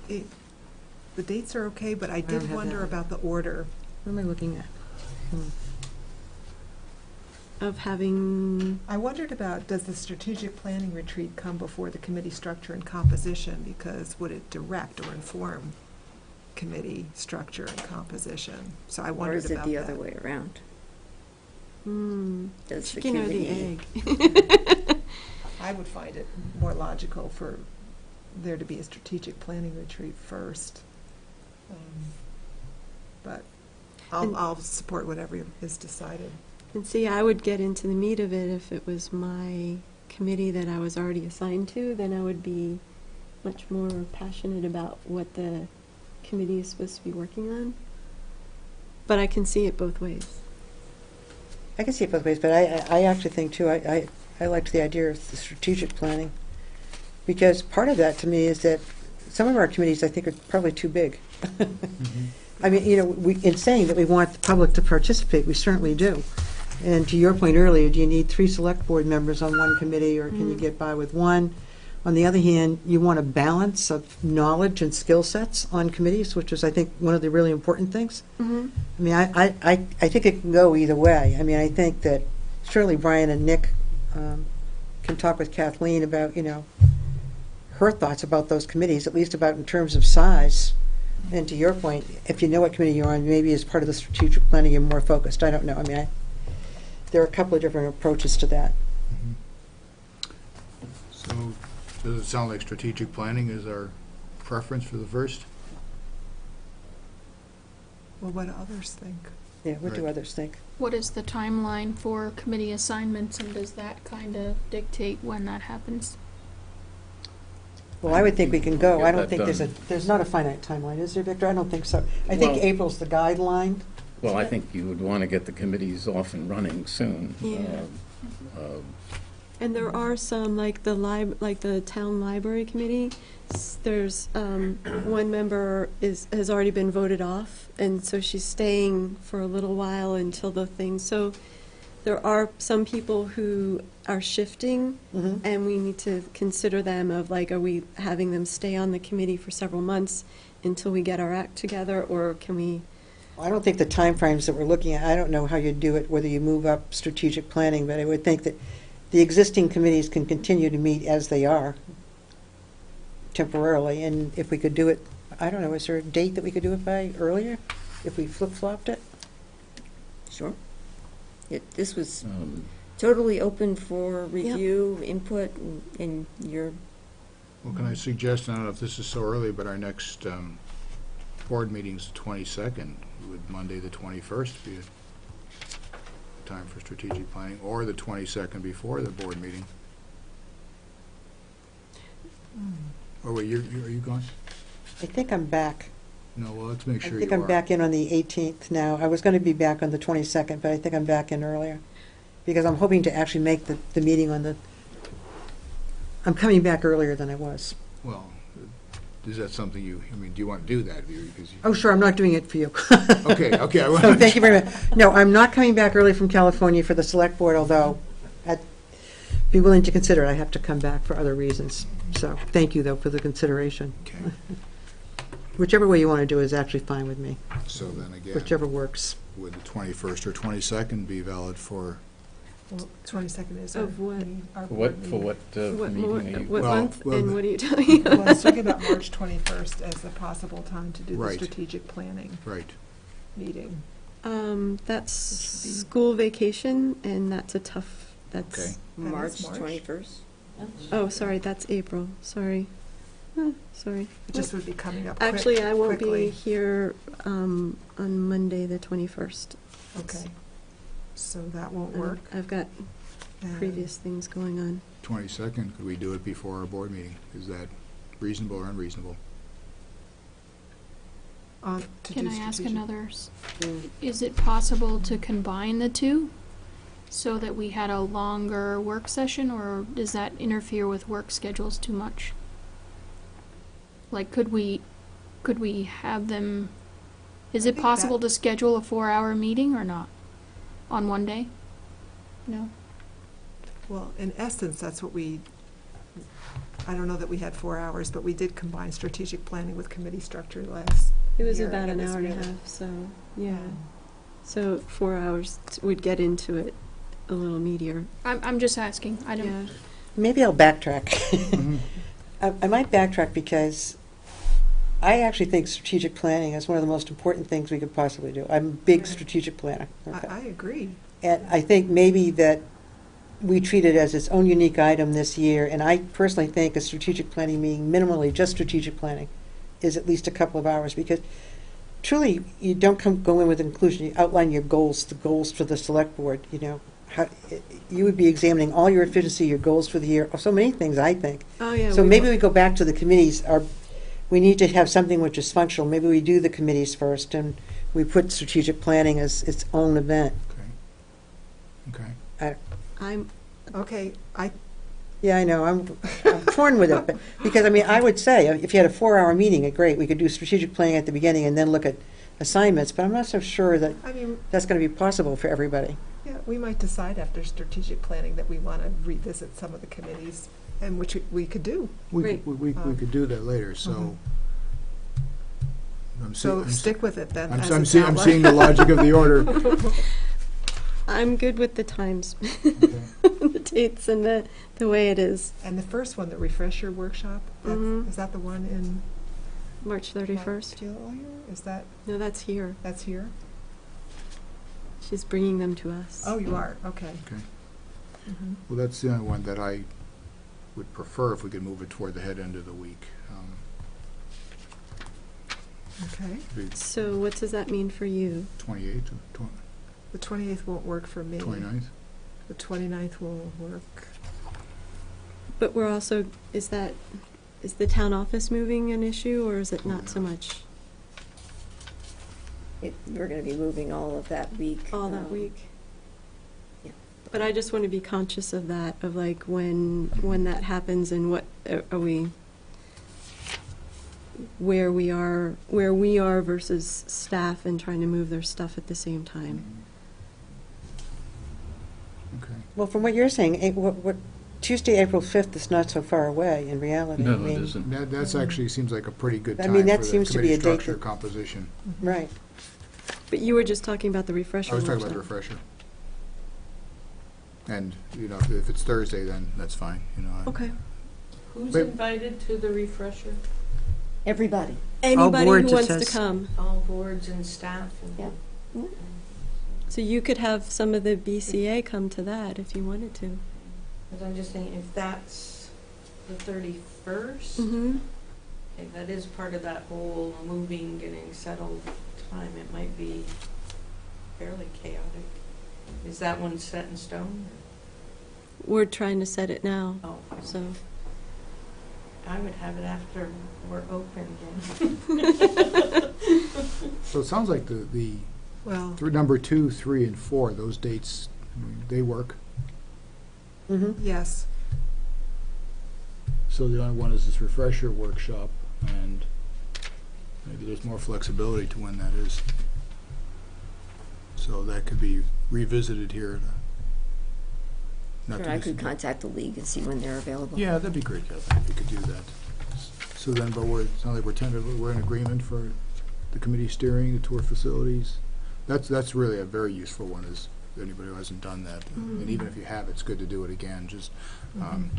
The dates are okay, but I don't did have wonder that. about the order. What am I looking at? Of having, I wondered about, does the strategic planning retreat come before the committee structure and composition? Because would it direct or inform committee structure and composition? So I Or wondered is it about the that. other way around? Does the chicken or the committee- egg? I would find it more logical for there to be a strategic planning retreat first. But And- I'll support whatever is decided. And see, I would get into the meat of it if it was my committee that I was already assigned to, then I would be much more passionate about what the committee is supposed to be working on. But I can see it both ways. I can see it both ways, but I actually think too, I liked the idea of the strategic planning. Because part of that to me is that some of our committees, I think, are probably too big. I mean, in saying that we want the public to participate, we certainly do. And to your point earlier, do you need 3 select board members on one committee, or can you get by with one? On the other hand, you want a balance of knowledge and skill sets on committees, which is, I think, one of the really important things. Mm-hmm. I mean, I think it can go either way. I mean, I think that certainly Brian and Nick can talk with Kathleen about, her thoughts about those committees, at least about in terms of size. And to your point, if you know what committee you're on, maybe as part of the strategic planning, you're more focused. I don't know. I mean, there are a couple of different approaches to that. So, does it sound like strategic planning is our preference for the first? Well, what do others think? Yeah, what do Right. others think? What is the timeline for committee assignments, and does that kind of dictate when that happens? Well, I would think we can go. Get I don't that think done. there's not a finite timeline, is there, Victor? I don't think so. I think Well- April's the guideline. Well, I think you would want to get the committees off and running soon. Yeah. And there are some, like the town library committee, there's, one member has already been voted off, and so she's staying for a little while until the thing, so there are some people who are shifting, Mhm. and we need to consider them of like, are we having them stay on the committee for several months until we get our act together, or can we? I don't think the timeframes that we're looking at, I don't know how you do it, whether you move up strategic planning, but I would think that the existing committees can continue to meet as they are temporarily, and if we could do it, I don't know, is there a date that we could do it by earlier, if we flip-flopped it? Sure. This was totally open for review, input, and your, Well, can I suggest, I don't know if this is so early, but our next board meeting's the 22nd. Would Monday the 21st be a time for strategic planning, or the 22nd before the board meeting? Or wait, are you gone? I think I'm back. No, well, let's make sure you are. I think I'm back in on the 18th now. I was going to be back on the 22nd, but I think I'm back in earlier, because I'm hoping to actually make the meeting on the, I'm coming back earlier than I was. Well, is that something do you want to do that? Because Oh, sure, I'm not doing it for you. Okay. So thank you very much. No, I'm not coming back early from California for the select board, although I'd be willing to consider it. I have to come back for other reasons. So thank you, though, for the consideration. Okay. Whichever way you want to do is actually fine with me, So then again, whichever works. would the 21st or 22nd be valid for? Well, 22nd is Of what? our For board what What meeting more, are you? what Well, month, well, and what are you telling Well, I was us? talking about March 21st as a possible time to do the Right. strategic planning Right. meeting. That's Which would be- school vacation, and that's a tough, Okay. that's, March March. 21st. oh, sorry, that's April, sorry. Sorry. It just would be coming up Actually, I won't be quickly. here on Monday, the 21st. Okay. So that won't Um, work. I've got And previous things going on. 22nd, could we do it before our board meeting? Is that reasonable or unreasonable? to Can do I ask strategic- another, is it possible to combine the two? So that we had a longer work session, or does that interfere with work schedules too much? Like, could we have them, is I it think possible that- to schedule a 4-hour meeting or not? On one day? No? Well, in essence, that's what I don't know that we had 4 hours, but we did combine strategic planning with committee structure last It was year, about and an it was hour and a really- half, so, yeah. So 4 hours, we'd get into it a little meatier. I'm just asking, I don't, Yeah. Maybe I'll backtrack. Mhm. I might backtrack because I actually think strategic planning is one of the most important things we could possibly do. I'm a big strategic planner. Okay. I agree. And I think maybe that we treat it as its own unique item this year, and I personally think a strategic planning meeting, minimally just strategic planning, is at least a couple of hours, because truly, you don't go in with an conclusion, you outline your goals, the goals for the select board, you would be examining all your efficiency, your goals for the year, so many things, I think. Oh, yeah. So maybe we go back to the committees, we need to have something which is functional, maybe we do the committees first, and we put strategic planning as its own event. Okay. I'm, Okay, Yeah, I know, I'm torn with it, but, because, I would say, if you had a 4-hour meeting, great, we could do strategic planning at the beginning and then look at assignments, but I'm not so sure that I mean, that's going to be possible for everybody. yeah, we might decide after strategic planning that we want to revisit some of the committees, and which we could do. We Right. could do that later, so. So stick with it then. as I'm it's seeing the logic of the order. I'm good with the times, Okay. the dates, and the way it is. And the first one, the refresher workshop, Mhm. is that the one in March 31st. Montpelier? Is that, No, that's here. that's here? She's bringing them to us. Oh, you are, okay. Okay. Mhm. Well, that's the only one that I would prefer if we could move it toward the head end of the week. Okay. The So what does that mean for you? 28th, The 28th won't work for me. 29th? The 29th will work. But we're also, is the town office moving an issue, or is it not so much? We're going to be moving all of that week. All that week? But I just want to be conscious of that, of like when that happens and what are we, where we are versus staff and trying to move their stuff at the same time. Okay. Well, from what you're saying, Tuesday, April 5th is not so far away in reality. No, I mean, it isn't. That's actually seems like a pretty good I time mean, that for the seems to be committee a date structure that- composition. Right. But you were just talking about the refresher I was talking about workshop. the refresher. And, you know, if it's Thursday, then that's fine, you know. Okay. Who's Wait. invited to the refresher? Everybody. Anybody boards, who it wants to says. come. All boards and staff? And Yeah. So you could have some of the BCA come to that if you wanted to. Because I'm just thinking, if that's the 31st, Mm-hmm. okay, that is part of that whole moving, getting settled time. It might be fairly chaotic. Is that one set in stone? We're trying to set it now, Oh, so. I would have it after we're open again. So it sounds like the Well, number 2, 3, and 4, those dates, I mean, they work. Mm-hmm. yes. So the only one is this refresher workshop, and maybe there's more flexibility to when that is. So that could be revisited here. Not Sure, too I could distant. contact the league and see when they're available. Yeah, that'd be great, Kathleen, if we could do that. So then, but it sounds like we're in agreement for the committee steering, the tour facilities. That's really a very useful one, is anybody who hasn't done that. And even if you have, it's good to do it again, just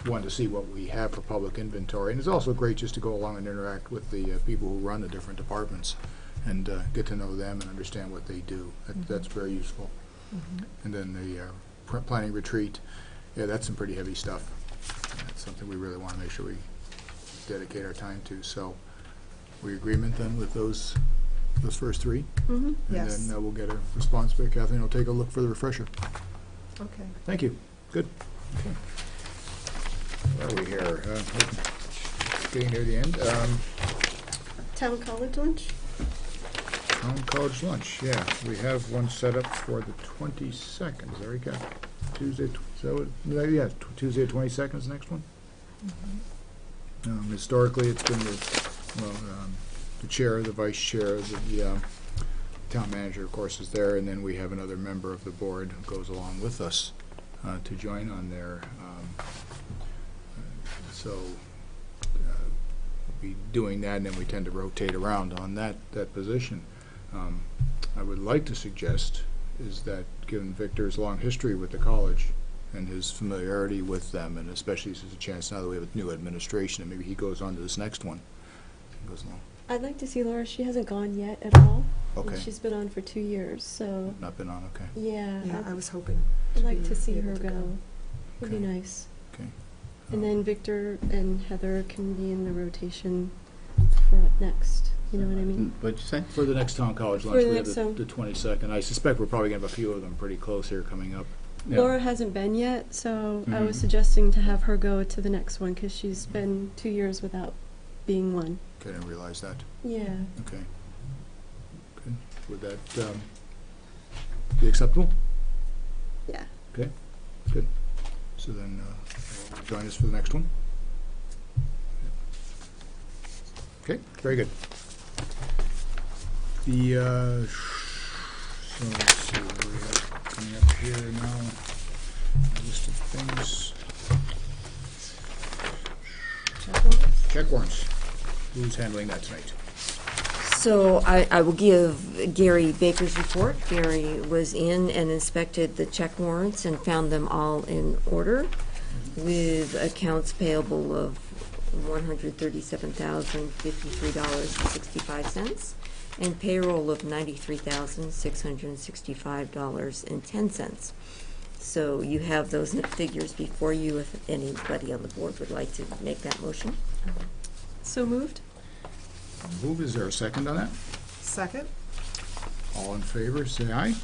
one, to see what we have for public inventory. And it's also great just to go along and interact with the people who run the different departments and get to know them and understand what they do. That's very useful. And then the planning retreat, yeah, that's some pretty heavy stuff. That's something we really want to make sure we dedicate our time to. So, we agreement then with those first 3? Mm-hmm. Yes. And then we'll get a response back. Kathleen will take a look for the refresher. Okay. Thank you. Good. Okay. Where are we here? Getting near the end. Town college lunch? Town college lunch, yeah. We have one set up for the 22nd. Is that right, Kath? Tuesday, Tuesday 22nd is the next one? Historically, it's been the chair, the vice chair, the town manager, of course, is there, and then we have another member of the board who goes along with us to join on there. So we'll be doing that, and then we tend to rotate around on that position. I would like to suggest is that, given Victor's long history with the college and his familiarity with them, and especially as there's a chance now that we have a new administration, and maybe he goes on to this next one. Goes along. I'd like to see Laura. She hasn't gone yet at all. Okay. And she's been on for 2 years, so Not been on, okay. yeah. Yeah, I was hoping. I'd like to be see able her to go. Would be Okay. nice. Okay. And then Victor and Heather can be in the rotation for next. You know what I mean? What'd you say? For the next town college For lunch, the we have next the town- 22nd. I suspect we're probably going to have a few of them pretty close here coming up. Yeah. Laura hasn't been yet, so I was Mhm. suggesting to have her go to the next one because she's been 2 years without being one. Okay, I didn't realize that. Yeah. Okay. Good. Would that be acceptable? Yeah. Okay, good. So then, will you join us for the next one? Okay, very good. The, so let's see, what do we have coming up here now? A list of things. Check warrants. Who's handling that tonight? So I will give Gary Baker's report. Gary was in and inspected the check warrants and found them all in order, with accounts payable of $137,053.65 and payroll of $93,665.10. So you have those figures before you if anybody on the board would like to make that motion. So moved? Move, is there a second on that? Second? All in favor, say aye.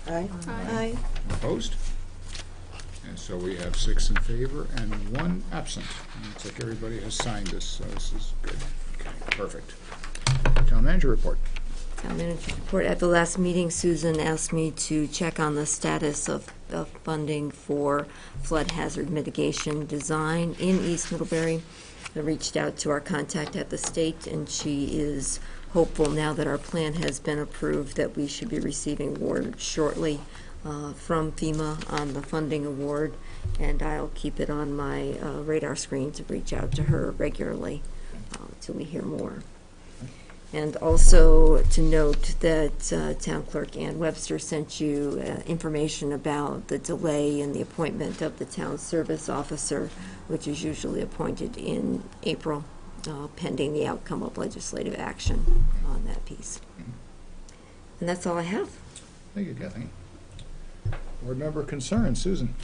Aye. Aye. Opposed? And so we have 6 in favor and 1 absent. And looks like everybody has signed this, so this is good. Okay, perfect. Town manager report. Town manager's report. At the last meeting, Susan asked me to check on the status of funding for flood hazard mitigation design in East Middlebury. I reached out to our contact at the state, and she is hopeful now that our plan has been approved that we should be receiving word shortly from FEMA on the funding award, and I'll keep it on my radar screen to reach out to her regularly till we hear more. And also to note that Town Clerk Ann Webster sent you information about the delay in the appointment of the town service officer, which is usually appointed in April, pending the outcome of legislative action on that piece. And that's all I have. Thank you, Kathleen. Board member concerns, Susan.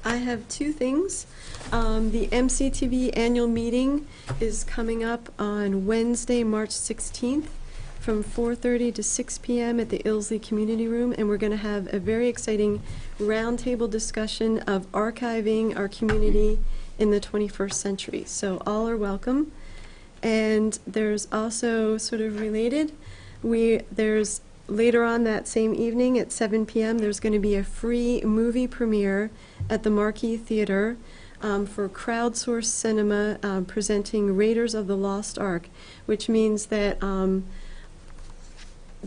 I have two things. The MCTV annual meeting is coming up on Wednesday, March 16th from 4:30 to 6 p.m. at the Ilsley Community Room, and we're going to have a very exciting roundtable discussion of archiving our community in the 21st century. So all are welcome. And there's also sort of related, there's later on that same evening at 7 p.m., there's going to be a free movie premiere at the Marquee Theater for crowdsourced cinema presenting Raiders of the Lost Ark, which means that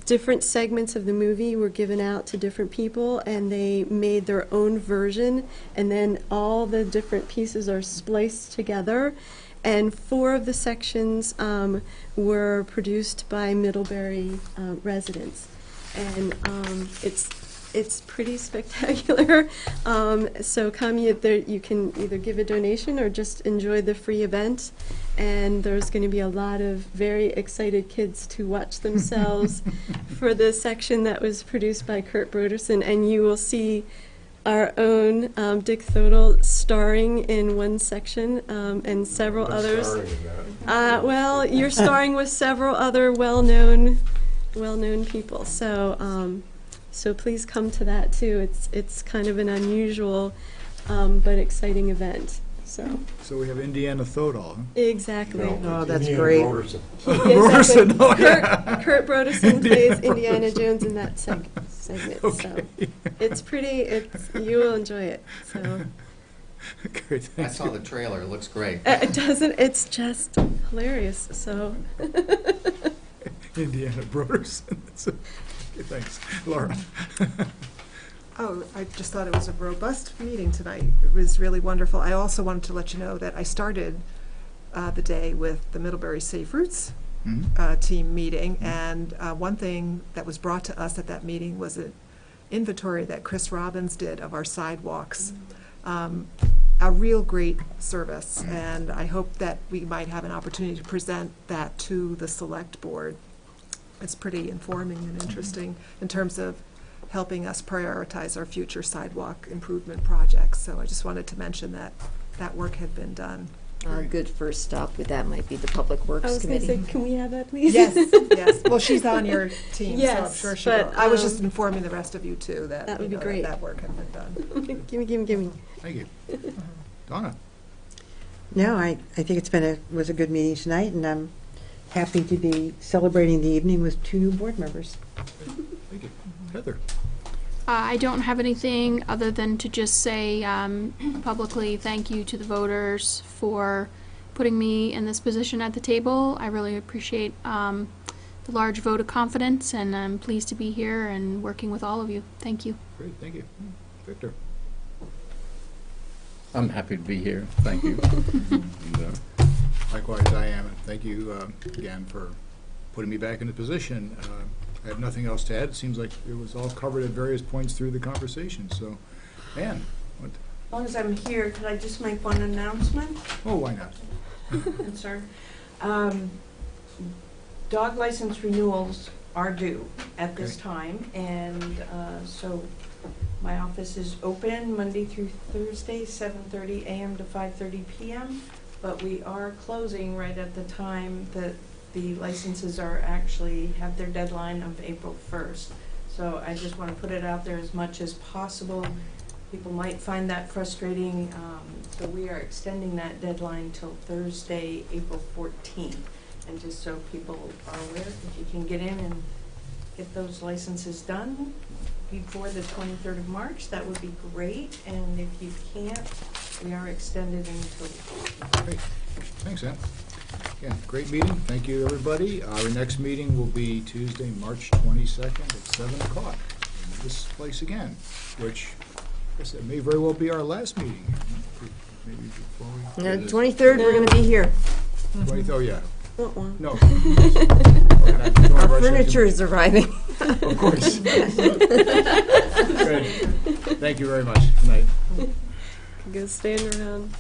different segments of the movie were given out to different people, and they made their own version, and then all the different pieces are spliced together. And 4 of the sections were produced by Middlebury residents. And it's pretty spectacular. So come, you can either give a donation or just enjoy the free event. And there's going to be a lot of very excited kids to watch themselves for the section that was produced by Kurt Broderson. And you will see our own Dick Thodel starring in one section and several others. Well, you're starring with several other well-known people. So so please come to that too. It's kind of an unusual but exciting event. So we have Indiana Thodol. Huh? Exactly. Oh, that's great. Broderson. Oh, yeah. Kurt Broderson plays Indiana Jones in that segment. Okay. So you will enjoy it. So Great, I saw the trailer. It looks great. it's just hilarious. So Indiana Broderson. Okay, thanks. Laura. Oh, I just thought it was a robust meeting tonight. It was really wonderful. I also wanted to let you know that I started the day with the Middlebury Safe Routes team meeting, and one thing that was brought to us at that meeting was an inventory that Chris Robbins did of our sidewalks. A real great service, and I hope that we might have an opportunity to present that to the select board. It's pretty informing and interesting in terms of helping us prioritize our future sidewalk improvement projects. So I just wanted to mention that that work had been done. A good first stop with that might be the Public Works I was going Committee. to say, can we have that, please? Yes, yes. Well, she's on your team, so I'm Yes, sure she but, will. I was just informing the rest of you too that that would be that great. that work had been done. Gimme. Thank you. Donna. No, I think was a good meeting tonight, and I'm happy to be celebrating the evening with 2 new board members. Thank you. Heather. I don't have anything other than to just say publicly thank you to the voters for putting me in this position at the table. I really appreciate the large vote of confidence, and I'm pleased to be here and working with all of you. Thank you. Great, thank you. Victor. I'm happy to be here. Thank you. And, Likewise, I am. And thank you again for putting me back in the position. I have nothing else to add. It seems like it was all covered at various points through the conversation. So, Ann, what? As long as I'm here, could I just make one announcement? Oh, why not? I'm sorry. Dog license renewals are due at this time, and so my office is open Monday through Thursday, 7:30 a.m. to 5:30 p.m., but we are closing right at the time that the licenses have their deadline of April 1st. So I just want to put it out there as much as possible. People might find that frustrating, so we are extending that deadline till Thursday, April 14th. And just so people are aware, if you can get in and get those licenses done before the 23rd of March, that would be great. And if you can't, we are extended until. Great. Thanks, Ann. Yeah, great meeting. Thank you, everybody. Our next meeting will be Tuesday, March 22nd at 7 o'clock in this place again, which I guess it may very well be our last meeting. Maybe before we... No, 23rd, we're going to be here. 20th, oh, yeah. No. Our furniture is arriving. Of course. Good. Thank you very much. Good night. Go stand around.